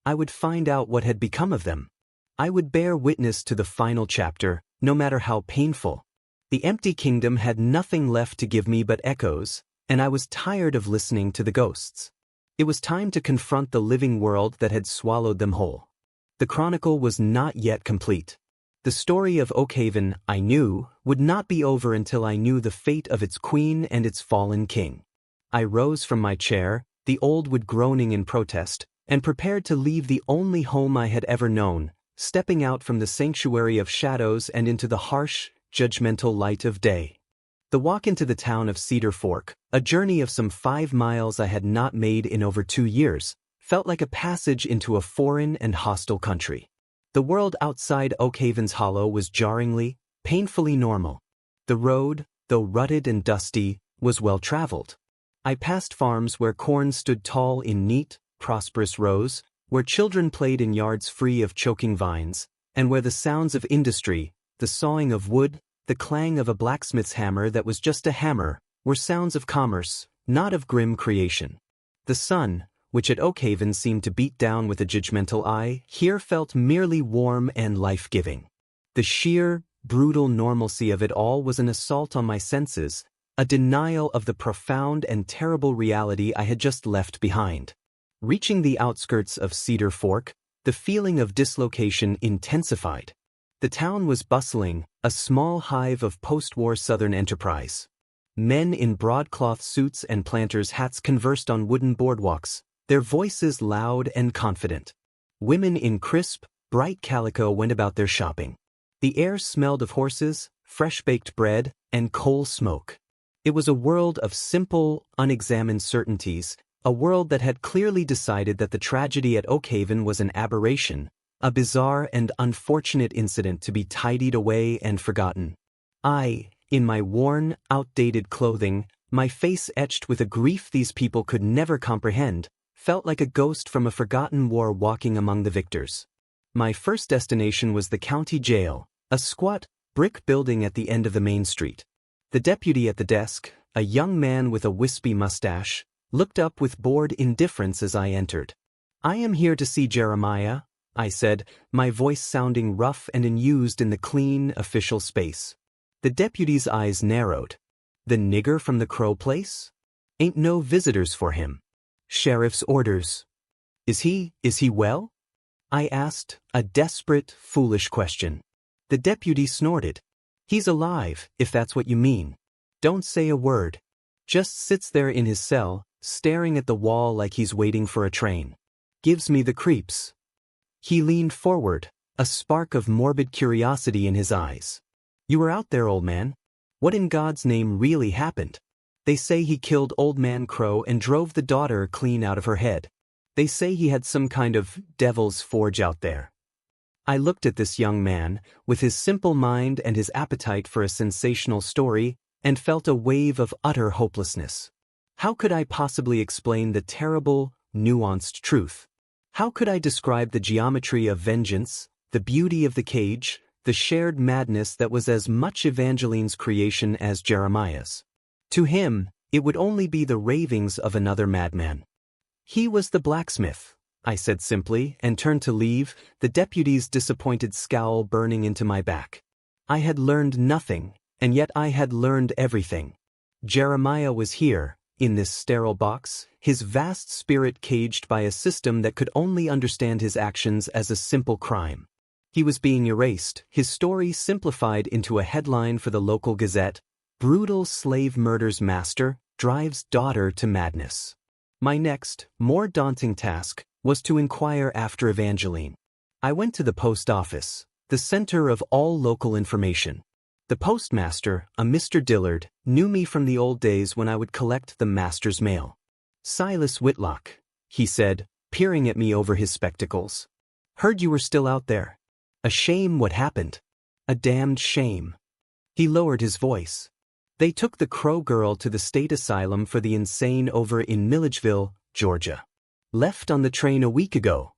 I would find out what had become of them. I would bear witness to the final chapter, no matter how painful. The empty kingdom had nothing left to give me but echoes, and I was tired of listening to the ghosts. It was time to confront the living world that had swallowed them whole. The chronicle was not yet complete. The story of Oakhaven, I knew, would not be over until I knew the fate of its queen and its fallen king. I rose from my chair, the old wood groaning in protest, and prepared to leave the only home I had ever known, stepping out from the sanctuary of shadows and into the harsh, judgmental light of day. The walk into the town of Cedar Fork, a journey of some 5 miles I had not made in over 2 years, felt like a passage into a foreign and hostile country. The world outside Oakhaven's hollow was jarringly, painfully normal. The road, though rutted and dusty, was well-traveled. I passed farms where corn stood tall in neat, prosperous rows, where children played in yards free of choking vines, and where the sounds of industry, the sawing of wood, the clang of a blacksmith's hammer that was just a hammer, were sounds of commerce, not of grim creation. The sun, which at Oakhaven seemed to beat down with a judgmental eye, here felt merely warm and life-giving. The sheer, brutal normalcy of it all was an assault on my senses, a denial of the profound and terrible reality I had just left behind. Reaching the outskirts of Cedar Fork, the feeling of dislocation intensified. The town was bustling, a small hive of post-war Southern enterprise. Men in broadcloth suits and planters' hats conversed on wooden boardwalks, their voices loud and confident. Women in crisp, bright calico went about their shopping. The air smelled of horses, fresh-baked bread, and coal smoke. It was a world of simple, unexamined certainties, a world that had clearly decided that the tragedy at Oakhaven was an aberration, a bizarre and unfortunate incident to be tidied away and forgotten. I, in my worn, outdated clothing, my face etched with a grief these people could never comprehend, felt like a ghost from a forgotten war walking among the victors. My first destination was the county jail, a squat, brick building at the end of the main street. The deputy at the desk, a young man with a wispy mustache, looked up with bored indifference as I entered. "I am here to see Jeremiah," I said, my voice sounding rough and unused in the clean, official space. The deputy's eyes narrowed. "The nigger from the Crowe place? Ain't no visitors for him. Sheriff's orders." Is he well?" I asked, a desperate, foolish question. The deputy snorted. "He's alive, if that's what you mean. Don't say a word. Just sits there in his cell, staring at the wall like he's waiting for a train. Gives me the creeps." He leaned forward, a spark of morbid curiosity in his eyes. "You were out there, old man. What in God's name really happened? They say he killed old man Crowe and drove the daughter clean out of her head. They say he had some kind of devil's forge out there." I looked at this young man, with his simple mind and his appetite for a sensational story, and felt a wave of utter hopelessness. How could I possibly explain the terrible, nuanced truth? How could I describe the geometry of vengeance, the beauty of the cage, the shared madness that was as much Evangeline's creation as Jeremiah's? To him, it would only be the ravings of another madman. "He was the blacksmith," I said simply, and turned to leave, the deputy's disappointed scowl burning into my back. I had learned nothing, and yet I had learned everything. Jeremiah was here, in this sterile box, his vast spirit caged by a system that could only understand his actions as a simple crime. He was being erased, his story simplified into a headline for the local gazette: "Brutal slave murders master, drives daughter to madness." My next, more daunting task was to inquire after Evangeline. I went to the post office, the center of all local information. The postmaster, a Mr. Dillard, knew me from the old days when I would collect the master's mail. "Silas Whitlock," he said, peering at me over his spectacles. "Heard you were still out there. A shame what happened. A damned shame." He lowered his voice. "They took the Crowe girl to the state asylum for the insane over in Milledgeville, Georgia. Left on the train a week ago."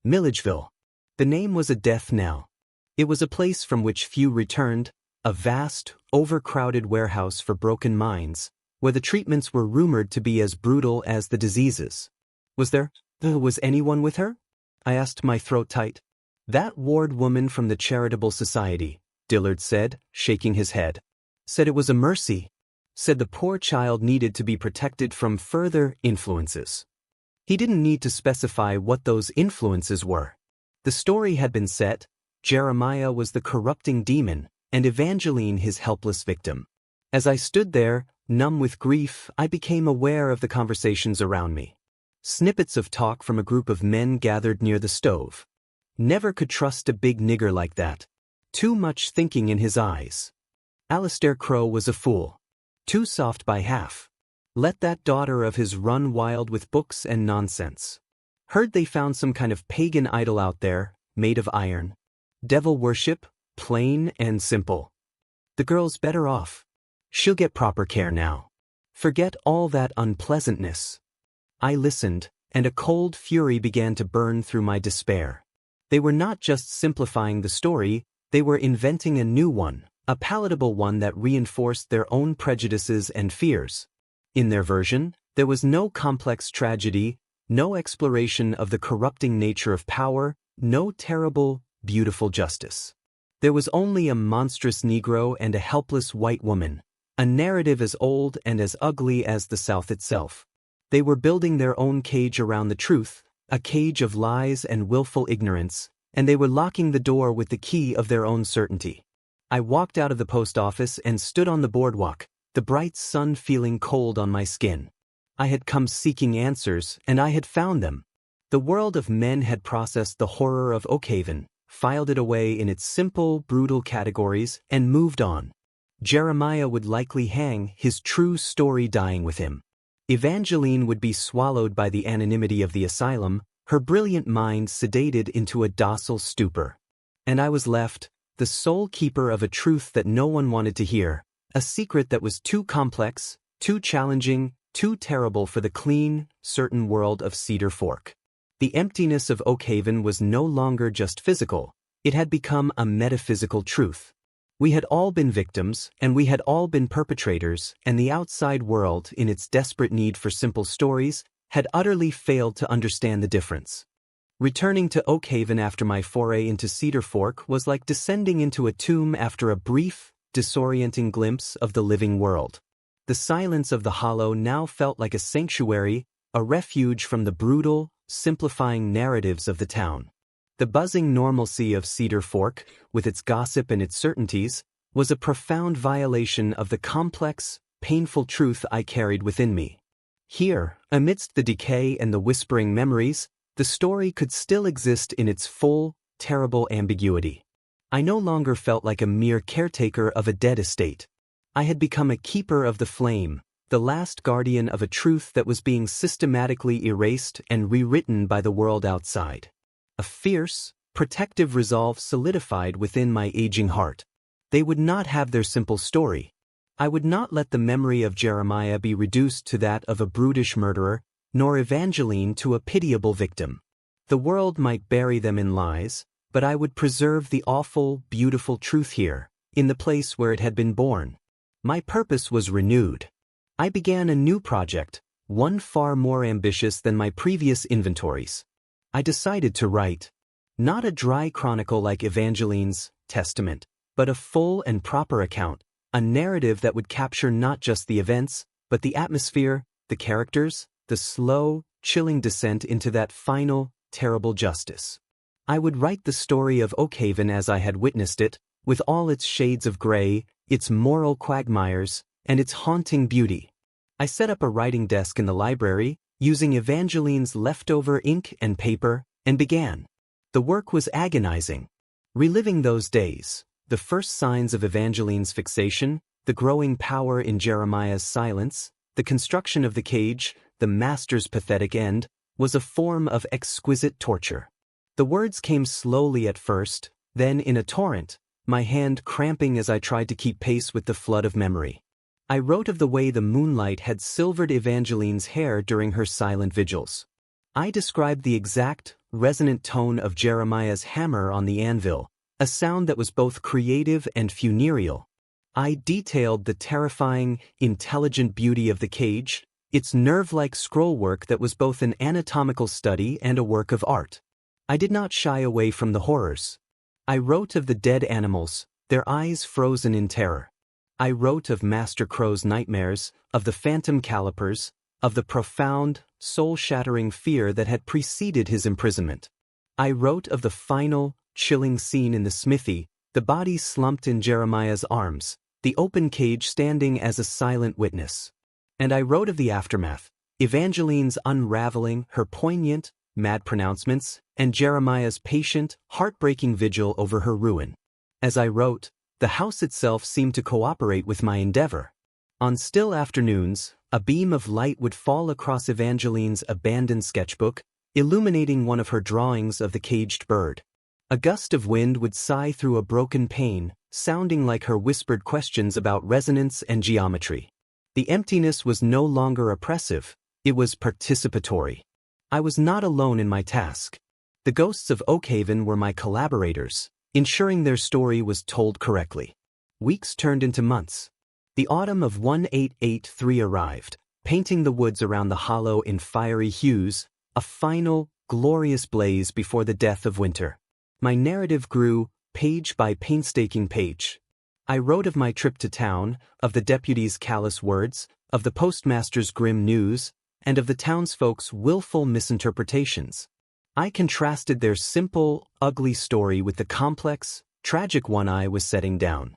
Milledgeville. The name was a death knell. It was a place from which few returned, a vast, overcrowded warehouse for broken minds, where the treatments were rumored to be as brutal as the diseases. Was anyone with her? I asked, my throat tight. That ward woman from the charitable society, Dillard said, shaking his head. Said it was a mercy. Said the poor child needed to be protected from further influences. He didn't need to specify what those influences were. The story had been set. Jeremiah was the corrupting demon, and Evangeline his helpless victim. As I stood there, numb with grief, I became aware of the conversations around me. Snippets of talk from a group of men gathered near the stove. Never could trust a big nigger like that. Too much thinking in his eyes. Alistair Crowe was a fool. Too soft by half. Let that daughter of his run wild with books and nonsense. Heard they found some kind of pagan idol out there, made of iron. Devil worship, plain and simple. The girl's better off. She'll get proper care now. Forget all that unpleasantness. I listened, and a cold fury began to burn through my despair. They were not just simplifying the story, they were inventing a new one, a palatable one that reinforced their own prejudices and fears. In their version, there was no complex tragedy, no exploration of the corrupting nature of power, no terrible, beautiful justice. There was only a monstrous Negro and a helpless white woman, a narrative as old and as ugly as the South itself. They were building their own cage around the truth, a cage of lies and willful ignorance, and they were locking the door with the key of their own certainty. I walked out of the post office and stood on the boardwalk, the bright sun feeling cold on my skin. I had come seeking answers, and I had found them. The world of men had processed the horror of Oakhaven, filed it away in its simple, brutal categories, and moved on. Jeremiah would likely hang, his true story dying with him. Evangeline would be swallowed by the anonymity of the asylum, her brilliant mind sedated into a docile stupor. And I was left, the sole keeper of a truth that no one wanted to hear, a secret that was too complex, too challenging, too terrible for the clean, certain world of Cedar Fork. The emptiness of Oakhaven was no longer just physical, it had become a metaphysical truth. We had all been victims, and we had all been perpetrators, and the outside world, in its desperate need for simple stories, had utterly failed to understand the difference. Returning to Oakhaven after my foray into Cedar Fork was like descending into a tomb after a brief, disorienting glimpse of the living world. The silence of the hollow now felt like a sanctuary, a refuge from the brutal, simplifying narratives of the town. The buzzing normalcy of Cedar Fork, with its gossip and its certainties, was a profound violation of the complex, painful truth I carried within me. Here, amidst the decay and the whispering memories, the story could still exist in its full, terrible ambiguity. I no longer felt like a mere caretaker of a dead estate. I had become a keeper of the flame, the last guardian of a truth that was being systematically erased and rewritten by the world outside. A fierce, protective resolve solidified within my aging heart. They would not have their simple story. I would not let the memory of Jeremiah be reduced to that of a brutish murderer, nor Evangeline to a pitiable victim. The world might bury them in lies, but I would preserve the awful, beautiful truth here, in the place where it had been born. My purpose was renewed. I began a new project, one far more ambitious than my previous inventories. I decided to write, not a dry chronicle like Evangeline's Testament, but a full and proper account, a narrative that would capture not just the events, but the atmosphere, the characters, the slow, chilling descent into that final, terrible justice. I would write the story of Oakhaven as I had witnessed it, with all its shades of gray, its moral quagmires, and its haunting beauty. I set up a writing desk in the library, using Evangeline's leftover ink and paper, and began. The work was agonizing. Reliving those days, the first signs of Evangeline's fixation, the growing power in Jeremiah's silence, the construction of the cage, the master's pathetic end, was a form of exquisite torture. The words came slowly at first, then in a torrent, my hand cramping as I tried to keep pace with the flood of memory. I wrote of the way the moonlight had silvered Evangeline's hair during her silent vigils. I described the exact, resonant tone of Jeremiah's hammer on the anvil, a sound that was both creative and funereal. I detailed the terrifying, intelligent beauty of the cage, its nerve-like scrollwork that was both an anatomical study and a work of art. I did not shy away from the horrors. I wrote of the dead animals, their eyes frozen in terror. I wrote of Master Crowe's nightmares, of the phantom calipers, of the profound, soul-shattering fear that had preceded his imprisonment. I wrote of the final, chilling scene in the smithy, the body slumped in Jeremiah's arms, the open cage standing as a silent witness. And I wrote of the aftermath, Evangeline's unraveling, her poignant, mad pronouncements, and Jeremiah's patient, heartbreaking vigil over her ruin. As I wrote, the house itself seemed to cooperate with my endeavor. On still afternoons, a beam of light would fall across Evangeline's abandoned sketchbook, illuminating one of her drawings of the caged bird. A gust of wind would sigh through a broken pane, sounding like her whispered questions about resonance and geometry. The emptiness was no longer oppressive, it was participatory. I was not alone in my task. The ghosts of Oakhaven were my collaborators, ensuring their story was told correctly. Weeks turned into months. The autumn of 1883 arrived, painting the woods around the hollow in fiery hues, a final, glorious blaze before the death of winter. My narrative grew, page by painstaking page. I wrote of my trip to town, of the deputy's callous words, of the postmaster's grim news, and of the townsfolk's willful misinterpretations. I contrasted their simple, ugly story with the complex, tragic one I was setting down.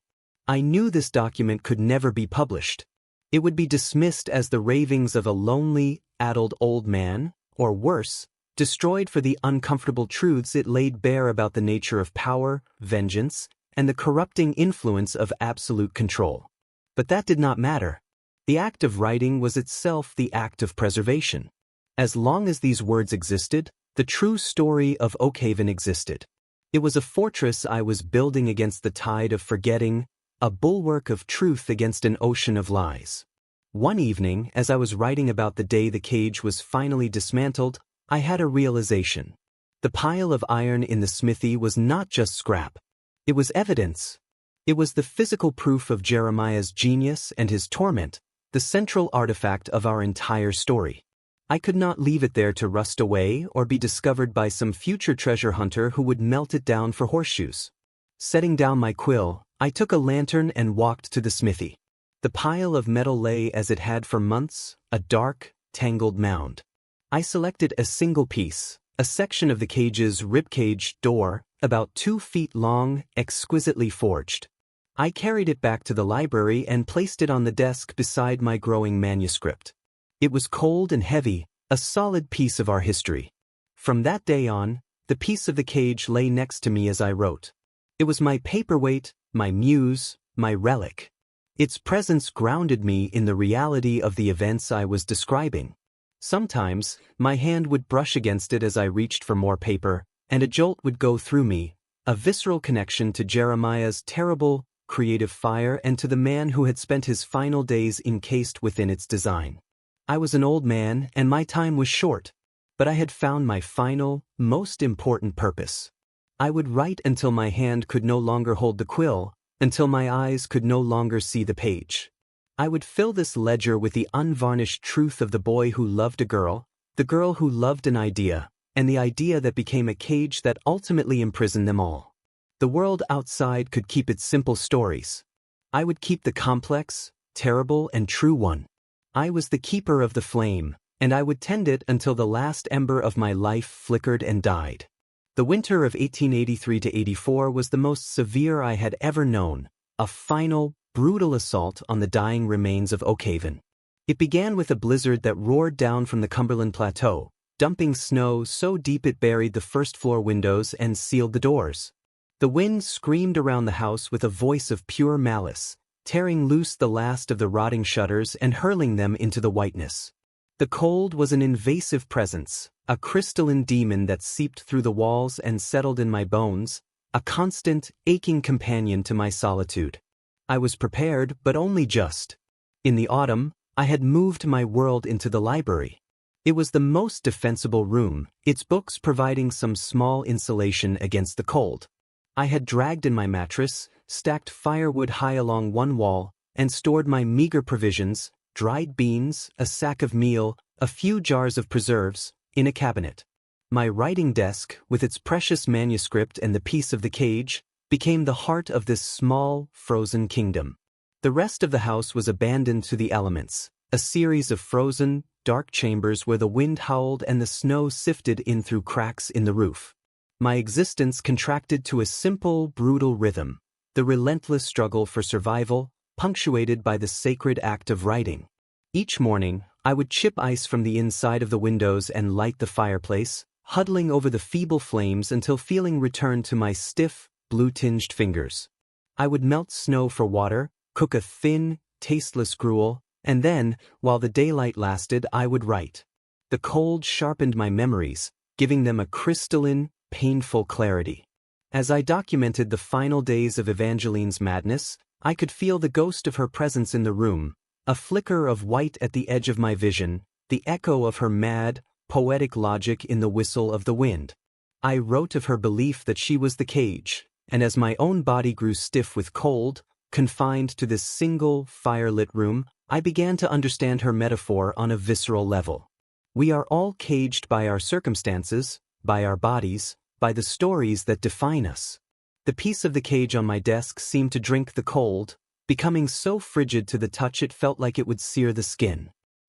I knew this document could never be published. It would be dismissed as the ravings of a lonely, addled old man, or worse, destroyed for the uncomfortable truths it laid bare about the nature of power, vengeance, and the corrupting influence of absolute control. But that did not matter. The act of writing was itself the act of preservation. As long as these words existed, the true story of Oakhaven existed. It was a fortress I was building against the tide of forgetting, a bulwark of truth against an ocean of lies. One evening, as I was writing about the day the cage was finally dismantled, I had a realization. The pile of iron in the smithy was not just scrap. It was evidence. It was the physical proof of Jeremiah's genius and his torment, the central artifact of our entire story. I could not leave it there to rust away or be discovered by some future treasure hunter who would melt it down for horseshoes. Setting down my quill, I took a lantern and walked to the smithy. The pile of metal lay as it had for months, a dark, tangled mound. I selected a single piece, a section of the cage's ribcage door, about 2 feet long, exquisitely forged. I carried it back to the library and placed it on the desk beside my growing manuscript. It was cold and heavy, a solid piece of our history. From that day on, the piece of the cage lay next to me as I wrote. It was my paperweight, my muse, my relic. Its presence grounded me in the reality of the events I was describing. Sometimes, my hand would brush against it as I reached for more paper, and a jolt would go through me, a visceral connection to Jeremiah's terrible, creative fire and to the man who had spent his final days encased within its design. I was an old man and my time was short, but I had found my final, most important purpose. I would write until my hand could no longer hold the quill, until my eyes could no longer see the page. I would fill this ledger with the unvarnished truth of the boy who loved a girl, the girl who loved an idea, and the idea that became a cage that ultimately imprisoned them all. The world outside could keep its simple stories. I would keep the complex, terrible, and true one. I was the keeper of the flame, and I would tend it until the last ember of my life flickered and died. The winter of 1883 to 84 was the most severe I had ever known, a final, brutal assault on the dying remains of Oakhaven. It began with a blizzard that roared down from the Cumberland Plateau, dumping snow so deep it buried the first-floor windows and sealed the doors. The wind screamed around the house with a voice of pure malice, tearing loose the last of the rotting shutters and hurling them into the whiteness. The cold was an invasive presence, a crystalline demon that seeped through the walls and settled in my bones, a constant, aching companion to my solitude. I was prepared, but only just. In the autumn, I had moved my world into the library. It was the most defensible room, its books providing some small insulation against the cold. I had dragged in my mattress, stacked firewood high along one wall, and stored my meager provisions, dried beans, a sack of meal, a few jars of preserves, in a cabinet. My writing desk, with its precious manuscript and the piece of the cage, became the heart of this small, frozen kingdom. The rest of the house was abandoned to the elements, a series of frozen, dark chambers where the wind howled and the snow sifted in through cracks in the roof. My existence contracted to a simple, brutal rhythm, the relentless struggle for survival, punctuated by the sacred act of writing. Each morning, I would chip ice from the inside of the windows and light the fireplace, huddling over the feeble flames until feeling returned to my stiff, blue-tinged fingers. I would melt snow for water, cook a thin, tasteless gruel, and then, while the daylight lasted, I would write. The cold sharpened my memories, giving them a crystalline, painful clarity. As I documented the final days of Evangeline's madness, I could feel the ghost of her presence in the room, a flicker of white at the edge of my vision, the echo of her mad, poetic logic in the whistle of the wind. I wrote of her belief that she was the cage, and as my own body grew stiff with cold, confined to this single, firelit room, I began to understand her metaphor on a visceral level. We are all caged by our circumstances, by our bodies, by the stories that define us. The piece of the cage on my desk seemed to drink the cold, becoming so frigid to the touch it felt like it would sear the skin.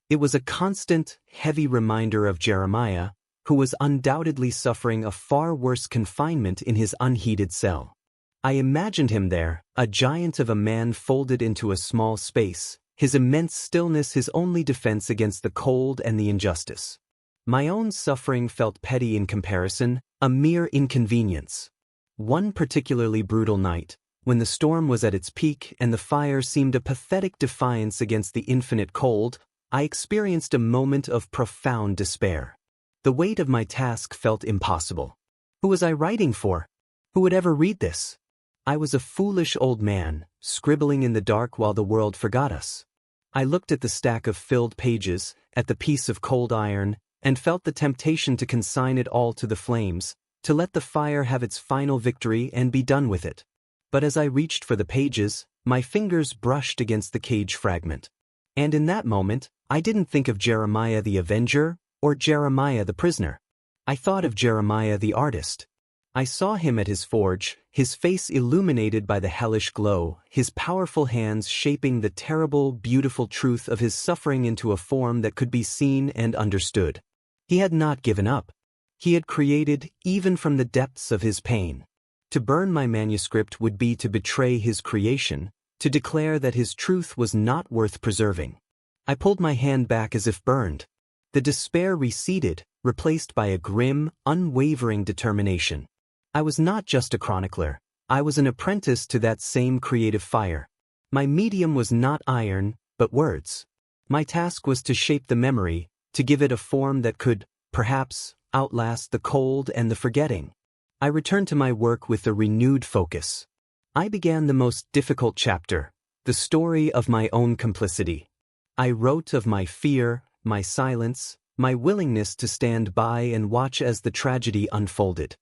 It was a constant, heavy reminder of Jeremiah, who was undoubtedly suffering a far worse confinement in his unheated cell. I imagined him there, a giant of a man folded into a small space, his immense stillness his only defense against the cold and the injustice. My own suffering felt petty in comparison, a mere inconvenience. One particularly brutal night, when the storm was at its peak and the fire seemed a pathetic defiance against the infinite cold, I experienced a moment of profound despair. The weight of my task felt impossible. Who was I writing for? Who would ever read this? I was a foolish old man, scribbling in the dark while the world forgot us. I looked at the stack of filled pages, at the piece of cold iron, and felt the temptation to consign it all to the flames, to let the fire have its final victory and be done with it. But as I reached for the pages, my fingers brushed against the cage fragment. And in that moment, I didn't think of Jeremiah the Avenger or Jeremiah the prisoner. I thought of Jeremiah the artist. I saw him at his forge, his face illuminated by the hellish glow, his powerful hands shaping the terrible, beautiful truth of his suffering into a form that could be seen and understood. He had not given up. He had created even from the depths of his pain. To burn my manuscript would be to betray his creation, to declare that his truth was not worth preserving. I pulled my hand back as if burned. The despair receded, replaced by a grim, unwavering determination. I was not just a chronicler. I was an apprentice to that same creative fire. My medium was not iron, but words. My task was to shape the memory, to give it a form that could, perhaps, outlast the cold and the forgetting. I returned to my work with a renewed focus. I began the most difficult chapter, the story of my own complicity. I wrote of my fear, my silence, my willingness to stand by and watch as the tragedy unfolded.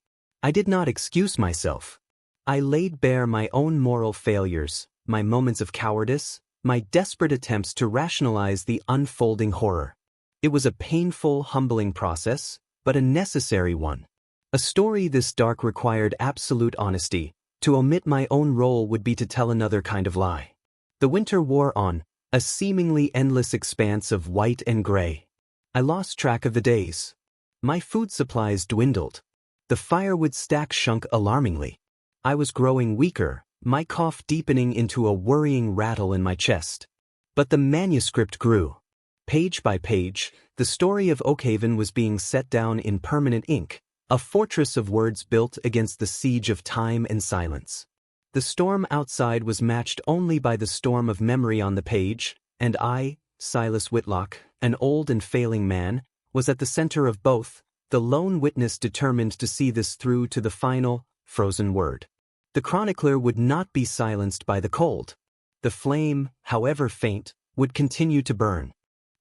I did not excuse myself. I laid bare my own moral failures, my moments of cowardice, my desperate attempts to rationalize the unfolding horror. It was a painful, humbling process, but a necessary one. A story this dark required absolute honesty. To omit my own role would be to tell another kind of lie. The winter wore on, a seemingly endless expanse of white and gray. I lost track of the days. My food supplies dwindled. The firewood stack shrunk alarmingly. I was growing weaker, my cough deepening into a worrying rattle in my chest. But the manuscript grew. Page by page, the story of Oakhaven was being set down in permanent ink, a fortress of words built against the siege of time and silence. The storm outside was matched only by the storm of memory on the page, and I, Silas Whitlock, an old and failing man, was at the center of both, the lone witness determined to see this through to the final, frozen word. The chronicler would not be silenced by the cold. The flame, however faint, would continue to burn.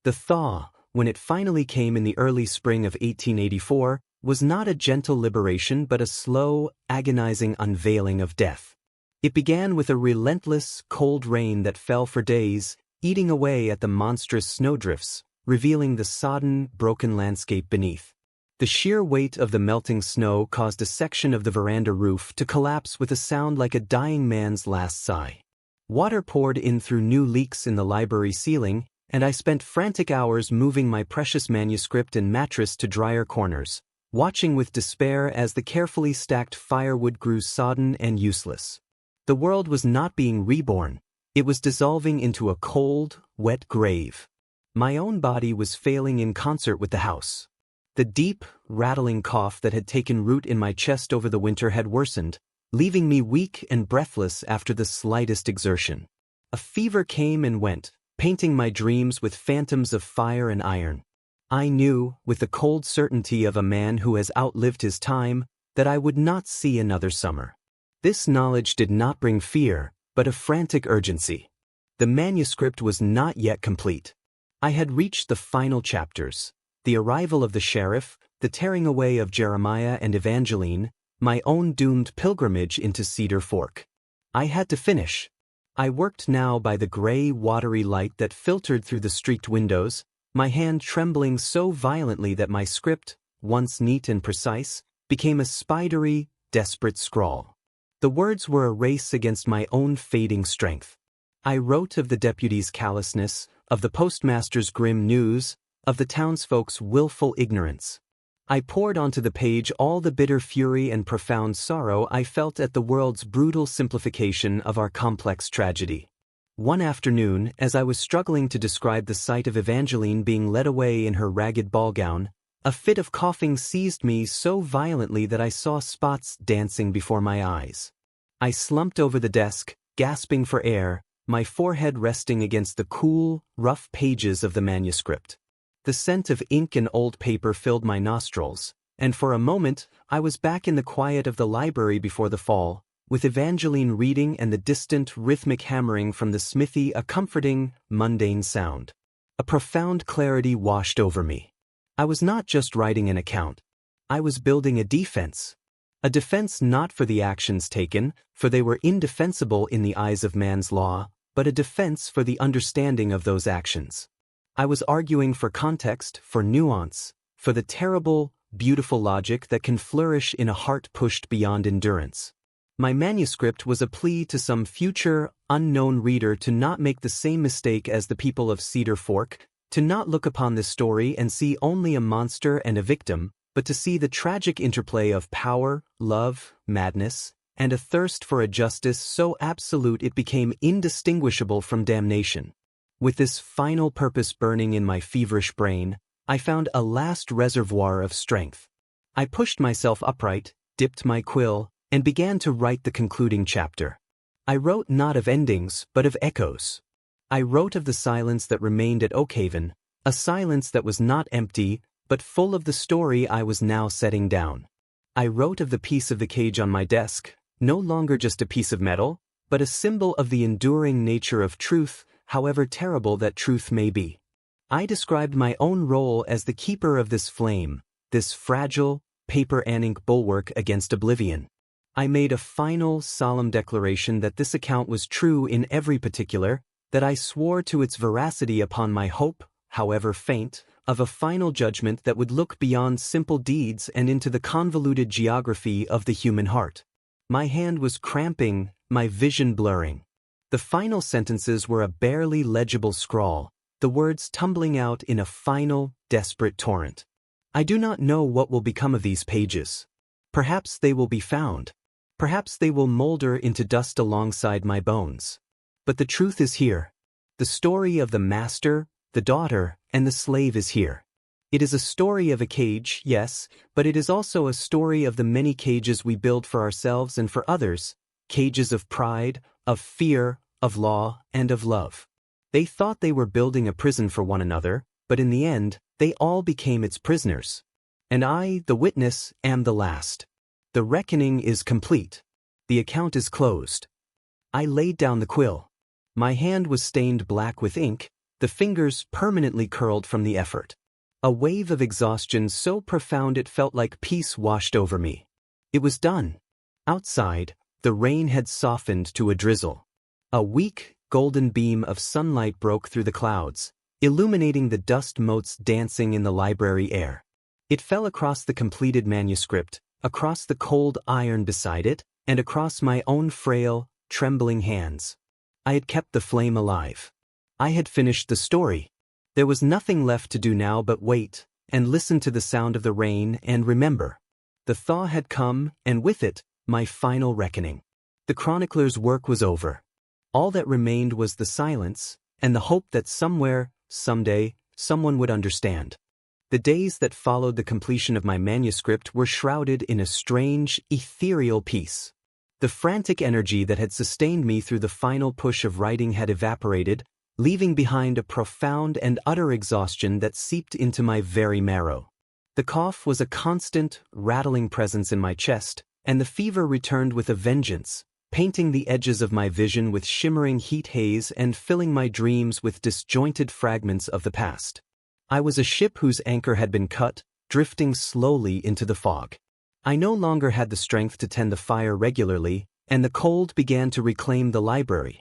The thaw, when it finally came in the early spring of 1884, was not a gentle liberation but a slow, agonizing unveiling of death. It began with a relentless, cold rain that fell for days, eating away at the monstrous snowdrifts, revealing the sodden, broken landscape beneath. The sheer weight of the melting snow caused a section of the veranda roof to collapse with a sound like a dying man's last sigh. Water poured in through new leaks in the library ceiling, and I spent frantic hours moving my precious manuscript and mattress to drier corners, watching with despair as the carefully stacked firewood grew sodden and useless. The world was not being reborn, it was dissolving into a cold, wet grave. My own body was failing in concert with the house. The deep, rattling cough that had taken root in my chest over the winter had worsened, leaving me weak and breathless after the slightest exertion. A fever came and went, painting my dreams with phantoms of fire and iron. I knew, with the cold certainty of a man who has outlived his time, that I would not see another summer. This knowledge did not bring fear, but a frantic urgency. The manuscript was not yet complete. I had reached the final chapters. The arrival of the sheriff, the tearing away of Jeremiah and Evangeline, my own doomed pilgrimage into Cedar Fork. I had to finish. I worked now by the gray, watery light that filtered through the streaked windows, my hand trembling so violently that my script, once neat and precise, became a spidery, desperate scrawl. The words were a race against my own fading strength. I wrote of the deputy's callousness, of the postmaster's grim news, of the townsfolk's willful ignorance. I poured onto the page all the bitter fury and profound sorrow I felt at the world's brutal simplification of our complex tragedy. One afternoon, as I was struggling to describe the sight of Evangeline being led away in her ragged ball gown, a fit of coughing seized me so violently that I saw spots dancing before my eyes. I slumped over the desk, gasping for air, my forehead resting against the cool, rough pages of the manuscript. The scent of ink and old paper filled my nostrils, and for a moment I was back in the quiet of the library before the fall, with Evangeline reading and the distant, rhythmic hammering from the smithy a comforting, mundane sound. A profound clarity washed over me. I was not just writing an account. I was building a defense. A defense not for the actions taken, for they were indefensible in the eyes of man's law, but a defense for the understanding of those actions. I was arguing for context, for nuance, for the terrible, beautiful logic that can flourish in a heart pushed beyond endurance. My manuscript was a plea to some future, unknown reader to not make the same mistake as the people of Cedar Fork, to not look upon this story and see only a monster and a victim, but to see the tragic interplay of power, love, madness, and a thirst for a justice so absolute it became indistinguishable from damnation. With this final purpose burning in my feverish brain, I found a last reservoir of strength. I pushed myself upright, dipped my quill, and began to write the concluding chapter. I wrote not of endings, but of echoes. I wrote of the silence that remained at Oakhaven, a silence that was not empty, but full of the story I was now setting down. I wrote of the piece of the cage on my desk, no longer just a piece of metal, but a symbol of the enduring nature of truth, however terrible that truth may be. I described my own role as the keeper of this flame, this fragile, paper and ink bulwark against oblivion. I made a final, solemn declaration that this account was true in every particular, that I swore to its veracity upon my hope, however faint, of a final judgment that would look beyond simple deeds and into the convoluted geography of the human heart. My hand was cramping, my vision blurring. The final sentences were a barely legible scrawl, the words tumbling out in a final, desperate torrent. I do not know what will become of these pages. Perhaps they will be found. Perhaps they will molder into dust alongside my bones. But the truth is here. The story of the master, the daughter, and the slave is here. It is a story of a cage, yes, but it is also a story of the many cages we build for ourselves and for others, cages of pride, of fear, of law, and of love. They thought they were building a prison for one another, but in the end, they all became its prisoners. And I, the witness, am the last. The reckoning is complete. The account is closed. I laid down the quill. My hand was stained black with ink, the fingers permanently curled from the effort. A wave of exhaustion so profound it felt like peace washed over me. It was done. Outside, the rain had softened to a drizzle. A weak, golden beam of sunlight broke through the clouds, illuminating the dust motes dancing in the library air. It fell across the completed manuscript, across the cold iron beside it, and across my own frail, trembling hands. I had kept the flame alive. I had finished the story. There was nothing left to do now but wait, and listen to the sound of the rain and remember. The thaw had come, and with it, my final reckoning. The chronicler's work was over. All that remained was the silence, and the hope that somewhere, someday, someone would understand. The days that followed the completion of my manuscript were shrouded in a strange, ethereal peace. The frantic energy that had sustained me through the final push of writing had evaporated, leaving behind a profound and utter exhaustion that seeped into my very marrow. The cough was a constant, rattling presence in my chest, and the fever returned with a vengeance, painting the edges of my vision with shimmering heat haze and filling my dreams with disjointed fragments of the past. I was a ship whose anchor had been cut, drifting slowly into the fog. I no longer had the strength to tend the fire regularly, and the cold began to reclaim the library.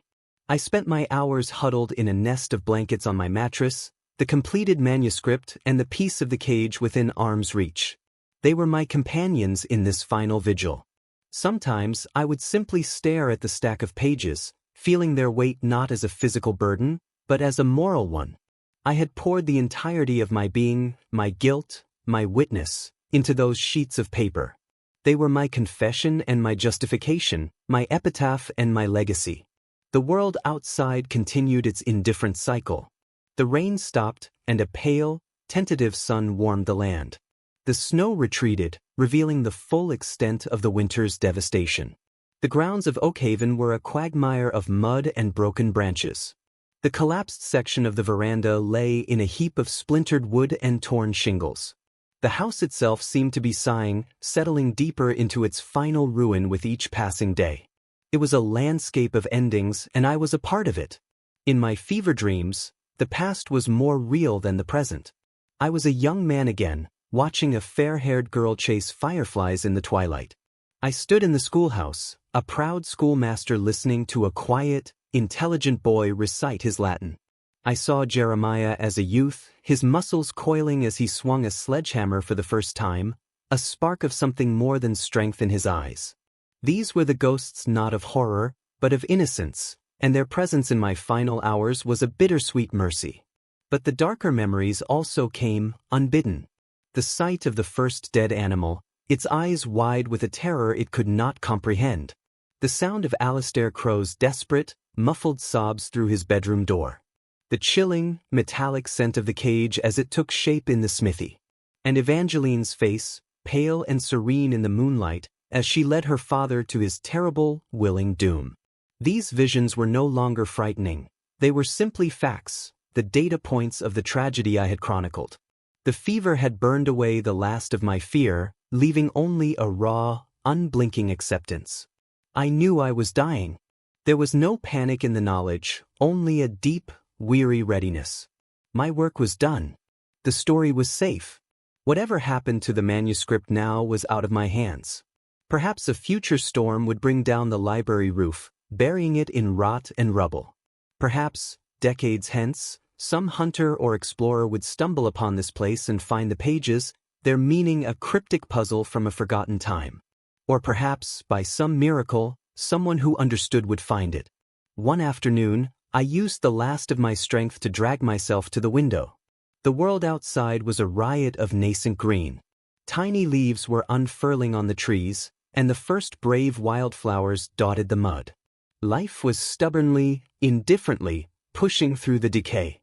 I spent my hours huddled in a nest of blankets on my mattress, the completed manuscript and the piece of the cage within arm's reach. They were my companions in this final vigil. Sometimes I would simply stare at the stack of pages, feeling their weight not as a physical burden, but as a moral one. I had poured the entirety of my being, my guilt, my witness, into those sheets of paper. They were my confession and my justification, my epitaph and my legacy. The world outside continued its indifferent cycle. The rain stopped, and a pale, tentative sun warmed the land. The snow retreated, revealing the full extent of the winter's devastation. The grounds of Oakhaven were a quagmire of mud and broken branches. The collapsed section of the veranda lay in a heap of splintered wood and torn shingles. The house itself seemed to be sighing, settling deeper into its final ruin with each passing day. It was a landscape of endings, and I was a part of it. In my fever dreams, the past was more real than the present. I was a young man again, watching a fair-haired girl chase fireflies in the twilight. I stood in the schoolhouse, a proud schoolmaster listening to a quiet, intelligent boy recite his Latin. I saw Jeremiah as a youth, his muscles coiling as he swung a sledgehammer for the first time, a spark of something more than strength in his eyes. These were the ghosts not of horror, but of innocence, and their presence in my final hours was a bittersweet mercy. But the darker memories also came unbidden. The sight of the first dead animal, its eyes wide with a terror it could not comprehend. The sound of Alistair Crowe's desperate, muffled sobs through his bedroom door. The chilling, metallic scent of the cage as it took shape in the smithy. And Evangeline's face, pale and serene in the moonlight, as she led her father to his terrible, willing doom. These visions were no longer frightening. They were simply facts, the data points of the tragedy I had chronicled. The fever had burned away the last of my fear, leaving only a raw, unblinking acceptance. I knew I was dying. There was no panic in the knowledge, only a deep, weary readiness. My work was done. The story was safe. Whatever happened to the manuscript now was out of my hands. Perhaps a future storm would bring down the library roof, burying it in rot and rubble. Perhaps, decades hence, some hunter or explorer would stumble upon this place and find the pages, their meaning a cryptic puzzle from a forgotten time. Or perhaps, by some miracle, someone who understood would find it. One afternoon, I used the last of my strength to drag myself to the window. The world outside was a riot of nascent green. Tiny leaves were unfurling on the trees, and the first brave wildflowers dotted the mud. Life was stubbornly, indifferently, pushing through the decay.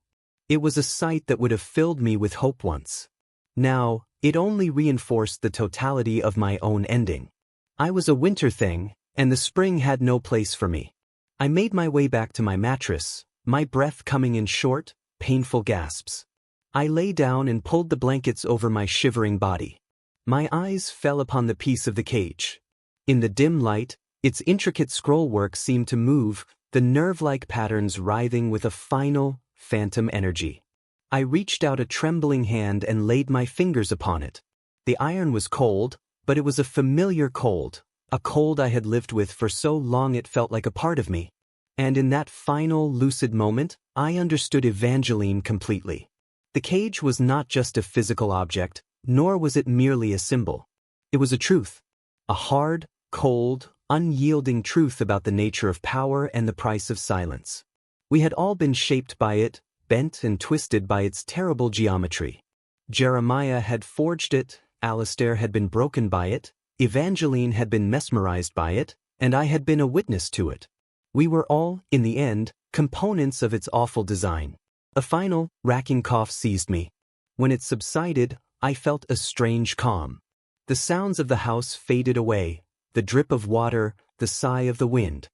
It was a sight that would have filled me with hope once. Now, it only reinforced the totality of my own ending. I was a winter thing, and the spring had no place for me. I made my way back to my mattress, my breath coming in short, painful gasps. I lay down and pulled the blankets over my shivering body. My eyes fell upon the piece of the cage. In the dim light, its intricate scrollwork seemed to move, the nerve-like patterns writhing with a final, phantom energy. I reached out a trembling hand and laid my fingers upon it. The iron was cold, but it was a familiar cold, a cold I had lived with for so long it felt like a part of me. And in that final, lucid moment, I understood Evangeline completely. The cage was not just a physical object, Nor was it merely a symbol. It was a truth. A hard, cold, unyielding truth about the nature of power and the price of silence. We had all been shaped by it, bent and twisted by its terrible geometry. Jeremiah had forged it, Alistair had been broken by it, Evangeline had been mesmerized by it, and I had been a witness to it. We were all, in the end, components of its awful design. A final, racking cough seized me. When it subsided, I felt a strange calm. The sounds of the house faded away, the drip of water, the sigh of the wind.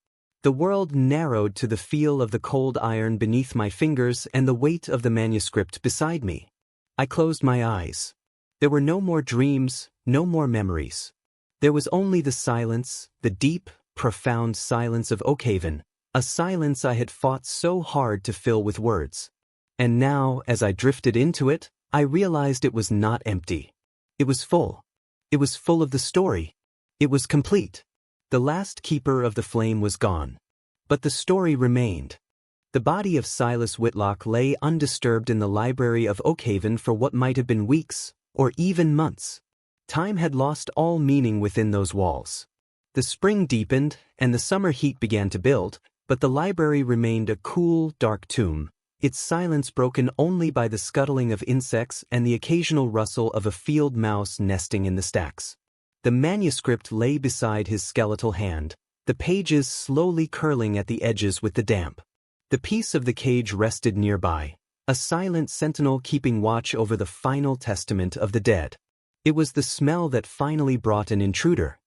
The world narrowed to the feel of the cold iron beneath my fingers and the weight of the manuscript beside me. I closed my eyes. There were no more dreams, no more memories. There was only the silence, the deep, profound silence of Oakhaven, a silence I had fought so hard to fill with words. And now, as I drifted into it, I realized it was not empty. It was full. It was full of the story. It was complete. The last keeper of the flame was gone. But the story remained. The body of Silas Whitlock lay undisturbed in the library of Oakhaven for what might have been weeks, or even months. Time had lost all meaning within those walls. The spring deepened, and the summer heat began to build, but the library remained a cool, dark tomb, its silence broken only by the scuttling of insects and the occasional rustle of a field mouse nesting in the stacks. The manuscript lay beside his skeletal hand, the pages slowly curling at the edges with the damp. The piece of the cage rested nearby, a silent sentinel keeping watch over the final testament of the dead. It was the smell that finally brought an intruder.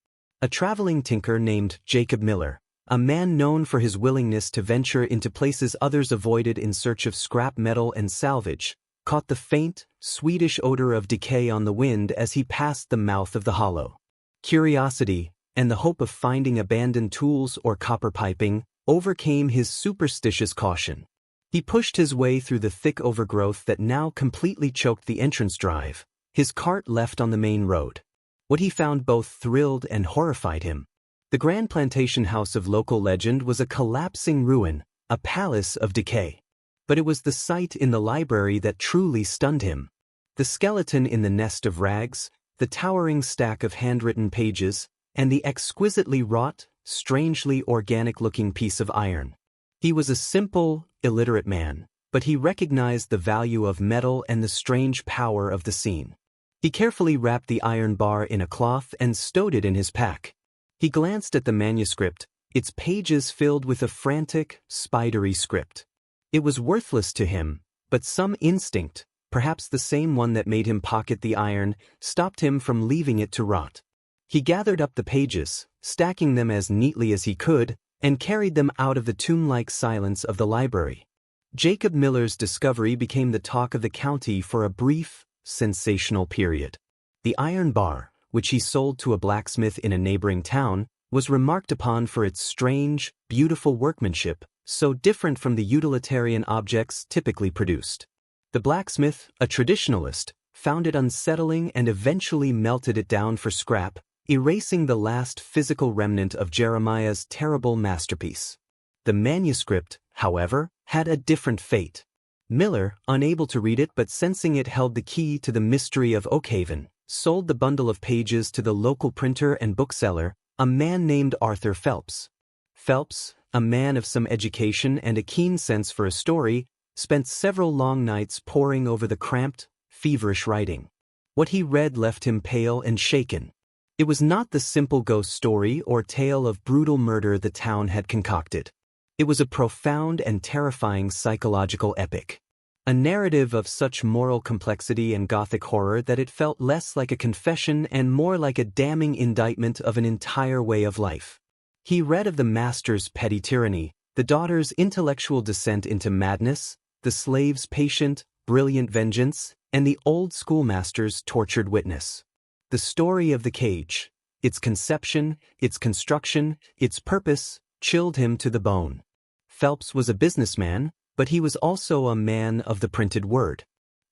A traveling tinker named Jacob Miller, a man known for his willingness to venture into places others avoided in search of scrap metal and salvage, caught the faint, sweetish odor of decay on the wind as he passed the mouth of the hollow. Curiosity, and the hope of finding abandoned tools or copper piping, overcame his superstitious caution. He pushed his way through the thick overgrowth that now completely choked the entrance drive, his cart left on the main road. What he found both thrilled and horrified him. The Grand Plantation house of local legend was a collapsing ruin, a palace of decay. But it was the sight in the library that truly stunned him. The skeleton in the nest of rags, the towering stack of handwritten pages, and the exquisitely wrought, strangely organic-looking piece of iron. He was a simple, illiterate man, but he recognized the value of metal and the strange power of the scene. He carefully wrapped the iron bar in a cloth and stowed it in his pack. He glanced at the manuscript, its pages filled with a frantic, spidery script. It was worthless to him, but some instinct, perhaps the same one that made him pocket the iron, stopped him from leaving it to rot. He gathered up the pages, stacking them as neatly as he could, and carried them out of the tomb-like silence of the library. Jacob Miller's discovery became the talk of the county for a brief, sensational period. The iron bar, which he sold to a blacksmith in a neighboring town, was remarked upon for its strange, beautiful workmanship, so different from the utilitarian objects typically produced. The blacksmith, a traditionalist, found it unsettling and eventually melted it down for scrap, erasing the last physical remnant of Jeremiah's terrible masterpiece. The manuscript, however, had a different fate. Miller, unable to read it but sensing it held the key to the mystery of Oakhaven, sold the bundle of pages to the local printer and bookseller, a man named Arthur Phelps. Phelps, a man of some education and a keen sense for a story, spent several long nights poring over the cramped, feverish writing. What he read left him pale and shaken. It was not the simple ghost story or tale of brutal murder the town had concocted. It was a profound and terrifying psychological epic. A narrative of such moral complexity and Gothic horror that it felt less like a confession and more like a damning indictment of an entire way of life. He read of the master's petty tyranny, the daughter's intellectual descent into madness, the slave's patient, brilliant vengeance, and the old schoolmaster's tortured witness. The story of the cage, its conception, its construction, its purpose, chilled him to the bone. Phelps was a businessman, but he was also a man of the printed word.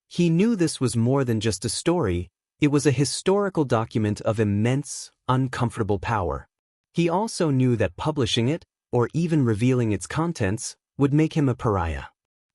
He knew this was more than just a story, it was a historical document of immense, uncomfortable power. He also knew that publishing it, or even revealing its contents, would make him a pariah.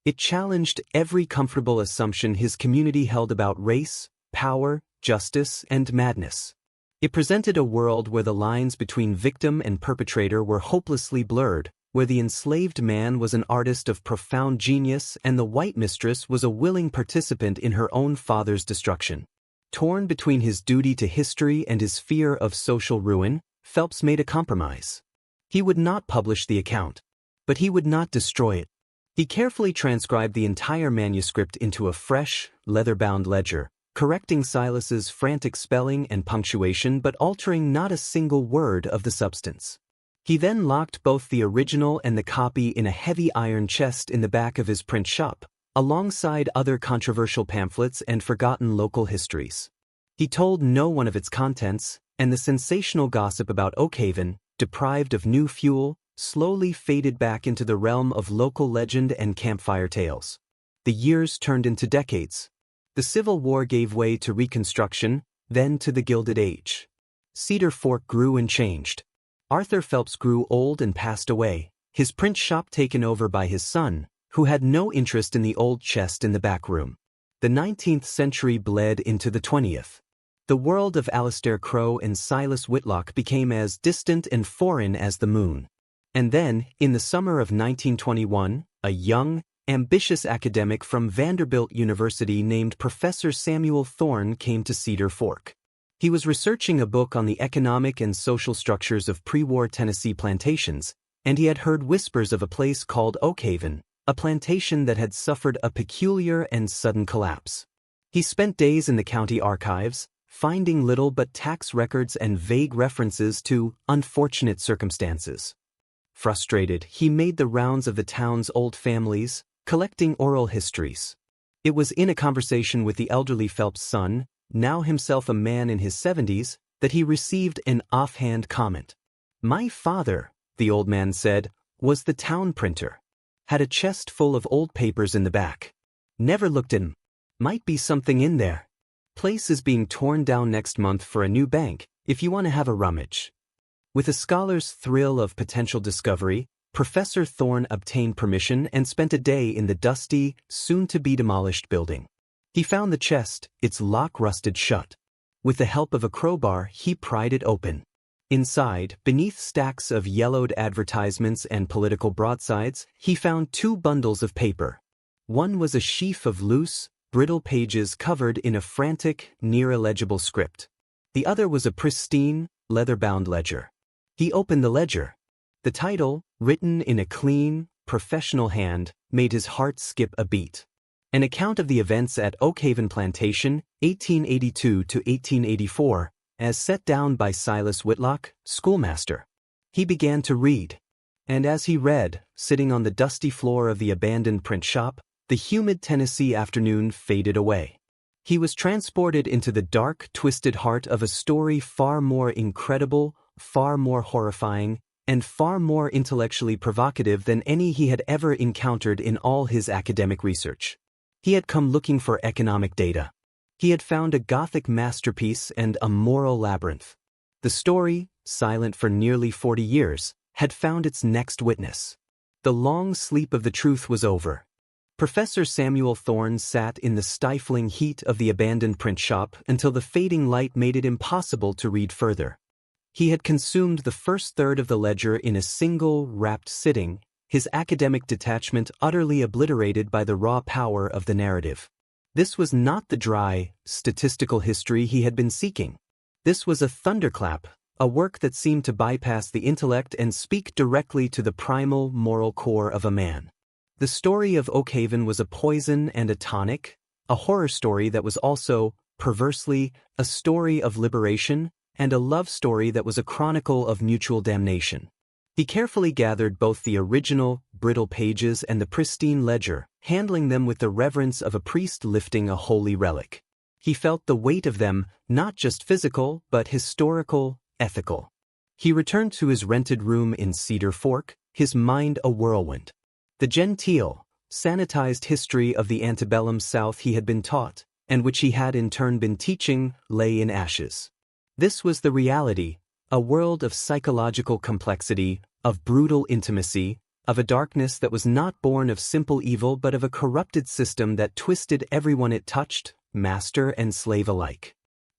It challenged every comfortable assumption his community held about race, power, justice, and madness. It presented a world where the lines between victim and perpetrator were hopelessly blurred, where the enslaved man was an artist of profound genius and the white mistress was a willing participant in her own father's destruction. Torn between his duty to history and his fear of social ruin, Phelps made a compromise. He would not publish the account, but he would not destroy it. He carefully transcribed the entire manuscript into a fresh, leather-bound ledger, correcting Silas's frantic spelling and punctuation but altering not a single word of the substance. He then locked both the original and the copy in a heavy iron chest in the back of his print shop, alongside other controversial pamphlets and forgotten local histories. He told no one of its contents, and the sensational gossip about Oakhaven, deprived of new fuel, slowly faded back into the realm of local legend and campfire tales. The years turned into decades. The Civil War gave way to Reconstruction, then to the Gilded Age. Cedar Fork grew and changed. Arthur Phelps grew old and passed away, his print shop taken over by his son, who had no interest in the old chest in the back room. The 19th century bled into the 20th. The world of Alistair Crowe and Silas Whitlock became as distant and foreign as the moon. And then, in the summer of 1921, a young, ambitious academic from Vanderbilt University named Professor Samuel Thorne came to Cedar Fork. He was researching a book on the economic and social structures of pre-war Tennessee plantations, and he had heard whispers of a place called Oakhaven, a plantation that had suffered a peculiar and sudden collapse. He spent days in the county archives, finding little but tax records and vague references to unfortunate circumstances. Frustrated, he made the rounds of the town's old families, collecting oral histories. It was in a conversation with the elderly Phelps' son, now himself a man in his 70s, that he received an offhand comment. "My father," the old man said, "was the town printer. Had a chest full of old papers in the back. Never looked at 'em. Might be something in there. Place is being torn down next month for a new bank, if you want to have a rummage." With a scholar's thrill of potential discovery, Professor Thorne obtained permission and spent a day in the dusty, soon-to-be-demolished building. He found the chest, its lock rusted shut. With the help of a crowbar, he pried it open. Inside, beneath stacks of yellowed advertisements and political broadsides, he found 2 bundles of paper. One was a sheaf of loose, brittle pages covered in a frantic, near-illegible script. The other was a pristine, leather-bound ledger. He opened the ledger. The title, written in a clean, professional hand, made his heart skip a beat. An account of the events at Oakhaven Plantation, 1882 to 1884, as set down by Silas Whitlock, schoolmaster. He began to read. And as he read, sitting on the dusty floor of the abandoned print shop, the humid Tennessee afternoon faded away. He was transported into the dark, twisted heart of a story far more incredible, far more horrifying, and far more intellectually provocative than any he had ever encountered in all his academic research. He had come looking for economic data. He had found a Gothic masterpiece and a moral labyrinth. The story, silent for nearly 40 years, had found its next witness. The long sleep of the truth was over. Professor Samuel Thorne sat in the stifling heat of the abandoned print shop until the fading light made it impossible to read further. He had consumed the first third of the ledger in a single, rapt sitting, his academic detachment utterly obliterated by the raw power of the narrative. This was not the dry, statistical history he had been seeking. This was a thunderclap, a work that seemed to bypass the intellect and speak directly to the primal, moral core of a man. The story of Oakhaven was a poison and a tonic, a horror story that was also, perversely, a story of liberation, and a love story that was a chronicle of mutual damnation. He carefully gathered both the original, brittle pages and the pristine ledger, handling them with the reverence of a priest lifting a holy relic. He felt the weight of them, not just physical, but historical, ethical. He returned to his rented room in Cedar Fork, his mind a whirlwind. The genteel, sanitized history of the antebellum South he had been taught, and which he had in turn been teaching, lay in ashes. This was the reality, a world of psychological complexity, of brutal intimacy, of a darkness that was not born of simple evil but of a corrupted system that twisted everyone it touched, master and slave alike.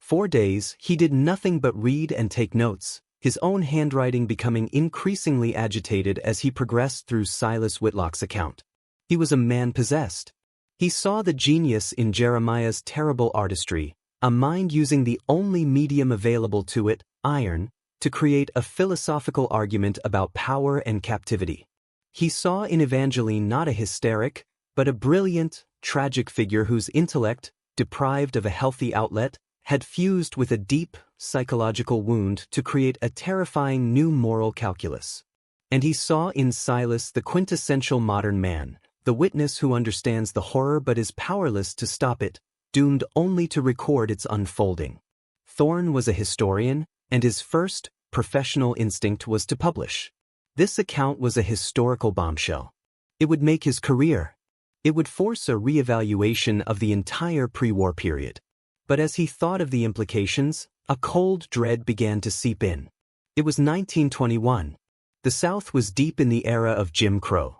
4 days, he did nothing but read and take notes, his own handwriting becoming increasingly agitated as he progressed through Silas Whitlock's account. He was a man possessed. He saw the genius in Jeremiah's terrible artistry, a mind using the only medium available to it, iron, to create a philosophical argument about power and captivity. He saw in Evangeline not a hysteric, but a brilliant, tragic figure whose intellect, deprived of a healthy outlet, had fused with a deep, psychological wound to create a terrifying new moral calculus. And he saw in Silas the quintessential modern man, the witness who understands the horror but is powerless to stop it, doomed only to record its unfolding. Thorne was a historian, and his first, professional instinct was to publish. This account was a historical bombshell. It would make his career. It would force a re-evaluation of the entire pre-war period. But as he thought of the implications, a cold dread began to seep in. It was 1921. The South was deep in the era of Jim Crow.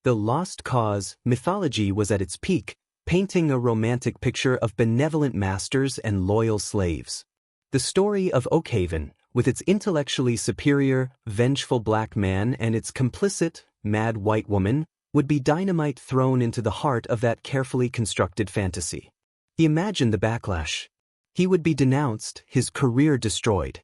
The lost cause mythology was at its peak, painting a romantic picture of benevolent masters and loyal slaves. The story of Oakhaven, with its intellectually superior, vengeful black man and its complicit, mad white woman, would be dynamite thrown into the heart of that carefully constructed fantasy. He imagined the backlash. He would be denounced, his career destroyed.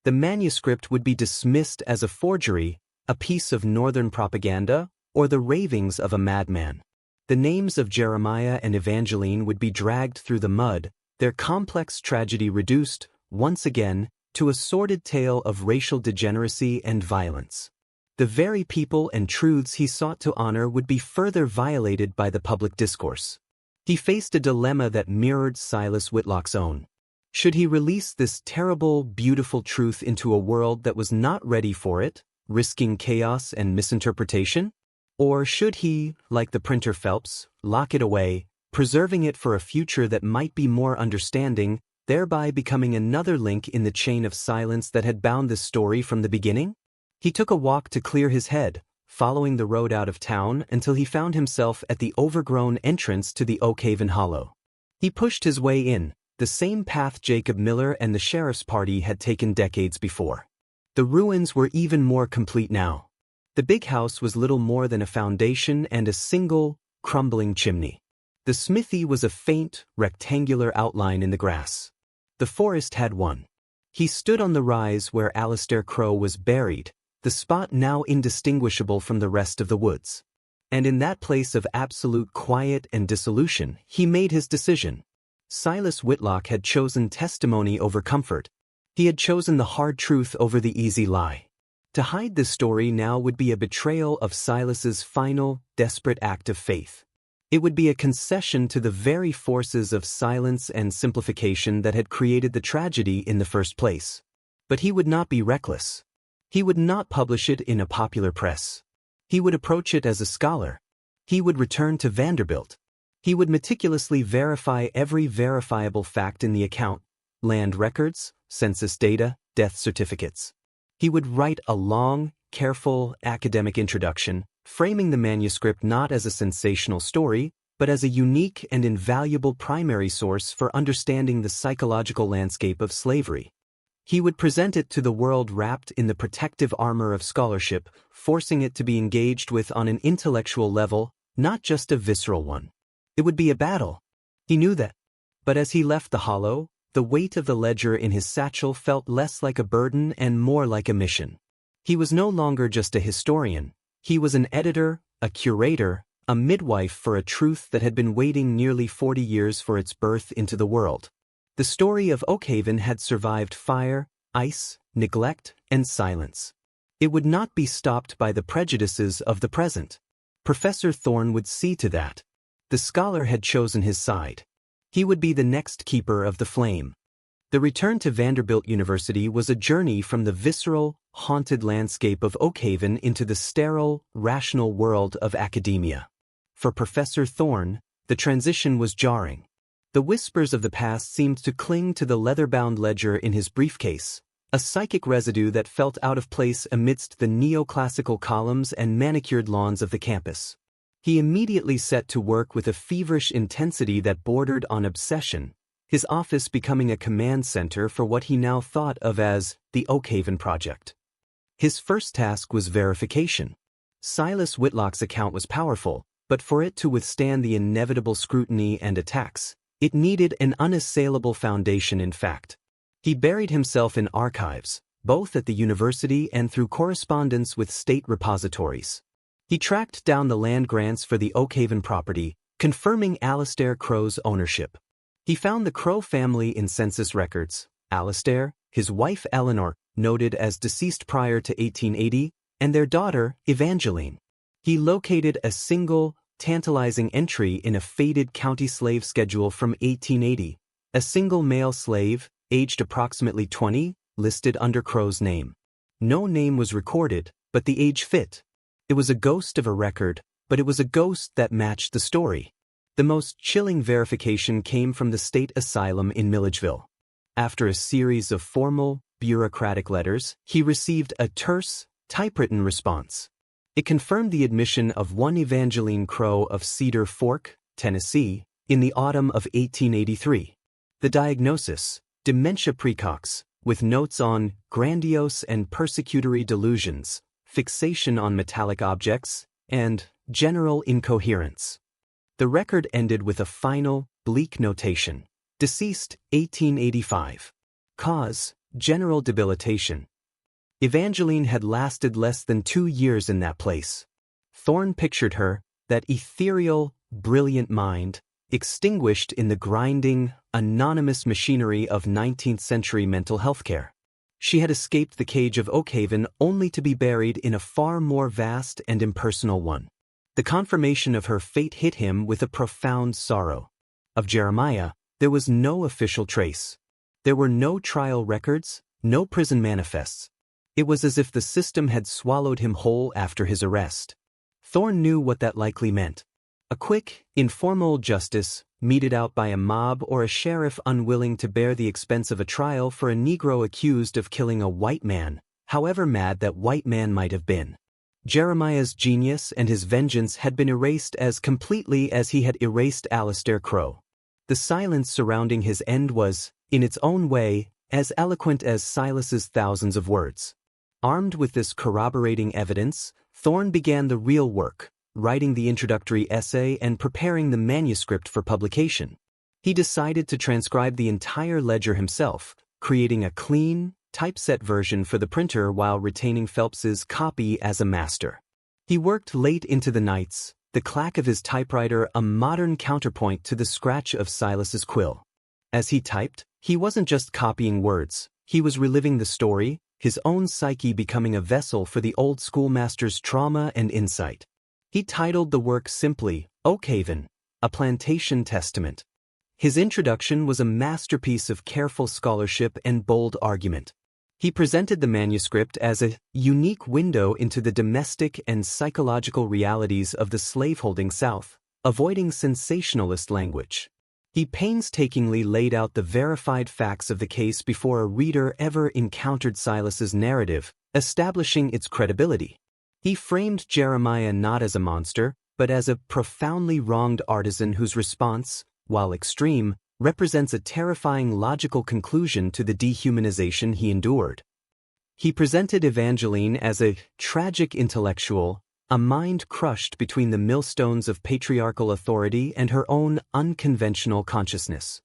The manuscript would be dismissed as a forgery, a piece of northern propaganda, or the ravings of a madman. The names of Jeremiah and Evangeline would be dragged through the mud, their complex tragedy reduced, once again, to a sordid tale of racial degeneracy and violence. The very people and truths he sought to honor would be further violated by the public discourse. He faced a dilemma that mirrored Silas Whitlock's own. Should he release this terrible, beautiful truth into a world that was not ready for it, risking chaos and misinterpretation? Or should he, like the printer Phelps, lock it away, preserving it for a future that might be more understanding, thereby becoming another link in the chain of silence that had bound this story from the beginning? He took a walk to clear his head, following the road out of town until he found himself at the overgrown entrance to the Oakhaven Hollow. He pushed his way in, the same path Jacob Miller and the sheriff's party had taken decades before. The ruins were even more complete now. The big house was little more than a foundation and a single, crumbling chimney. The smithy was a faint, rectangular outline in the grass. The forest had one. He stood on the rise where Alistair Crowe was buried, the spot now indistinguishable from the rest of the woods. And in that place of absolute quiet and dissolution, he made his decision. Silas Whitlock had chosen testimony over comfort. He had chosen the hard truth over the easy lie. To hide this story now would be a betrayal of Silas's final, desperate act of faith. It would be a concession to the very forces of silence and simplification that had created the tragedy in the first place. But he would not be reckless. He would not publish it in a popular press. He would approach it as a scholar. He would return to Vanderbilt. He would meticulously verify every verifiable fact in the account: land records, census data, death certificates. He would write a long, careful, academic introduction, framing the manuscript not as a sensational story, but as a unique and invaluable primary source for understanding the psychological landscape of slavery. He would present it to the world wrapped in the protective armor of scholarship, forcing it to be engaged with on an intellectual level, not just a visceral one. It would be a battle. He knew that. But as he left the hollow, the weight of the ledger in his satchel felt less like a burden and more like a mission. He was no longer just a historian. He was an editor, a curator, a midwife for a truth that had been waiting nearly 40 years for its birth into the world. The story of Oakhaven had survived fire, ice, neglect, and silence. It would not be stopped by the prejudices of the present. Professor Thorne would see to that. The scholar had chosen his side. He would be the next keeper of the flame. The return to Vanderbilt University was a journey from the visceral, haunted landscape of Oakhaven into the sterile, rational world of academia. For Professor Thorne, the transition was jarring. The whispers of the past seemed to cling to the leather-bound ledger in his briefcase, a psychic residue that felt out of place amidst the neoclassical columns and manicured lawns of the campus. He immediately set to work with a feverish intensity that bordered on obsession, his office becoming a command center for what he now thought of as the Oakhaven Project. His first task was verification. Silas Whitlock's account was powerful, but for it to withstand the inevitable scrutiny and attacks, it needed an unassailable foundation in fact. He buried himself in archives, both at the university and through correspondence with state repositories. He tracked down the land grants for the Oakhaven property, confirming Alistair Crowe's ownership. He found the Crowe family in census records, Alistair, his wife Eleanor, noted as deceased prior to 1880, and their daughter, Evangeline. He located a single, tantalizing entry in a faded county slave schedule from 1880, a single male slave, aged approximately 20, listed under Crowe's name. No name was recorded, but the age fit. It was a ghost of a record, but it was a ghost that matched the story. The most chilling verification came from the state asylum in Milledgeville. After a series of formal, bureaucratic letters, he received a terse, typewritten response. It confirmed the admission of one Evangeline Crowe of Cedar Fork, Tennessee, in the autumn of 1883. The diagnosis, dementia precox, with notes on grandiose and persecutory delusions, fixation on metallic objects, and general incoherence. The record ended with a final, bleak notation. Deceased, 1885. Cause, general debilitation. Evangeline had lasted less than 2 years in that place. Thorne pictured her, that ethereal, brilliant mind, extinguished in the grinding, anonymous machinery of 19th-century mental health care. She had escaped the cage of Oakhaven only to be buried in a far more vast and impersonal one. The confirmation of her fate hit him with a profound sorrow. Of Jeremiah, there was no official trace. There were no trial records, no prison manifests. It was as if the system had swallowed him whole after his arrest. Thorne knew what that likely meant. A quick, informal justice, meted out by a mob or a sheriff unwilling to bear the expense of a trial for a Negro accused of killing a white man, however mad that white man might have been. Jeremiah's genius and his vengeance had been erased as completely as he had erased Alistair Crowe. The silence surrounding his end was, in its own way, as eloquent as Silas's thousands of words. Armed with this corroborating evidence, Thorne began the real work, writing the introductory essay and preparing the manuscript for publication. He decided to transcribe the entire ledger himself, creating a clean, typeset version for the printer while retaining Phelps's copy as a master. He worked late into the nights, the clack of his typewriter a modern counterpoint to the scratch of Silas's quill. As he typed, he wasn't just copying words, he was reliving the story, his own psyche becoming a vessel for the old schoolmaster's trauma and insight. He titled the work simply, Oakhaven, a Plantation Testament. His introduction was a masterpiece of careful scholarship and bold argument. He presented the manuscript as a unique window into the domestic and psychological realities of the slaveholding South, avoiding sensationalist language. He painstakingly laid out the verified facts of the case before a reader ever encountered Silas's narrative, establishing its credibility. He framed Jeremiah not as a monster, but as a profoundly wronged artisan whose response, while extreme, represents a terrifying logical conclusion to the dehumanization he endured. He presented Evangeline as a tragic intellectual, a mind crushed between the millstones of patriarchal authority and her own unconventional consciousness.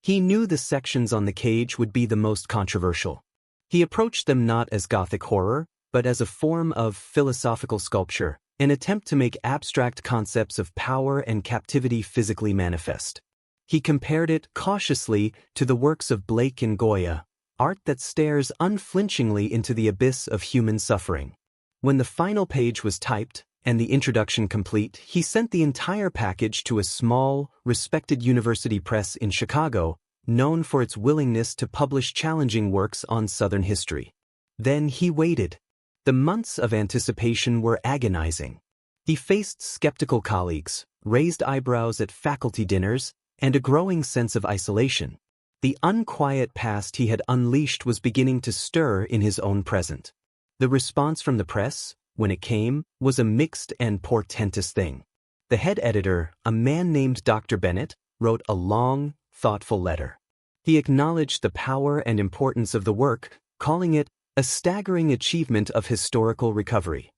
He knew the sections on the cage would be the most controversial. He approached them not as Gothic horror, but as a form of philosophical sculpture, an attempt to make abstract concepts of power and captivity physically manifest. He compared it cautiously to the works of Blake and Goya, art that stares unflinchingly into the abyss of human suffering. When the final page was typed and the introduction complete, he sent the entire package to a small, respected university press in Chicago, known for its willingness to publish challenging works on Southern history. Then he waited. The months of anticipation were agonizing. He faced skeptical colleagues, raised eyebrows at faculty dinners, and a growing sense of isolation. The unquiet past he had unleashed was beginning to stir in his own present. The response from the press, when it came, was a mixed and portentous thing. The head editor, a man named Dr. Bennett, wrote a long, thoughtful letter. He acknowledged the power and importance of the work, calling it a staggering achievement of historical recovery.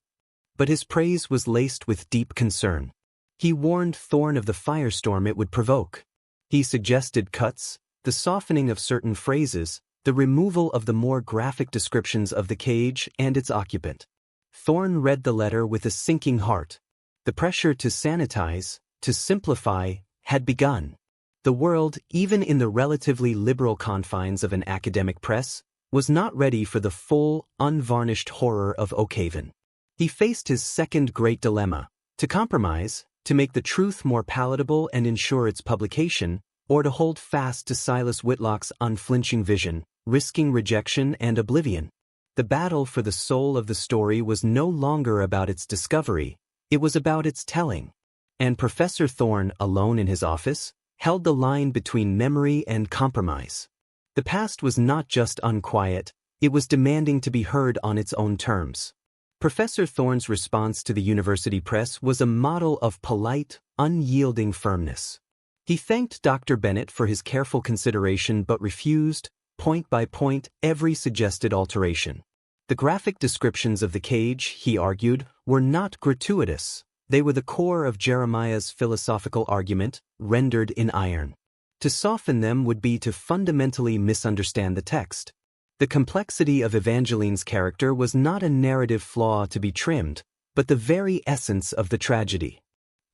But his praise was laced with deep concern. He warned Thorne of the firestorm it would provoke. He suggested cuts, the softening of certain phrases, the removal of the more graphic descriptions of the cage and its occupant. Thorne read the letter with a sinking heart. The pressure to sanitize, to simplify, had begun. The world, even in the relatively liberal confines of an academic press, was not ready for the full, unvarnished horror of Oakhaven. He faced his second great dilemma: to compromise, to make the truth more palatable and ensure its publication, or to hold fast to Silas Whitlock's unflinching vision, risking rejection and oblivion. The battle for the soul of the story was no longer about its discovery, it was about its telling. And Professor Thorne, alone in his office, held the line between memory and compromise. The past was not just unquiet, it was demanding to be heard on its own terms. Professor Thorne's response to the university press was a model of polite, unyielding firmness. He thanked Dr. Bennett for his careful consideration but refused, point by point, every suggested alteration. The graphic descriptions of the cage, he argued, were not gratuitous. They were the core of Jeremiah's philosophical argument, rendered in iron. To soften them would be to fundamentally misunderstand the text. The complexity of Evangeline's character was not a narrative flaw to be trimmed, but the very essence of the tragedy.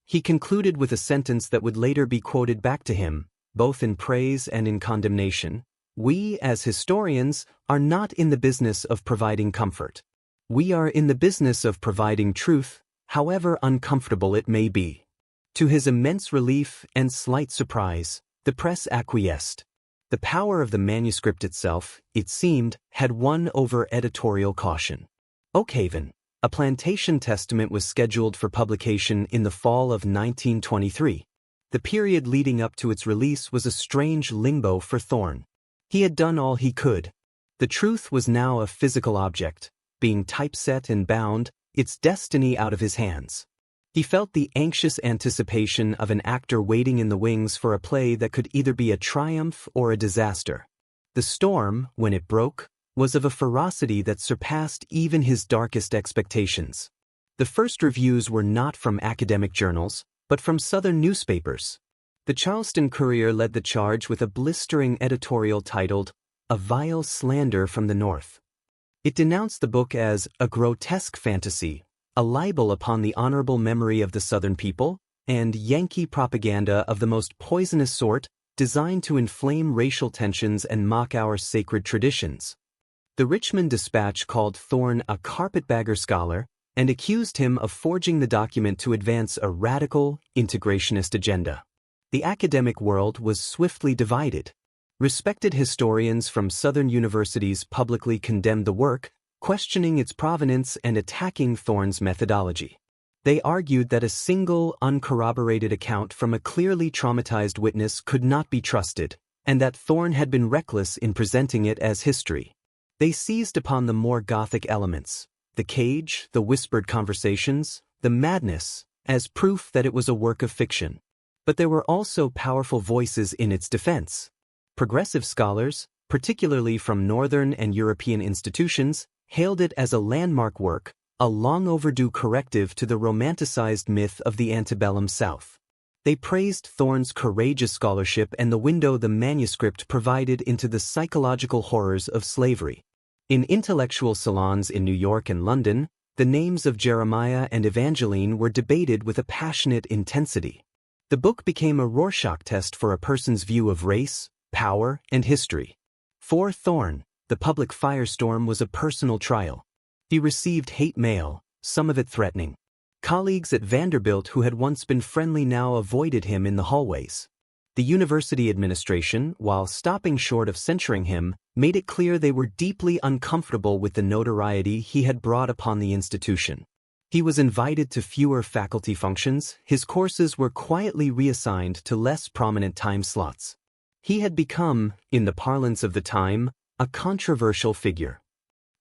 He concluded with a sentence that would later be quoted back to him, both in praise and in condemnation: "We, as historians, are not in the business of providing comfort. We are in the business of providing truth, however uncomfortable it may be." To his immense relief and slight surprise, the press acquiesced. The power of the manuscript itself, it seemed, had won over editorial caution. Oakhaven, a Plantation Testament, was scheduled for publication in the fall of 1923. The period leading up to its release was a strange limbo for Thorne. He had done all he could. The truth was now a physical object, being typeset and bound, its destiny out of his hands. He felt the anxious anticipation of an actor waiting in the wings for a play that could either be a triumph or a disaster. The storm, when it broke, was of a ferocity that surpassed even his darkest expectations. The first reviews were not from academic journals, but from Southern newspapers. The Charleston Courier led the charge with a blistering editorial titled, "A Vile Slander from the North." It denounced the book as a grotesque fantasy, a libel upon the honorable memory of the Southern people, and Yankee propaganda of the most poisonous sort, designed to inflame racial tensions and mock our sacred traditions. The Richmond Dispatch called Thorne a carpetbagger scholar and accused him of forging the document to advance a radical, integrationist agenda. The academic world was swiftly divided. Respected historians from Southern universities publicly condemned the work, questioning its provenance and attacking Thorne's methodology. They argued that a single, uncorroborated account from a clearly traumatized witness could not be trusted, and that Thorne had been reckless in presenting it as history. They seized upon the more Gothic elements, the cage, the whispered conversations, the madness, as proof that it was a work of fiction. But there were also powerful voices in its defense. Progressive scholars, particularly from Northern and European institutions, hailed it as a landmark work, a long-overdue corrective to the romanticized myth of the antebellum South. They praised Thorne's courageous scholarship and the window the manuscript provided into the psychological horrors of slavery. In intellectual salons in New York and London, the names of Jeremiah and Evangeline were debated with a passionate intensity. The book became a Rorschach test for a person's view of race, power, and history. For Thorne, the public firestorm was a personal trial. He received hate mail, some of it threatening. Colleagues at Vanderbilt who had once been friendly now avoided him in the hallways. The university administration, while stopping short of censuring him, made it clear they were deeply uncomfortable with the notoriety he had brought upon the institution. He was invited to fewer faculty functions, his courses were quietly reassigned to less prominent time slots. He had become, in the parlance of the time, a controversial figure.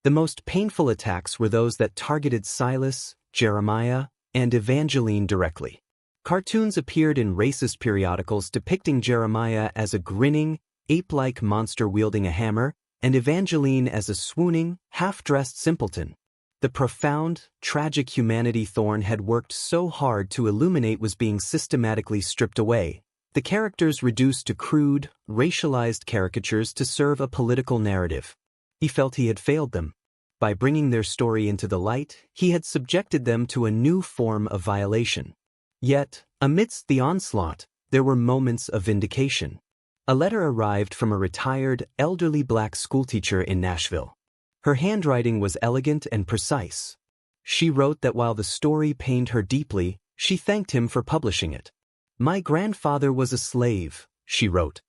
The most painful attacks were those that targeted Silas, Jeremiah, and Evangeline directly. Cartoons appeared in racist periodicals depicting Jeremiah as a grinning, ape-like monster wielding a hammer, and Evangeline as a swooning, half-dressed simpleton. The profound, tragic humanity Thorne had worked so hard to illuminate was being systematically stripped away, the characters reduced to crude, racialized caricatures to serve a political narrative. He felt he had failed them. By bringing their story into the light, he had subjected them to a new form of violation. Yet, amidst the onslaught, there were moments of vindication. A letter arrived from a retired, elderly black schoolteacher in Nashville. Her handwriting was elegant and precise. She wrote that while the story pained her deeply, she thanked him for publishing it. "My grandfather was a slave," she wrote.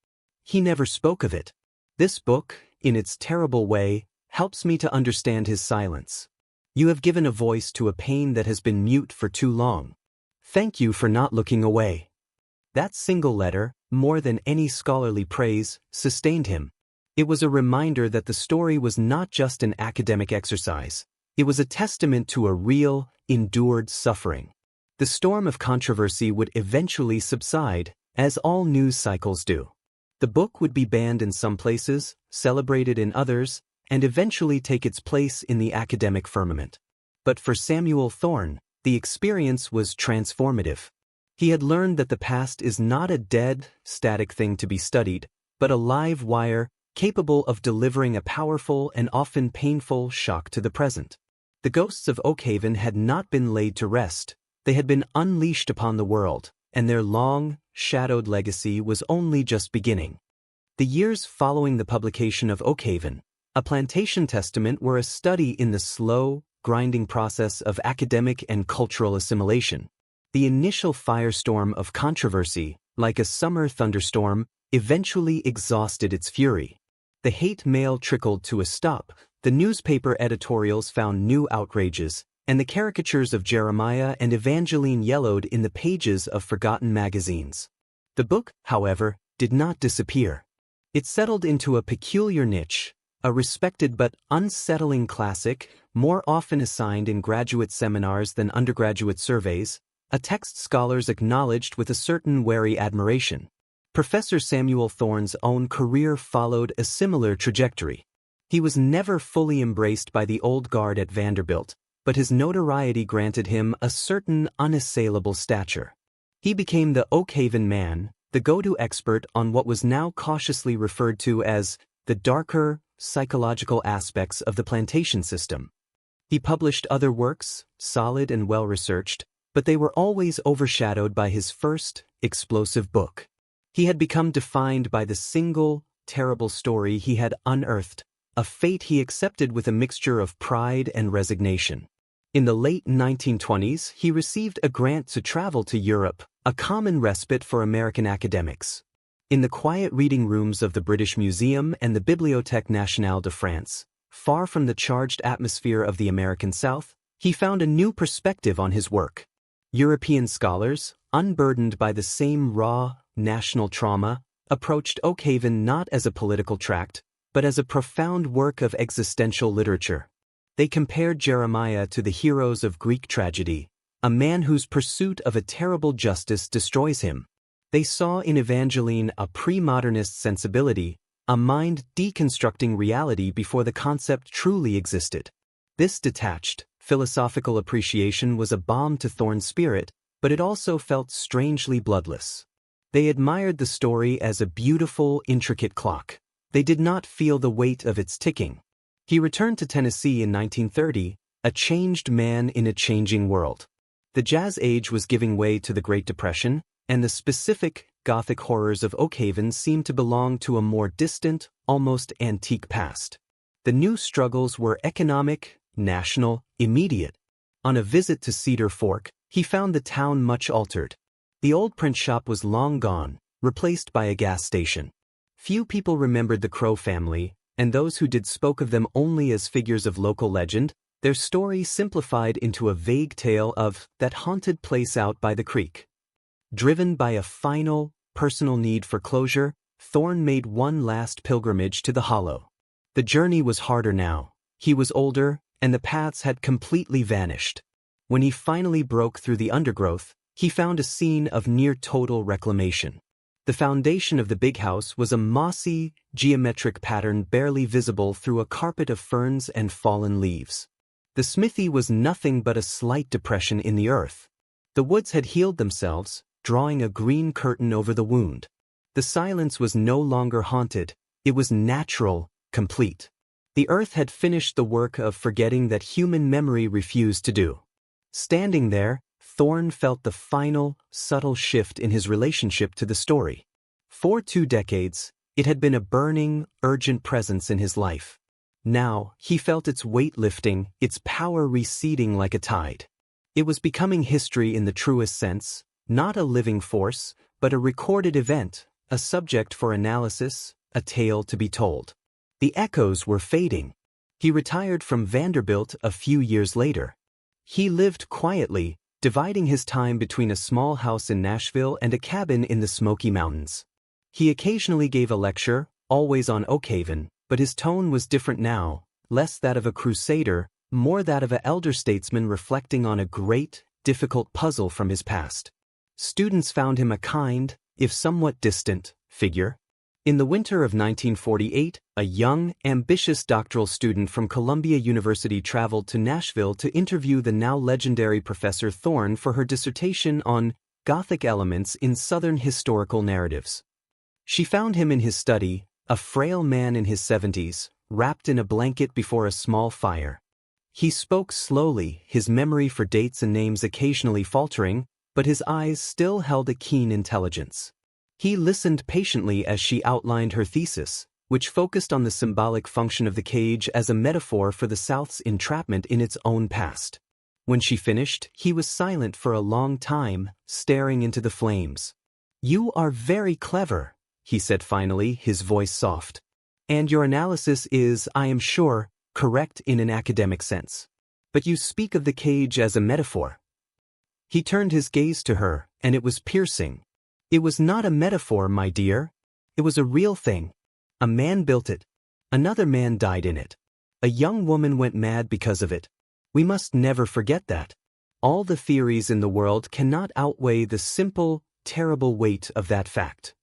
"He never spoke of it. This book, in its terrible way, helps me to understand his silence. You have given a voice to a pain that has been mute for too long. Thank you for not looking away." That single letter, more than any scholarly praise, sustained him. It was a reminder that the story was not just an academic exercise. It was a testament to a real, endured suffering. The storm of controversy would eventually subside, as all news cycles do. The book would be banned in some places, celebrated in others, and eventually take its place in the academic firmament. But for Samuel Thorne, the experience was transformative. He had learned that the past is not a dead, static thing to be studied, but a live wire, capable of delivering a powerful and often painful shock to the present. The ghosts of Oakhaven had not been laid to rest. They had been unleashed upon the world, and their long, shadowed legacy was only just beginning. The years following the publication of Oakhaven, a Plantation Testament, were a study in the slow, grinding process of academic and cultural assimilation. The initial firestorm of controversy, like a summer thunderstorm, eventually exhausted its fury. The hate mail trickled to a stop, the newspaper editorials found new outrages, and the caricatures of Jeremiah and Evangeline yellowed in the pages of forgotten magazines. The book, however, did not disappear. It settled into a peculiar niche, a respected but unsettling classic, more often assigned in graduate seminars than undergraduate surveys, a text scholars acknowledged with a certain wary admiration. Professor Samuel Thorne's own career followed a similar trajectory. He was never fully embraced by the old guard at Vanderbilt, but his notoriety granted him a certain unassailable stature. He became the Oakhaven man, the go-to expert on what was now cautiously referred to as the darker, psychological aspects of the plantation system. He published other works, solid and well-researched, but they were always overshadowed by his first, explosive book. He had become defined by the single, terrible story he had unearthed, a fate he accepted with a mixture of pride and resignation. In the late 1920s, he received a grant to travel to Europe, a common respite for American academics. In the quiet reading rooms of the British Museum and the Bibliothèque Nationale de France, far from the charged atmosphere of the American South, he found a new perspective on his work. European scholars, unburdened by the same raw, national trauma, approached Oakhaven not as a political tract, but as a profound work of existential literature. They compared Jeremiah to the heroes of Greek tragedy, a man whose pursuit of a terrible justice destroys him. They saw in Evangeline a pre-modernist sensibility, a mind deconstructing reality before the concept truly existed. This detached, philosophical appreciation was a balm to Thorne's spirit, but it also felt strangely bloodless. They admired the story as a beautiful, intricate clock. They did not feel the weight of its ticking. He returned to Tennessee in 1930, a changed man in a changing world. The Jazz Age was giving way to the Great Depression, and the specific, Gothic horrors of Oakhaven seemed to belong to a more distant, almost antique past. The new struggles were economic, national, immediate. On a visit to Cedar Fork, he found the town much altered. The old print shop was long gone, replaced by a gas station. Few people remembered the Crowe family, and those who did spoke of them only as figures of local legend, their story simplified into a vague tale of that haunted place out by the creek. Driven by a final, personal need for closure, Thorne made one last pilgrimage to the Hollow. The journey was harder now. He was older, and the paths had completely vanished. When he finally broke through the undergrowth, he found a scene of near-total reclamation. The foundation of the big house was a mossy, geometric pattern barely visible through a carpet of ferns and fallen leaves. The smithy was nothing but a slight depression in the earth. The woods had healed themselves, drawing a green curtain over the wound. The silence was no longer haunted, it was natural, complete. The earth had finished the work of forgetting that human memory refused to do. Standing there, Thorne felt the final, subtle shift in his relationship to the story. For 2 decades, it had been a burning, urgent presence in his life. Now, he felt its weight lifting, its power receding like a tide. It was becoming history in the truest sense, not a living force, but a recorded event, a subject for analysis, a tale to be told. The echoes were fading. He retired from Vanderbilt a few years later. He lived quietly, dividing his time between a small house in Nashville and a cabin in the Smoky Mountains. He occasionally gave a lecture, always on Oakhaven, but his tone was different now, less that of a crusader, more that of an elder statesman reflecting on a great, difficult puzzle from his past. Students found him a kind, if somewhat distant, figure. In the winter of 1948, a young, ambitious doctoral student from Columbia University traveled to Nashville to interview the now legendary Professor Thorne for her dissertation on Gothic elements in Southern historical narratives. She found him in his study, a frail man in his 70s, wrapped in a blanket before a small fire. He spoke slowly, his memory for dates and names occasionally faltering, but his eyes still held a keen intelligence. He listened patiently as she outlined her thesis, which focused on the symbolic function of the cage as a metaphor for the South's entrapment in its own past. When she finished, he was silent for a long time, staring into the flames. "You are very clever," he said finally, his voice soft. "And your analysis is, I am sure, correct in an academic sense. But you speak of the cage as a metaphor." He turned his gaze to her, and it was piercing. "It was not a metaphor, my dear. It was a real thing. A man built it. Another man died in it. A young woman went mad because of it. We must never forget that. All the theories in the world cannot outweigh the simple, terrible weight of that fact."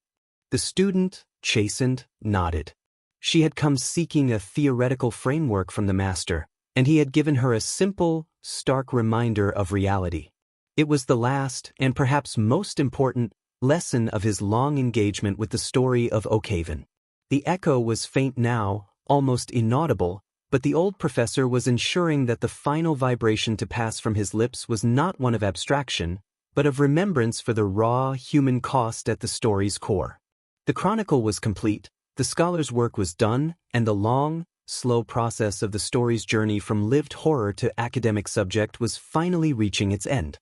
The student, chastened, nodded. She had come seeking a theoretical framework from the master, and he had given her a simple, stark reminder of reality. It was the last, and perhaps most important, lesson of his long engagement with the story of Oakhaven. The echo was faint now, almost inaudible, but the old professor was ensuring that the final vibration to pass from his lips was not one of abstraction, but of remembrance for the raw, human cost at the story's core. The chronicle was complete, the scholar's work was done, and the long, slow process of the story's journey from lived horror to academic subject was finally reaching its end.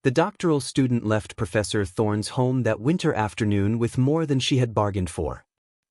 The doctoral student left Professor Thorne's home that winter afternoon with more than she had bargained for.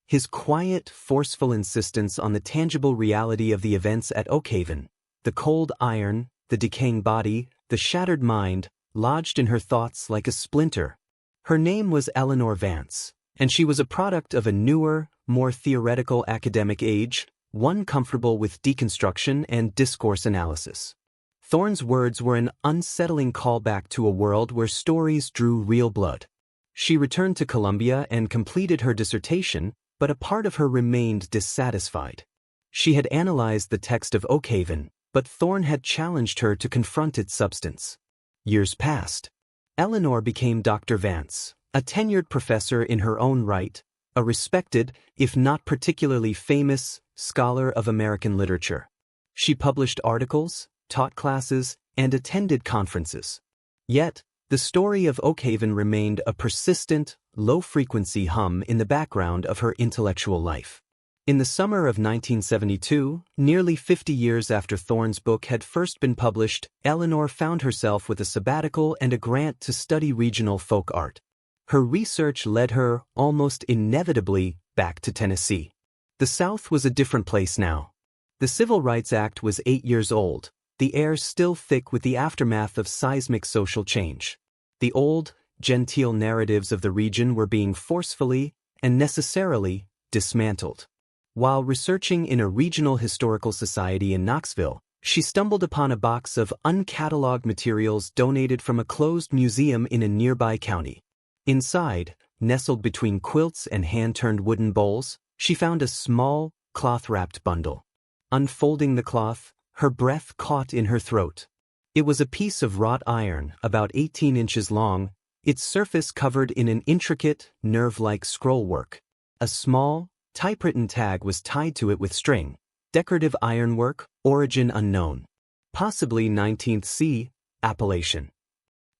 His quiet, forceful insistence on the tangible reality of the events at Oakhaven, the cold iron, the decaying body, the shattered mind, lodged in her thoughts like a splinter. Her name was Eleanor Vance, and she was a product of a newer, more theoretical academic age, one comfortable with deconstruction and discourse analysis. Thorne's words were an unsettling callback to a world where stories drew real blood. She returned to Columbia and completed her dissertation, but a part of her remained dissatisfied. She had analyzed the text of Oakhaven, but Thorne had challenged her to confront its substance. Years passed. Eleanor became Dr. Vance, a tenured professor in her own right, a respected, if not particularly famous, scholar of American literature. She published articles, taught classes, and attended conferences. Yet, the story of Oakhaven remained a persistent, low-frequency hum in the background of her intellectual life. In the summer of 1972, nearly 50 years after Thorne's book had first been published, Eleanor found herself with a sabbatical and a grant to study regional folk art. Her research led her, almost inevitably, back to Tennessee. The South was a different place now. The Civil Rights Act was 8 years old, the air still thick with the aftermath of seismic social change. The old, genteel narratives of the region were being forcefully, and necessarily, dismantled. While researching in a regional historical society in Knoxville, she stumbled upon a box of uncatalogued materials donated from a closed museum in a nearby county. Inside, nestled between quilts and hand-turned wooden bowls, she found a small, cloth-wrapped bundle. Unfolding the cloth, her breath caught in her throat. It was a piece of wrought iron, about 18 inches long, its surface covered in an intricate, nerve-like scrollwork. A small, typewritten tag was tied to it with string. Decorative ironwork, origin unknown. Possibly 19th C, appellation.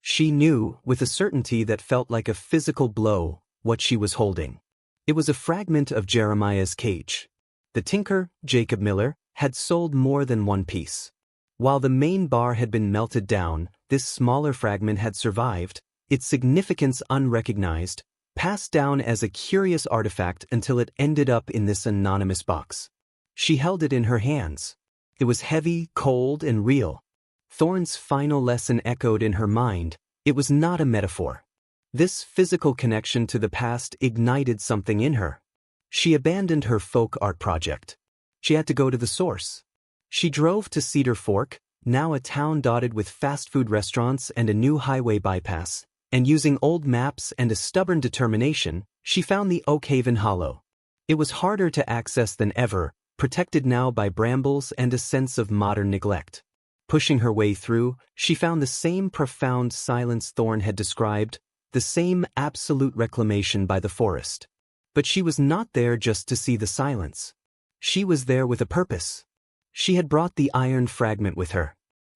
She knew, with a certainty that felt like a physical blow, what she was holding. It was a fragment of Jeremiah's cage. The tinker, Jacob Miller, had sold more than one piece. While the main bar had been melted down, this smaller fragment had survived, its significance unrecognized, passed down as a curious artifact until it ended up in this anonymous box. She held it in her hands. It was heavy, cold, and real. Thorne's final lesson echoed in her mind. It was not a metaphor. This physical connection to the past ignited something in her. She abandoned her folk art project. She had to go to the source. She drove to Cedar Fork, now a town dotted with fast food restaurants and a new highway bypass, and using old maps and a stubborn determination, she found the Oakhaven Hollow. It was harder to access than ever, protected now by brambles and a sense of modern neglect. Pushing her way through, she found the same profound silence Thorne had described, the same absolute reclamation by the forest. But she was not there just to see the silence. She was there with a purpose. She had brought the iron fragment with her.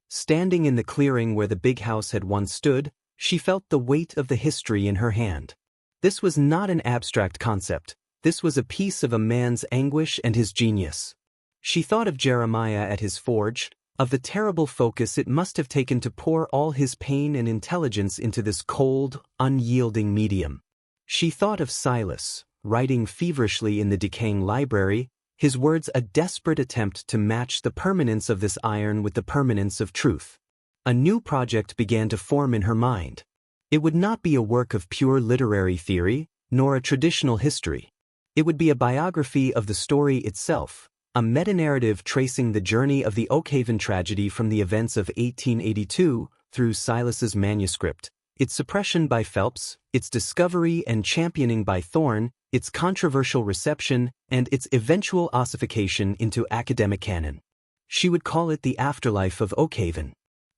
Standing in the clearing where the big house had once stood, she felt the weight of the history in her hand. This was not an abstract concept. This was a piece of a man's anguish and his genius. She thought of Jeremiah at his forge, of the terrible focus it must have taken to pour all his pain and intelligence into this cold, unyielding medium. She thought of Silas, writing feverishly in the decaying library, his words a desperate attempt to match the permanence of this iron with the permanence of truth. A new project began to form in her mind. It would not be a work of pure literary theory, nor a traditional history. It would be a biography of the story itself, a meta-narrative tracing the journey of the Oakhaven tragedy from the events of 1882 through Silas's manuscript, its suppression by Phelps, its discovery and championing by Thorne, its controversial reception, and its eventual ossification into academic canon. She would call it The Afterlife of Oakhaven.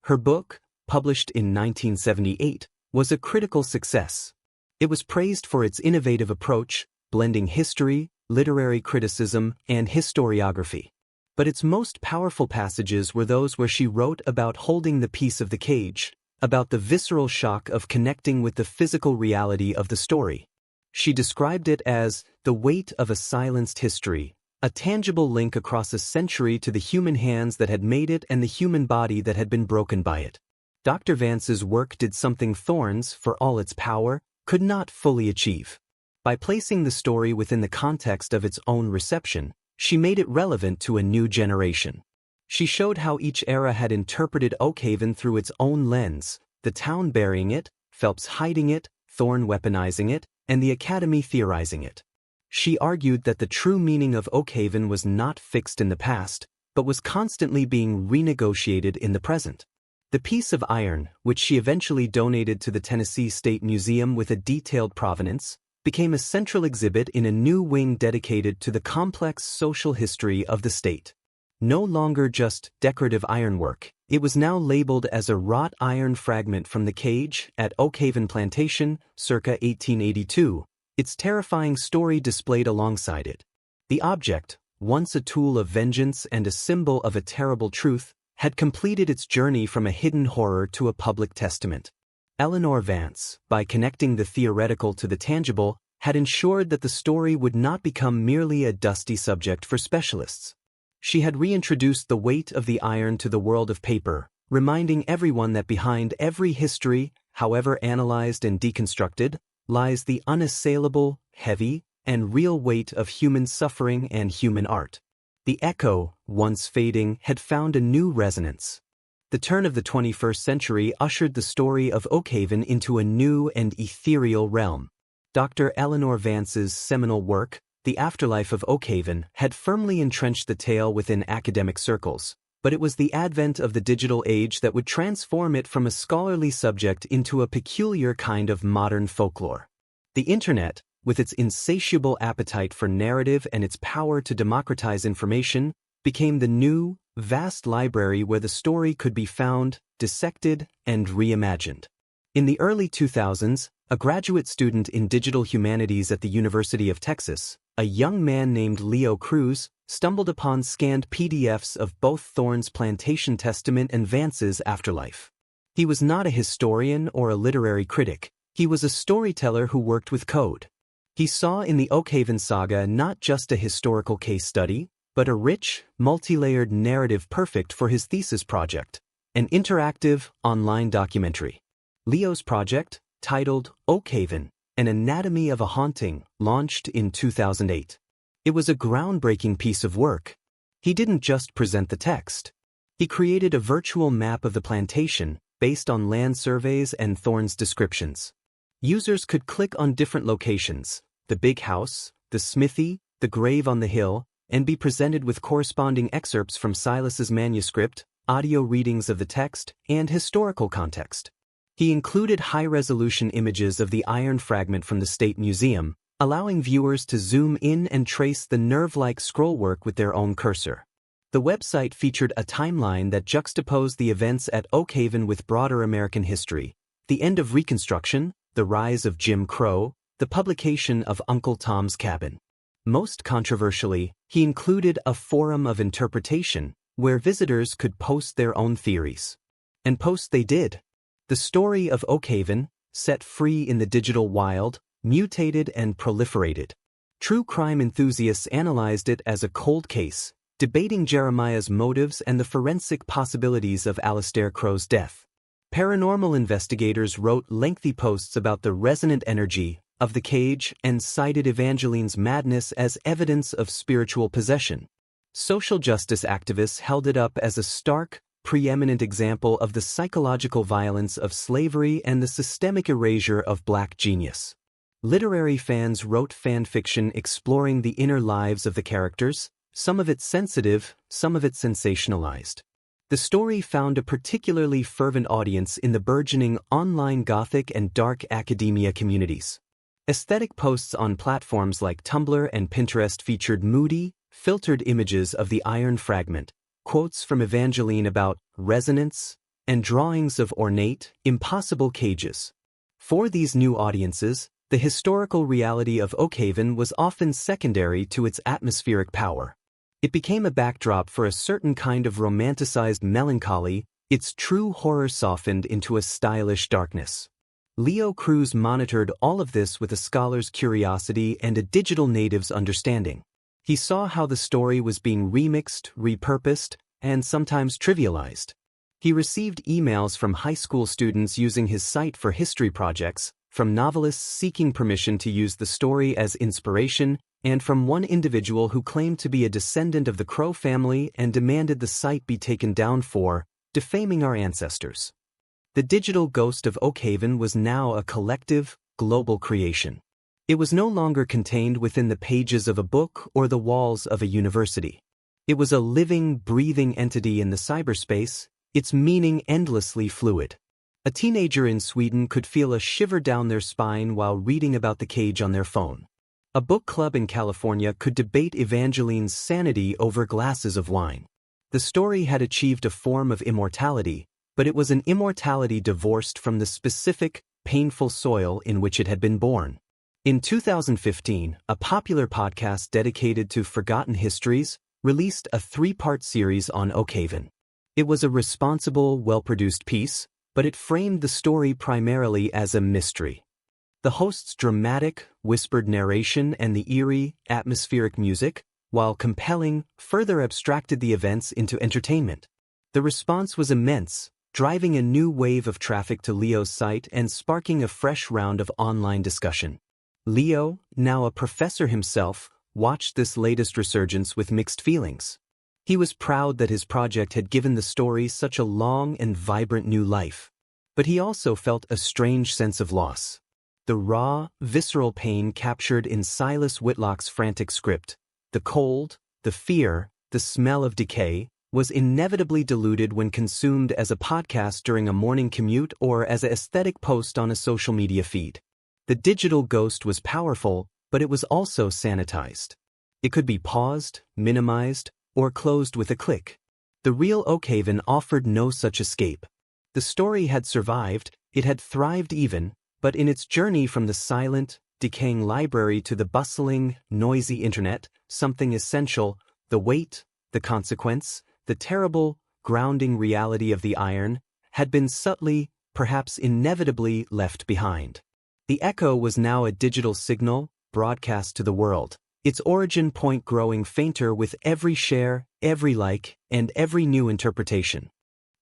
Her book, published in 1978, was a critical success. It was praised for its innovative approach, blending history, literary criticism, and historiography. But its most powerful passages were those where she wrote about holding the piece of the cage, about the visceral shock of connecting with the physical reality of the story. She described it as the weight of a silenced history, a tangible link across a century to the human hands that had made it and the human body that had been broken by it. Dr. Vance's work did something Thorne's, for all its power, could not fully achieve. By placing the story within the context of its own reception, she made it relevant to a new generation. She showed how each era had interpreted Oakhaven through its own lens, the town burying it, Phelps hiding it, Thorne weaponizing it, and the Academy theorizing it. She argued that the true meaning of Oakhaven was not fixed in the past, but was constantly being renegotiated in the present. The piece of iron, which she eventually donated to the Tennessee State Museum with a detailed provenance, became a central exhibit in a new wing dedicated to the complex social history of the state. No longer just decorative ironwork, it was now labeled as a wrought iron fragment from the cage at Oakhaven Plantation, circa 1882, its terrifying story displayed alongside it. The object, once a tool of vengeance and a symbol of a terrible truth, had completed its journey from a hidden horror to a public testament. Eleanor Vance, by connecting the theoretical to the tangible, had ensured that the story would not become merely a dusty subject for specialists. She had reintroduced the weight of the iron to the world of paper, reminding everyone that behind every history, however analyzed and deconstructed, lies the unassailable, heavy, and real weight of human suffering and human art. The echo, once fading, had found a new resonance. The turn of the 21st century ushered the story of Oakhaven into a new and ethereal realm. Dr. Eleanor Vance's seminal work, The Afterlife of Oakhaven, had firmly entrenched the tale within academic circles, but it was the advent of the digital age that would transform it from a scholarly subject into a peculiar kind of modern folklore. The internet, with its insatiable appetite for narrative and its power to democratize information, became the new, vast library where the story could be found, dissected, and reimagined. In the early 2000s, a graduate student in digital humanities at the University of Texas, a young man named Leo Cruz, stumbled upon scanned PDFs of both Thorne's Plantation Testament and Vance's Afterlife. He was not a historian or a literary critic. He was a storyteller who worked with code. He saw in the Oakhaven saga not just a historical case study, but a rich, multi-layered narrative perfect for his thesis project, an interactive, online documentary. Leo's project, titled Oakhaven, An Anatomy of a Haunting, launched in 2008. It was a groundbreaking piece of work. He didn't just present the text. He created a virtual map of the plantation based on land surveys and Thorne's descriptions. Users could click on different locations, the big house, the smithy, the grave on the hill, and be presented with corresponding excerpts from Silas's manuscript, audio readings of the text, and historical context. He included high-resolution images of the iron fragment from the State Museum, allowing viewers to zoom in and trace the nerve-like scrollwork with their own cursor. The website featured a timeline that juxtaposed the events at Oakhaven with broader American history, the end of Reconstruction, the rise of Jim Crow, the publication of Uncle Tom's Cabin. Most controversially, he included a forum of interpretation where visitors could post their own theories. And post they did. The story of Oakhaven, set free in the digital wild, mutated and proliferated. True crime enthusiasts analyzed it as a cold case, debating Jeremiah's motives and the forensic possibilities of Alistair Crowe's death. Paranormal investigators wrote lengthy posts about the resonant energy of the cage and cited Evangeline's madness as evidence of spiritual possession. Social justice activists held it up as a stark, preeminent example of the psychological violence of slavery and the systemic erasure of black genius. Literary fans wrote fan fiction exploring the inner lives of the characters, some of it sensitive, some of it sensationalized. The story found a particularly fervent audience in the burgeoning online Gothic and dark academia communities. Aesthetic posts on platforms like Tumblr and Pinterest featured moody, filtered images of the iron fragment, quotes from Evangeline about resonance, and drawings of ornate, impossible cages. For these new audiences, the historical reality of Oakhaven was often secondary to its atmospheric power. It became a backdrop for a certain kind of romanticized melancholy, its true horror softened into a stylish darkness. Leo Cruz monitored all of this with a scholar's curiosity and a digital native's understanding. He saw how the story was being remixed, repurposed, and sometimes trivialized. He received emails from high school students using his site for history projects, from novelists seeking permission to use the story as inspiration, and from one individual who claimed to be a descendant of the Crowe family and demanded the site be taken down for defaming our ancestors. The digital ghost of Oakhaven was now a collective, global creation. It was no longer contained within the pages of a book or the walls of a university. It was a living, breathing entity in the cyberspace, its meaning endlessly fluid. A teenager in Sweden could feel a shiver down their spine while reading about the cage on their phone. A book club in California could debate Evangeline's sanity over glasses of wine. The story had achieved a form of immortality, but it was an immortality divorced from the specific, painful soil in which it had been born. In 2015, a popular podcast dedicated to forgotten histories released a 3-part series on Oakhaven. It was a responsible, well-produced piece, but it framed the story primarily as a mystery. The host's dramatic, whispered narration and the eerie, atmospheric music, while compelling, further abstracted the events into entertainment. The response was immense, driving a new wave of traffic to Leo's site and sparking a fresh round of online discussion. Leo, now a professor himself, watched this latest resurgence with mixed feelings. He was proud that his project had given the story such a long and vibrant new life. But he also felt a strange sense of loss. The raw, visceral pain captured in Silas Whitlock's frantic script, the cold, the fear, the smell of decay, was inevitably diluted when consumed as a podcast during a morning commute or as an aesthetic post on a social media feed. The digital ghost was powerful, but it was also sanitized. It could be paused, minimized, or closed with a click. The real Oakhaven offered no such escape. The story had survived, it had thrived even, but in its journey from the silent, decaying library to the bustling, noisy internet, something essential, the weight, the consequence, the terrible, grounding reality of the iron, had been subtly, perhaps inevitably, left behind. The echo was now a digital signal, broadcast to the world, its origin point growing fainter with every share, every like, and every new interpretation.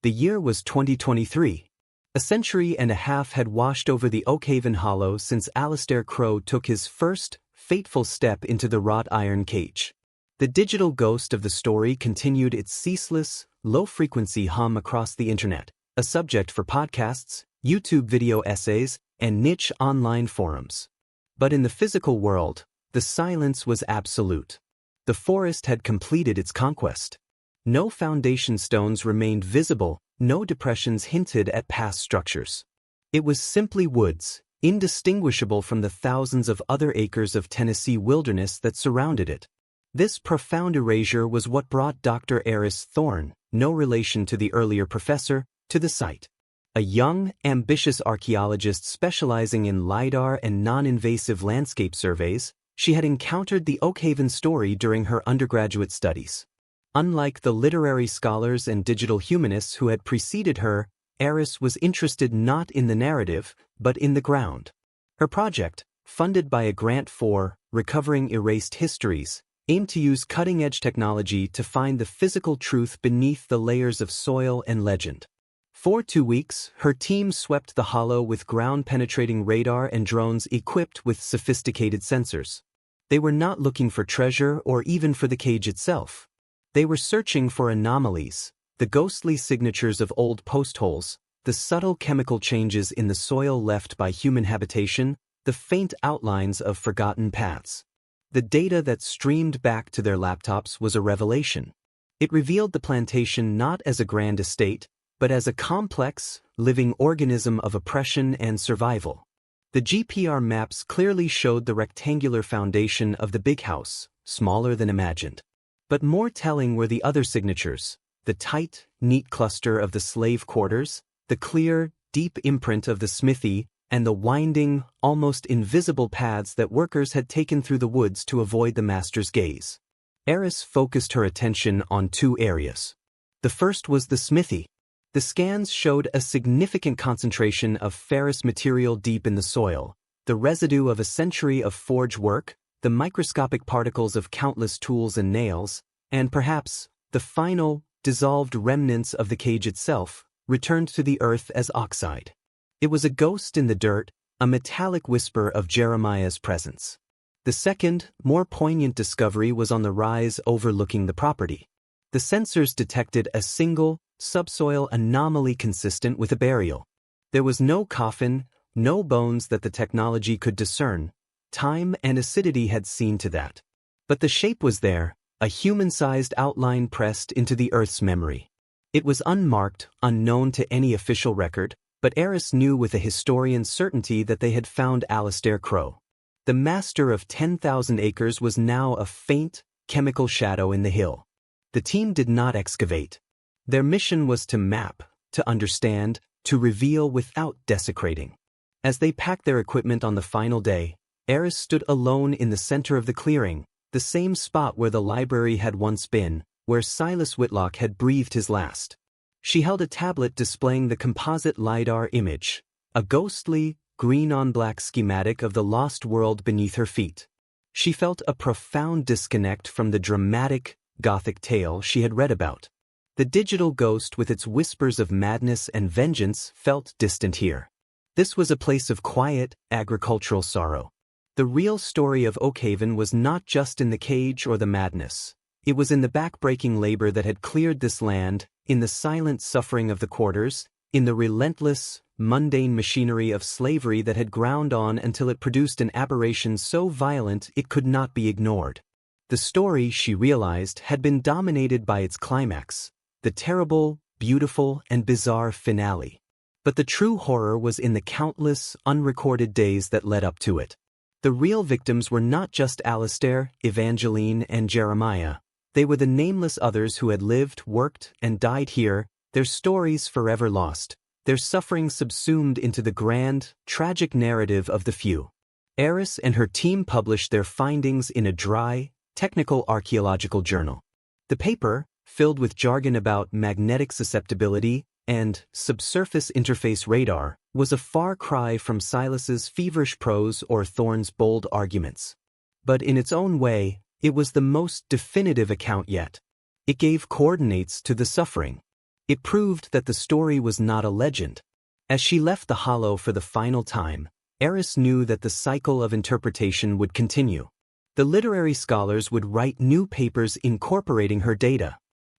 The year was 2023. A century and a half had washed over the Oakhaven Hollow since Alistair Crowe took his first, fateful step into the wrought iron cage. The digital ghost of the story continued its ceaseless, low-frequency hum across the internet, a subject for podcasts, YouTube video essays, and niche online forums. But in the physical world, the silence was absolute. The forest had completed its conquest. No foundation stones remained visible, no depressions hinted at past structures. It was simply woods, indistinguishable from the thousands of other acres of Tennessee wilderness that surrounded it. This profound erasure was what brought Dr. Eris Thorne, no relation to the earlier professor, to the site. A young, ambitious archaeologist specializing in LiDAR and non-invasive landscape surveys, she had encountered the Oakhaven story during her undergraduate studies. Unlike the literary scholars and digital humanists who had preceded her, Eris was interested not in the narrative, but in the ground. Her project, funded by a grant for Recovering Erased Histories, aimed to use cutting-edge technology to find the physical truth beneath the layers of soil and legend. For 2 weeks, her team swept the hollow with ground-penetrating radar and drones equipped with sophisticated sensors. They were not looking for treasure or even for the cage itself. They were searching for anomalies, the ghostly signatures of old post holes, the subtle chemical changes in the soil left by human habitation, the faint outlines of forgotten paths. The data that streamed back to their laptops was a revelation. It revealed the plantation not as a grand estate, but as a complex, living organism of oppression and survival. The GPR maps clearly showed the rectangular foundation of the big house, smaller than imagined. But more telling were the other signatures, the tight, neat cluster of the slave quarters, the clear, deep imprint of the smithy, and the winding, almost invisible paths that workers had taken through the woods to avoid the master's gaze. Eris focused her attention on 2 areas. The first was the smithy. The scans showed a significant concentration of ferrous material deep in the soil, the residue of a century of forge work, the microscopic particles of countless tools and nails, and perhaps, the final, dissolved remnants of the cage itself, returned to the earth as oxide. It was a ghost in the dirt, a metallic whisper of Jeremiah's presence. The second, more poignant discovery was on the rise overlooking the property. The sensors detected a single, subsoil anomaly consistent with a burial. There was no coffin, no bones that the technology could discern. Time and acidity had seen to that. But the shape was there, a human-sized outline pressed into the Earth's memory. It was unmarked, unknown to any official record, but Eris knew with a historian's certainty that they had found Alistair Crowe. The master of 10,000 acres was now a faint, chemical shadow in the hill. The team did not excavate. Their mission was to map, to understand, to reveal without desecrating. As they packed their equipment on the final day, Eris stood alone in the center of the clearing, the same spot where the library had once been, where Silas Whitlock had breathed his last. She held a tablet displaying the composite LiDAR image, a ghostly, green-on-black schematic of the lost world beneath her feet. She felt a profound disconnect from the dramatic, Gothic tale she had read about. The digital ghost with its whispers of madness and vengeance felt distant here. This was a place of quiet, agricultural sorrow. The real story of Oakhaven was not just in the cage or the madness. It was in the back-breaking labor that had cleared this land, in the silent suffering of the quarters, in the relentless, mundane machinery of slavery that had ground on until it produced an aberration so violent it could not be ignored. The story, she realized, had been dominated by its climax, the terrible, beautiful, and bizarre finale. But the true horror was in the countless, unrecorded days that led up to it. The real victims were not just Alistair, Evangeline, and Jeremiah. They were the nameless others who had lived, worked, and died here, their stories forever lost, their suffering subsumed into the grand, tragic narrative of the few. Eris and her team published their findings in a dry, technical archaeological journal. The paper, filled with jargon about magnetic susceptibility and subsurface interface radar, was a far cry from Silas's feverish prose or Thorne's bold arguments. But in its own way, it was the most definitive account yet. It gave coordinates to the suffering. It proved that the story was not a legend. As she left the hollow for the final time, Eris knew that the cycle of interpretation would continue. The literary scholars would write new papers incorporating her data.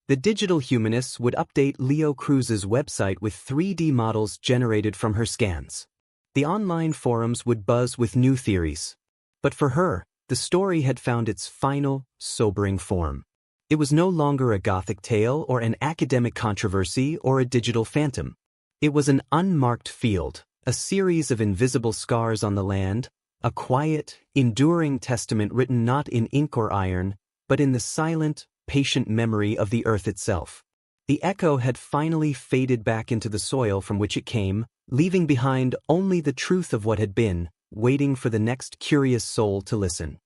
The digital humanists would update Leo Cruz's website with 3D models generated from her scans. The online forums would buzz with new theories. But for her, the story had found its final, sobering form. It was no longer a Gothic tale or an academic controversy or a digital phantom. It was an unmarked field, a series of invisible scars on the land, a quiet, enduring testament written not in ink or iron, but in the silent, patient memory of the earth itself. The echo had finally faded back into the soil from which it came, leaving behind only the truth of what had been, waiting for the next curious soul to listen.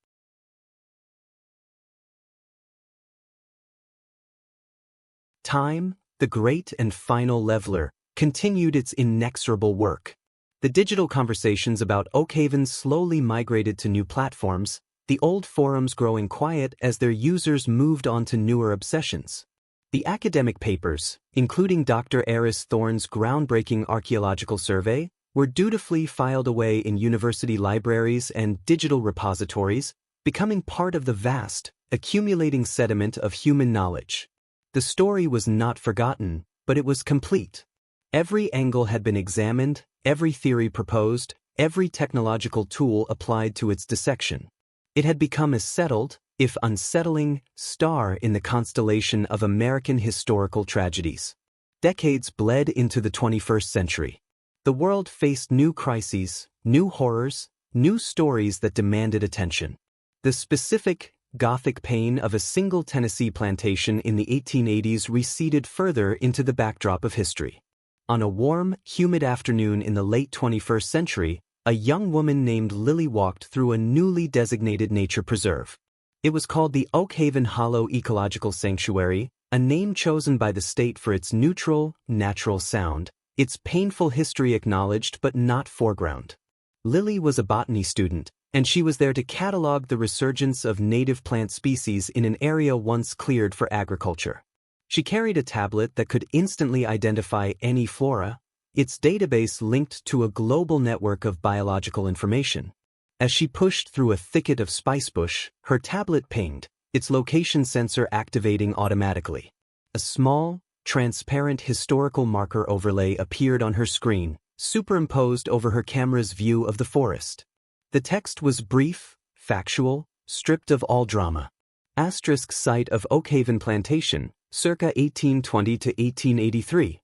Time, the great and final leveler, continued its inexorable work. The digital conversations about Oakhaven slowly migrated to new platforms, the old forums growing quiet as their users moved on to newer obsessions. The academic papers, including Dr. Eris Thorne's groundbreaking archaeological survey, were dutifully filed away in university libraries and digital repositories, becoming part of the vast, accumulating sediment of human knowledge. The story was not forgotten, but it was complete. Every angle had been examined, every theory proposed, every technological tool applied to its dissection. It had become a settled, if unsettling, star in the constellation of American historical tragedies. Decades bled into the 21st century. The world faced new crises, new horrors, new stories that demanded attention. The specific, Gothic pain of a single Tennessee plantation in the 1880s receded further into the backdrop of history. On a warm, humid afternoon in the late 21st century, a young woman named Lily walked through a newly designated nature preserve. It was called the Oakhaven Hollow Ecological Sanctuary, a name chosen by the state for its neutral, natural sound, its painful history acknowledged but not foreground. Lily was a botany student, and she was there to catalog the resurgence of native plant species in an area once cleared for agriculture. She carried a tablet that could instantly identify any flora, its database linked to a global network of biological information. As she pushed through a thicket of spicebush, her tablet pinged, its location sensor activating automatically. A small, transparent historical marker overlay appeared on her screen, superimposed over her camera's view of the forest. The text was brief, factual, stripped of all drama. Asterisk site of Oakhaven Plantation, circa 1820 to 1883.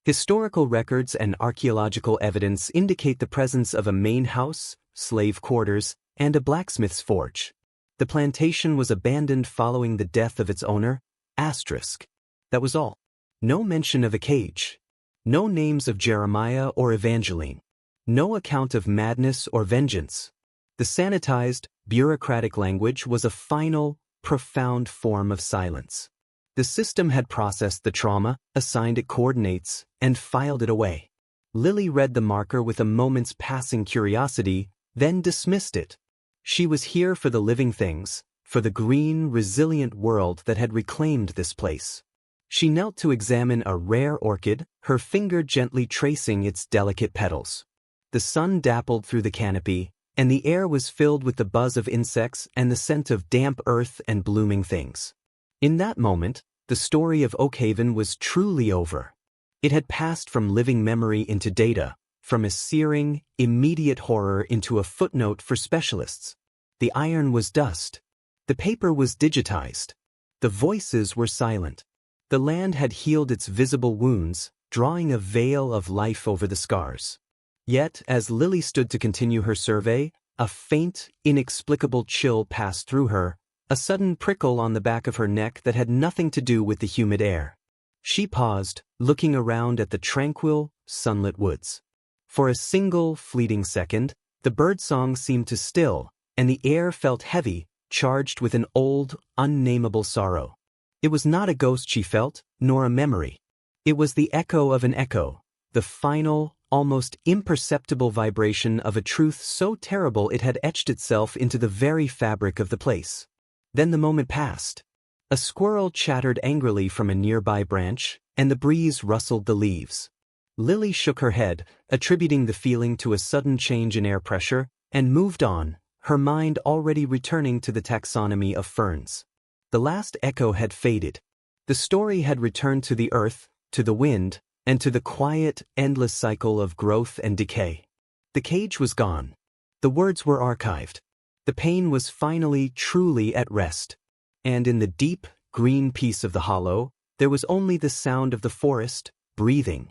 Historical records and archaeological evidence indicate the presence of a main house, slave quarters, and a blacksmith's forge. The plantation was abandoned following the death of its owner, asterisk. That was all. No mention of a cage. No names of Jeremiah or Evangeline. No account of madness or vengeance. The sanitized, bureaucratic language was a final, profound form of silence. The system had processed the trauma, assigned it coordinates, and filed it away. Lily read the marker with a moment's passing curiosity, then dismissed it. She was here for the living things, for the green, resilient world that had reclaimed this place. She knelt to examine a rare orchid, her finger gently tracing its delicate petals. The sun dappled through the canopy, and the air was filled with the buzz of insects and the scent of damp earth and blooming things. In that moment, the story of Oakhaven was truly over. It had passed from living memory into data, from a searing, immediate horror into a footnote for specialists. The iron was dust. The paper was digitized. The voices were silent. The land had healed its visible wounds, drawing a veil of life over the scars. Yet, as Lily stood to continue her survey, a faint, inexplicable chill passed through her, a sudden prickle on the back of her neck that had nothing to do with the humid air. She paused, looking around at the tranquil, sunlit woods. For a single, fleeting second, the birdsong seemed to still, and the air felt heavy, charged with an old, unnameable sorrow. It was not a ghost she felt, nor a memory. It was the echo of an echo, the final, almost imperceptible vibration of a truth so terrible it had etched itself into the very fabric of the place. Then the moment passed. A squirrel chattered angrily from a nearby branch, and the breeze rustled the leaves. Lily shook her head, attributing the feeling to a sudden change in air pressure, and moved on, her mind already returning to the taxonomy of ferns. The last echo had faded. The story had returned to the earth, to the wind, and to the quiet, endless cycle of growth and decay. The cage was gone. The words were archived. The pain was finally, truly at rest. And in the deep, green peace of the hollow, there was only the sound of the forest, breathing,